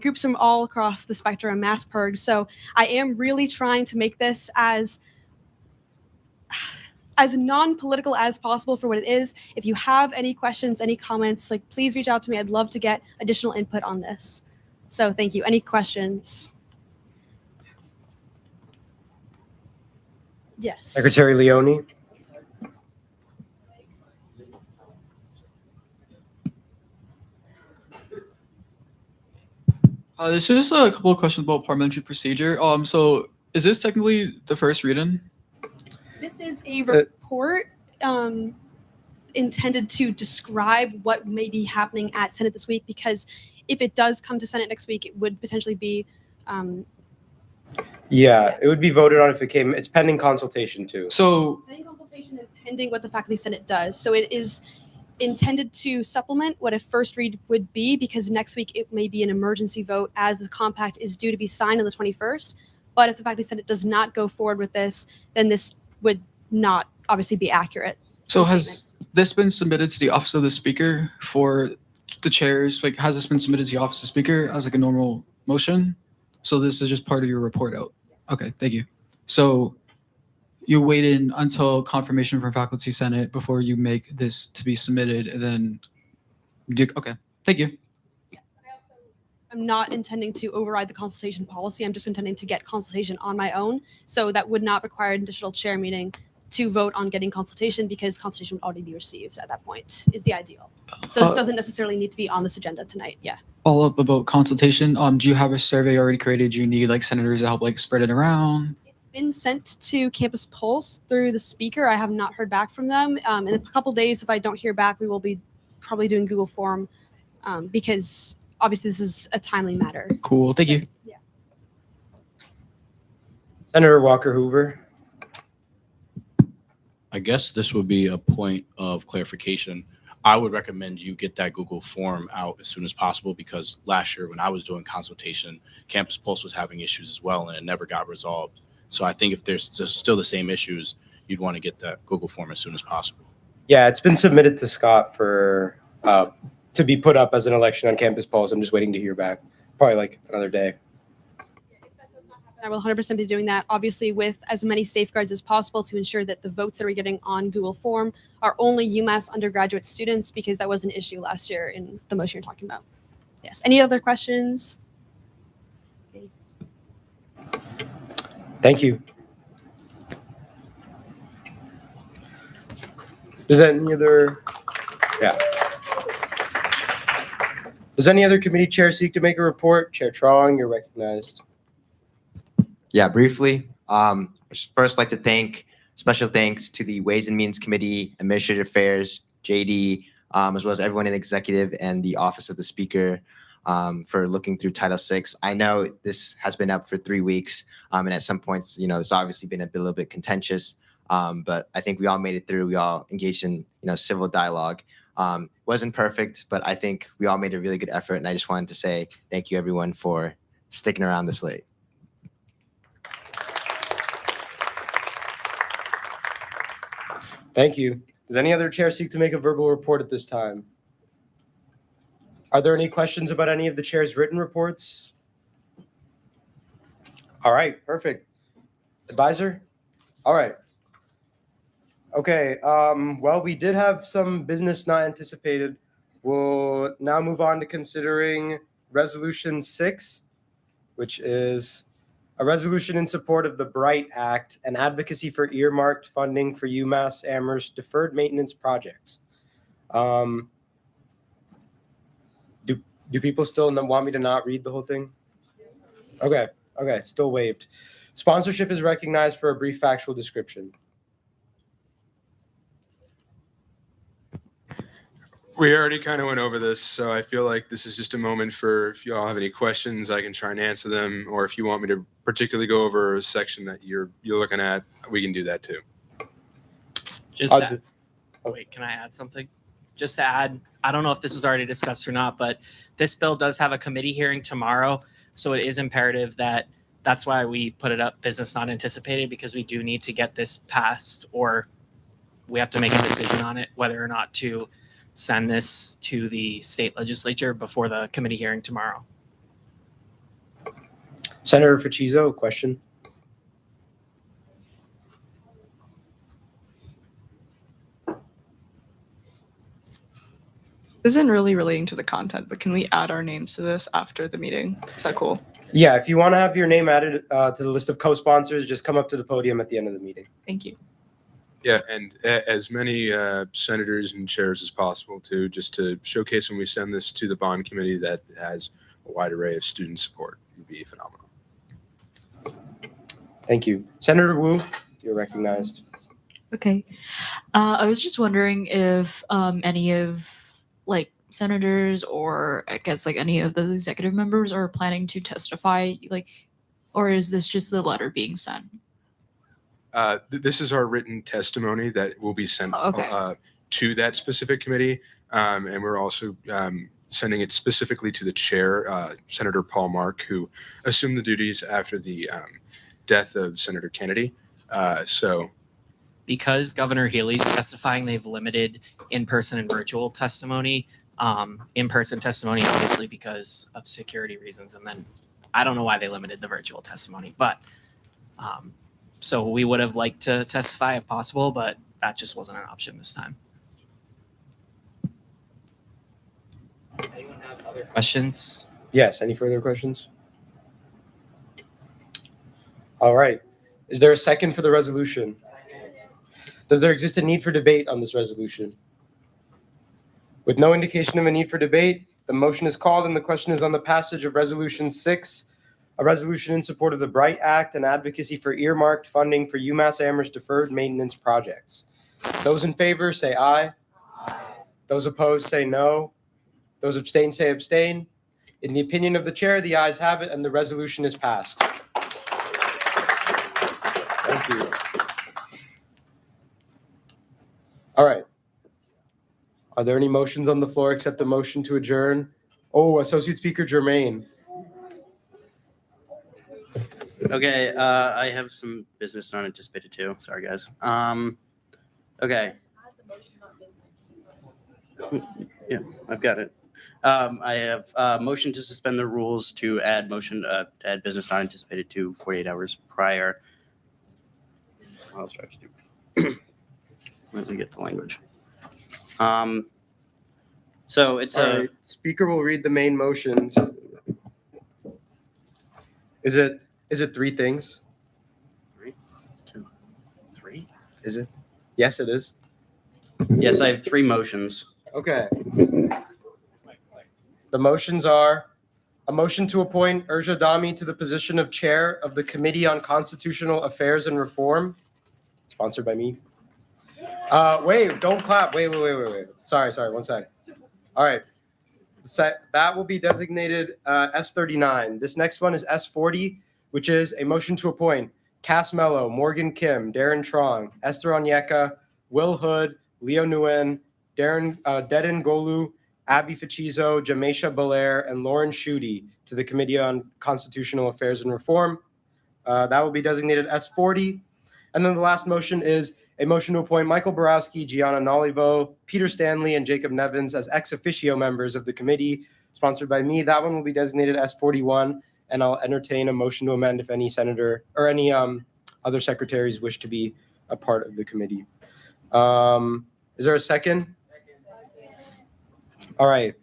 groups from all across the spectrum, MassPerg. So I am really trying to make this as non-political as possible for what it is. If you have any questions, any comments, please reach out to me. I'd love to get additional input on this. So thank you. Any questions? Yes. Secretary Leone. This is just a couple of questions about parliamentary procedure. So is this technically the first read-in? This is a report intended to describe what may be happening at Senate this week, because if it does come to Senate next week, it would potentially be Yeah, it would be voted on if it came. It's pending consultation too. So pending consultation and pending what the Faculty Senate does. So it is intended to supplement what a first read would be, because next week it may be an emergency vote as the compact is due to be signed on the 21st. But if the Faculty Senate does not go forward with this, then this would not obviously be accurate. So has this been submitted to the Office of the Speaker for the chairs? Has this been submitted to the Office of the Speaker as a normal motion? So this is just part of your report out. Okay, thank you. So you waited until confirmation from Faculty Senate before you make this to be submitted, and then okay, thank you. I'm not intending to override the consultation policy. I'm just intending to get consultation on my own. So that would not require an additional chair meeting to vote on getting consultation because consultation would already be received at that point is the ideal. So this doesn't necessarily need to be on this agenda tonight. Yeah. Follow up about consultation. Do you have a survey already created? Do you need like senators to help like spread it around? Been sent to Campus Pulse through the speaker. I have not heard back from them. In a couple days, if I don't hear back, we will be probably doing Google Form because obviously this is a timely matter. Cool. Thank you. Yeah. Senator Walker Hoover. I guess this would be a point of clarification. I would recommend you get that Google form out as soon as possible because last year when I was doing consultation, Campus Pulse was having issues as well and it never got resolved. So I think if there's still the same issues, you'd want to get that Google form as soon as possible. Yeah, it's been submitted to Scott for to be put up as an election on Campus Pulse. I'm just waiting to hear back. Probably like another day. I will 100% be doing that, obviously with as many safeguards as possible to ensure that the votes that we're getting on Google Form are only UMass undergraduate students because that was an issue last year in the motion you're talking about. Yes. Any other questions? Okay. Thank you. Does any other Does any other committee chair seek to make a report? Chair Trong, you're recognized. Yeah, briefly. First, like to special thanks to the Ways and Means Committee, Administrative Affairs, JD, as well as everyone in executive and the Office of the Speaker for looking through Title VI. I know this has been up for 3 weeks, and at some points, it's obviously been a little bit contentious, but I think we all made it through. We all engaged in, civil dialogue. Wasn't perfect, but I think we all made a really good effort, and I just wanted to say thank you, everyone, for sticking around this late. Thank you. Does any other chair seek to make a verbal report at this time? Are there any questions about any of the chair's written reports? All right, perfect. Advisor? All right. Okay, well, we did have some business not anticipated. We'll now move on to considering Resolution 6, which is a resolution in support of the BRIGHT Act and advocacy for earmarked funding for UMass Amherst deferred maintenance projects. Do people still want me to not read the whole thing? Okay, still waived. Sponsorship is recognized for a brief factual description. We already kind of went over this, so I feel like this is just a moment for if you all have any questions, I can try and answer them, or if you want me to particularly go over a section that you're looking at, we can do that too. Wait, can I add something? Just to add, I don't know if this was already discussed or not, but this bill does have a committee hearing tomorrow, so it is imperative that's why we put it up business not anticipated, because we do need to get this passed, or we have to make a decision on it, whether or not to send this to the state legislature before the committee hearing tomorrow. Senator Ficizzo, question. This isn't really relating to the content, but can we add our names to this after the meeting? Is that cool? Yeah, if you want to have your name added to the list of co-sponsors, just come up to the podium at the end of the meeting. Thank you. Yeah, and as many senators and chairs as possible too, just to showcase when we send this to the bond committee that has a wide array of student support would be phenomenal. Thank you. Senator Wu, you're recognized. Okay. I was just wondering if any of senators or I guess any of the executive members are planning to testify, or is this just the letter being sent? This is our written testimony that will be sent to that specific committee, and we're also sending it specifically to the chair, Senator Paul Mark, who assumed the duties after the death of Senator Kennedy. Because Governor Healy's testifying, they've limited in-person and virtual testimony. In-person testimony, obviously, because of security reasons, and then I don't know why they limited the virtual testimony, but so we would have liked to testify if possible, but that just wasn't an option this time. Anyone have other questions? Yes, any further questions? All right. Is there a second for the resolution? Does there exist a need for debate on this resolution? With no indication of a need for debate, the motion is called and the question is on the passage of Resolution 6, a resolution in support of the Bright Act and advocacy for earmarked funding for UMass Amherst deferred maintenance projects. Those in favor say aye. Those opposed say no. Those abstain say abstain. In the opinion of the chair, the ayes have it and the resolution is passed. Thank you. All right. Are there any motions on the floor except the motion to adjourn? Oh, Associate Speaker Germain. Okay, I have some business not anticipated too. Sorry, guys. Okay. Yeah, I've got it. I have motion to suspend the rules to add business not anticipated to 48 hours prior. What else do I have to do? Let me get the language. So it's All right, Speaker will read the main motions. Is it three things? 3, 2, 3. Is it? Yes, it is. Yes, I have 3 motions. Okay. The motions are a motion to appoint Urja Dami to the position of Chair of the Committee on Constitutional Affairs and Reform, sponsored by me. Wait, don't clap. Wait. Sorry, 1 second. All right. That will be designated S39. This next one is S40, which is a motion to appoint Cass Mello, Morgan Kim, Darren Trong, Esther Onyeka, Will Hood, Leo Nguyen, Dedin Golu, Abby Fachizo, Jamesha Belair, and Lauren Schutte to the Committee on Constitutional Affairs and Reform. That will be designated S40. And then the last motion is a motion to appoint Michael Borowski, Gianna Nolivo, Peter Stanley, and Jacob Nevins as ex officio members of the committee, sponsored by me. That one will be designated S41, and I'll entertain a motion to amend if any senator or any other secretaries wish to be a part of the committee. Is there a second? All right.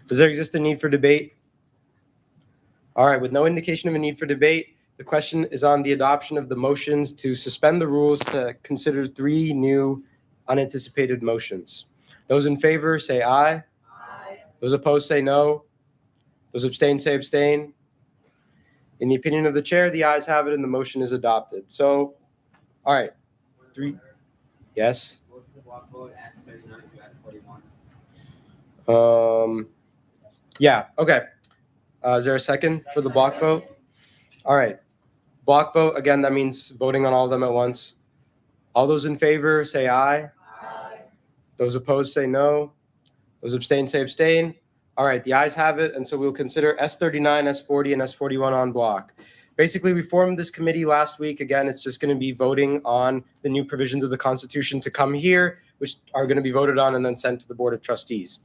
Does there exist a need for debate? All right, with no indication of a need for debate, the question is on the adoption of the motions to suspend the rules to consider 3 new unanticipated motions. Those in favor say aye. Those opposed say no. Those abstain say abstain. In the opinion of the chair, the ayes have it and the motion is adopted. So, all right. 3. Yes. Yeah, okay. Is there a second for the block vote? All right. Block vote, again, that means voting on all of them at once. All those in favor say aye. Those opposed say no. Those abstain say abstain. All right, the ayes have it, and so we'll consider S39, S40, and S41 on block. Basically, we formed this committee last week. Again, it's just going to be voting on the new provisions of the Constitution to come here, which are going to be voted on and then sent to the Board of Trustees.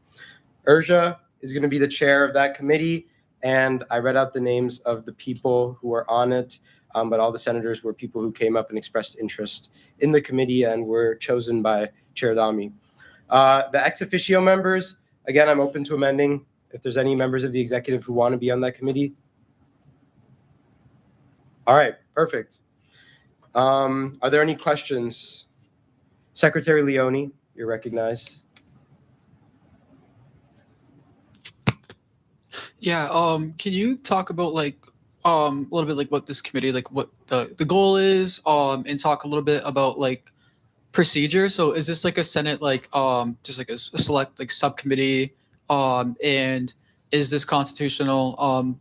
Urja is going to be the chair of that committee, and I read out the names of the people who are on it, but all the senators were people who came up and expressed interest in the committee and were chosen by Chair Dami. The ex officio members, again, I'm open to amending if there's any members of the executive who want to be on that committee. All right, perfect. Are there any questions? Secretary Leone, you're recognized. Yeah, can you talk about like a little bit like what this committee, like what the goal is, and talk a little bit about like procedure? So is this like a Senate like just like a select like subcommittee, and is this constitutional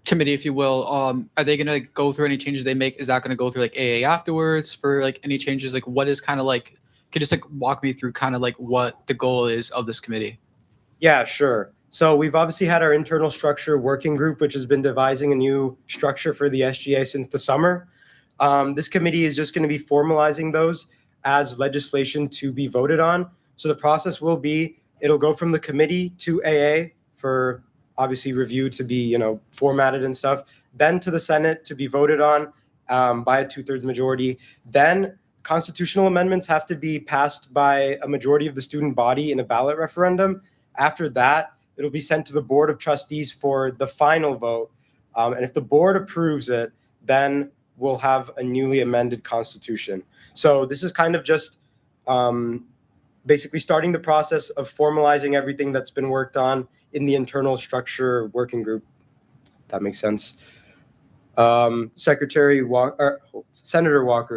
committee, if you will, are they gonna like, go through any changes they make? Is that gonna go through like AA afterwards for like any changes? Like what is kind of like, can you just like walk me through kind of like what the goal is of this committee? Yeah, sure. So we've obviously had our internal structure working group, which has been devising a new structure for the SGA since the summer. This committee is just going to be formalizing those as legislation to be voted on. So the process will be, it'll go from the committee to AA for obviously review to be, formatted and stuff, then to the Senate to be voted on by a 2/3 majority. Then constitutional amendments have to be passed by a majority of the student body in a ballot referendum. after that, it'll be sent to the Board of Trustees for the final vote. And if the board approves it, then we'll have a newly amended constitution. So this is kind of just basically starting the process of formalizing everything that's been worked on in the internal structure working group. If that makes sense. Senator Walker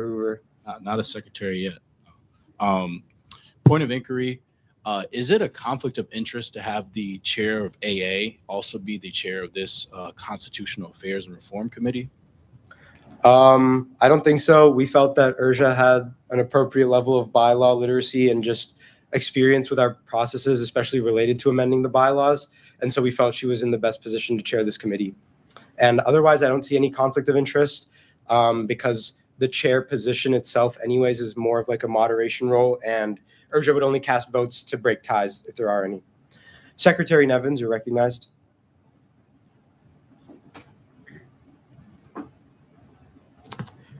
Hoover. Not a secretary yet. Point of inquiry. Is it a conflict of interest to have the chair of AA also be the chair of this Constitutional Affairs and Reform Committee? I don't think so. We felt that Urja had an appropriate level of bylaw literacy and just experience with our processes, especially related to amending the bylaws. And so we felt she was in the best position to chair this committee. And otherwise, I don't see any conflict of interest because the chair position itself anyways is more of like a moderation role, and Urja would only cast votes to break ties if there are any. Secretary Nevins, you're recognized.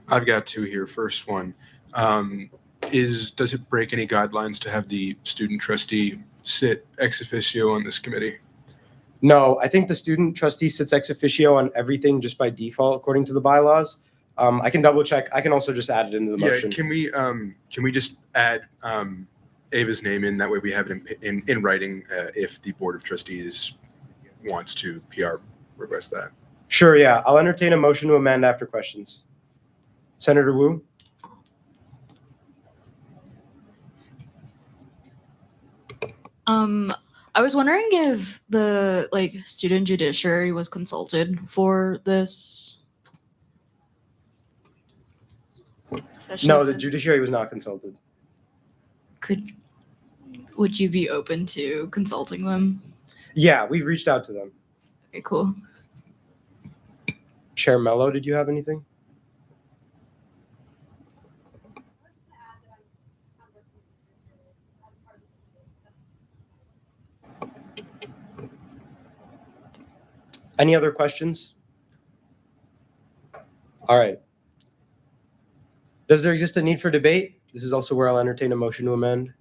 I've got two here. First one, does it break any guidelines to have the student trustee sit ex officio on this committee? No, I think the student trustee sits ex officio on everything just by default, according to the bylaws. I can double check. I can also just add it into the motion. Can we just add Ava's name in? That way we have it in writing if the Board of Trustees wants to PR request that. Sure, yeah. I'll entertain a motion to amend after questions. Senator Wu? I was wondering if the student judiciary was consulted for this. No, the judiciary was not consulted. Would you be open to consulting them? Yeah, we've reached out to them. Okay, cool. Chair Mello, did you have anything? Any other questions? All right. Does there exist a need for debate? This is also where I'll entertain a motion to amend.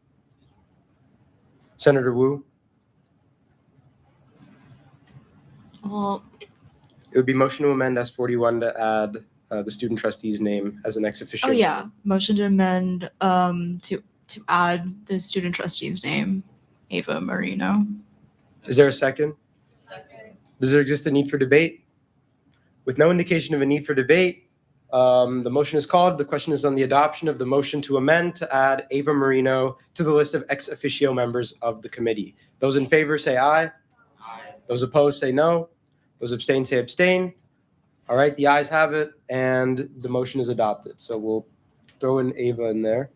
Senator Wu? Well, it would be motion to amend S41 to add the student trustee's name as an ex officio. Oh yeah, motion to amend to add the student trustee's name, Ava Marino. Is there a second? Second. Does there exist a need for debate? With no indication of a need for debate, the motion is called. The question is on the adoption of the motion to amend to add Ava Marino to the list of ex officio members of the committee. Those in favor say aye. Aye. Those opposed say no. Those abstain say abstain. All right, the ayes have it, and the motion is adopted. So we'll throw in Ava in there.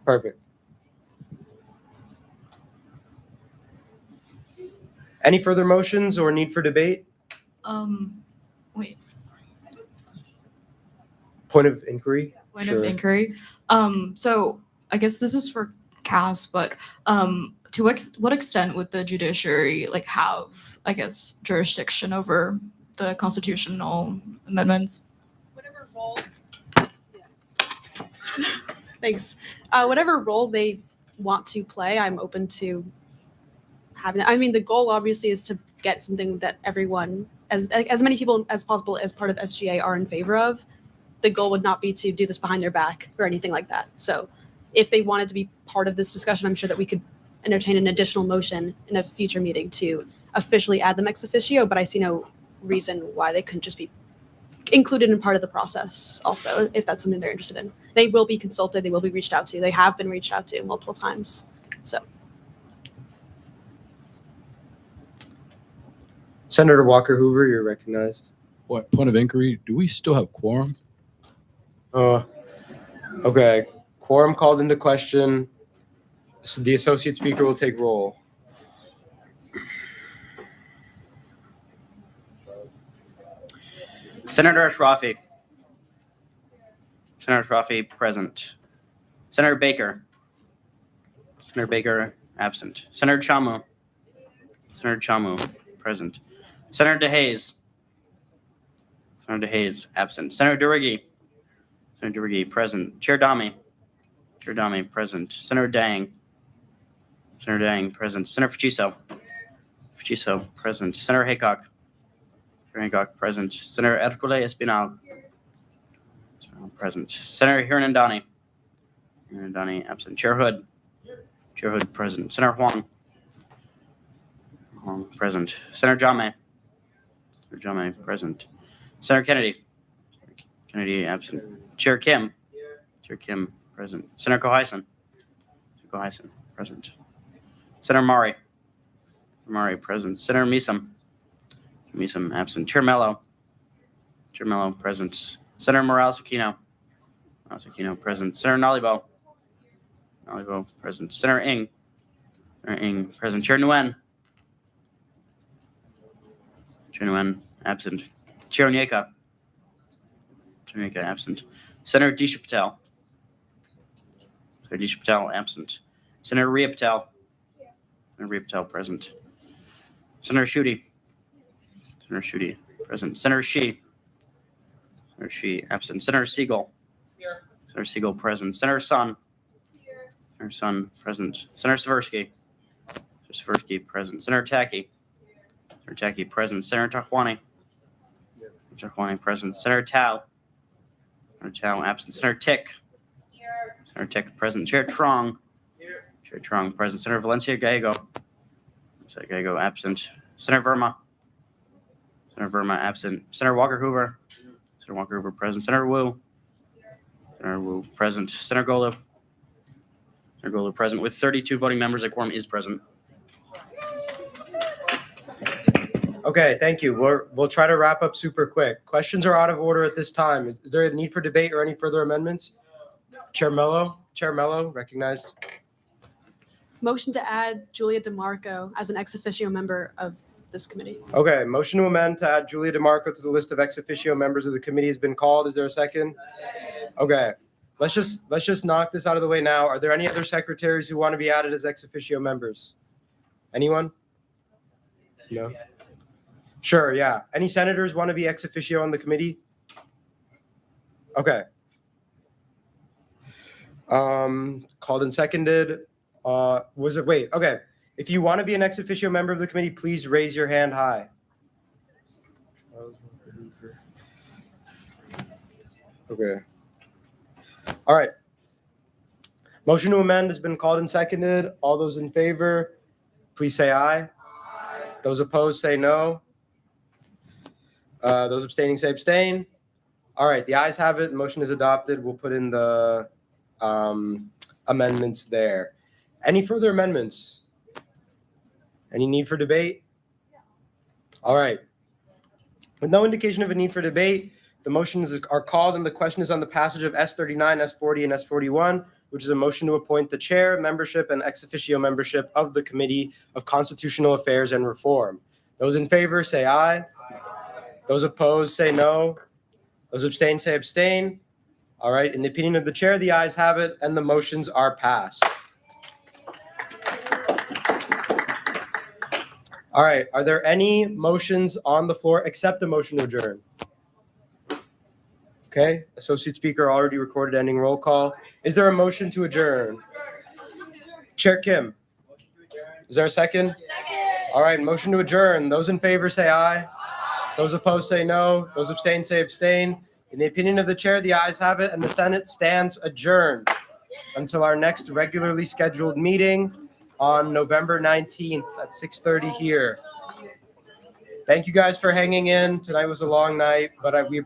Perfect. Any further motions or need for debate? Wait. Point of inquiry? Point of inquiry. So I guess this is for Cass, but to what extent would the judiciary have, I guess, jurisdiction over the constitutional amendments? Whatever role. Thanks. Whatever role they want to play, I'm open to having that. I mean, the goal obviously is to get something that everyone, as many people as possible as part of SGA are in favor of. The goal would not be to do this behind their back or anything like that. So if they wanted to be part of this discussion, I'm sure that we could entertain an additional motion in a future meeting to officially add them ex officio, but I see no reason why they couldn't just be included in part of the process also, if that's something they're interested in. They will be consulted, they will be reached out to. They have been reached out to multiple times. So. Senator Walker Hoover, you're recognized. What point of inquiry? Do we still have quorum? Okay. Quorum called into question. So the associate speaker will take roll. Senator Ashrafi. Senator Ashrafi, present. Senator Baker. Senator Baker, absent. Senator Chamu. Senator Chamu, present. Senator DeHaze. Senator DeHaze, absent. Senator Durrigi. Senator Durrigi, present. Chair Dami. Chair Dami, present. Senator Dang. Senator Dang, present. Senator Fuchiso. Fuchiso, present. Senator Haycock. Senator Haycock, present. Senator Ercole Espinal. Present. Senator Hirnandani. Hirnandani, absent. Chair Hood. Chair Hood, present. Senator Huang. Huang, present. Senator Jame. Senator Jame, present. Senator Kennedy. Kennedy, absent. Chair Kim. Chair Kim, present. Senator Cohison. Cohison, present. Senator Mari. Mari, present. Senator Meesum. Meesum, absent. Chair Mello. Chair Mello, present. Senator Morales-Aquino. Morales-Aquino, present. Senator Nalibo. Nalibo, present. Senator Ng. Senator Ng, present. Chair Nguyen. Chair Nguyen, absent. Chair Onyeka. Chair Onyeka, absent. Senator Disha Patel. Senator Disha Patel, absent. Senator Rhea Patel. Senator Rhea Patel, present. Senator Schuette. Senator Schuette, present. Senator Shi. Senator Shi, absent. Senator Siegel. Senator Siegel, present. Senator Sun. Senator Sun, present. Senator Seversky. Senator Seversky, present. Senator Tacky. Senator Tacky, present. Senator Tahwani. Senator Tahwani, present. Senator Tao. Senator Tao, absent. Senator Tick. Senator Tick, present. Chair Trong. Chair Trong, present. Senator Valencia Gallego. Valencia Gallego, absent. Senator Verma. Senator Verma, absent. Senator Walker Hoover. Senator Walker Hoover, present. Senator Wu. Senator Wu, present. Senator Golu. Senator Golu, present. With 32 voting members, a quorum is present. Okay, thank you. We'll try to wrap up super quick. Questions are out of order at this time. Is there a need for debate or any further amendments? Chair Mello, recognized. Motion to add Julia DeMarco as an ex officio member of this committee. Okay, motion to amend to add Julia DeMarco to the list of ex officio members of the committee has been called. Is there a second? Okay, let's just knock this out of the way now. Are there any other secretaries who want to be added as ex officio members? Anyone? No. Sure, yeah. Any senators want to be ex officio on the committee? Okay. Called and seconded. Okay. If you want to be an ex officio member of the committee, please raise your hand high. Okay. All right. Motion to amend has been called and seconded. All those in favor, please say aye. Those opposed say no. Those abstaining say abstain. All right, the ayes have it. The motion is adopted. We'll put in the amendments there. Any further amendments? Any need for debate? All right. With no indication of a need for debate, the motions are called and the question is on the passage of S39, S40, and S41, which is a motion to appoint the chair, membership, and ex officio membership of the Committee of Constitutional Affairs and Reform. Those in favor say aye. Those opposed say no. Those abstain say abstain. All right, in the opinion of the chair, the ayes have it and the motions are passed. All right, are there any motions on the floor except a motion to adjourn? Okay, Associate Speaker already recorded ending roll call. Is there a motion to adjourn? Chair Kim, is there a second? Second. All right, motion to adjourn. Those in favor say aye. Those opposed say no. Those abstain say abstain. In the opinion of the chair, the ayes have it and the Senate stands adjourned until our next regularly scheduled meeting on November 19th at 6:30 here. Thank you guys for hanging in. Tonight was a long night, but we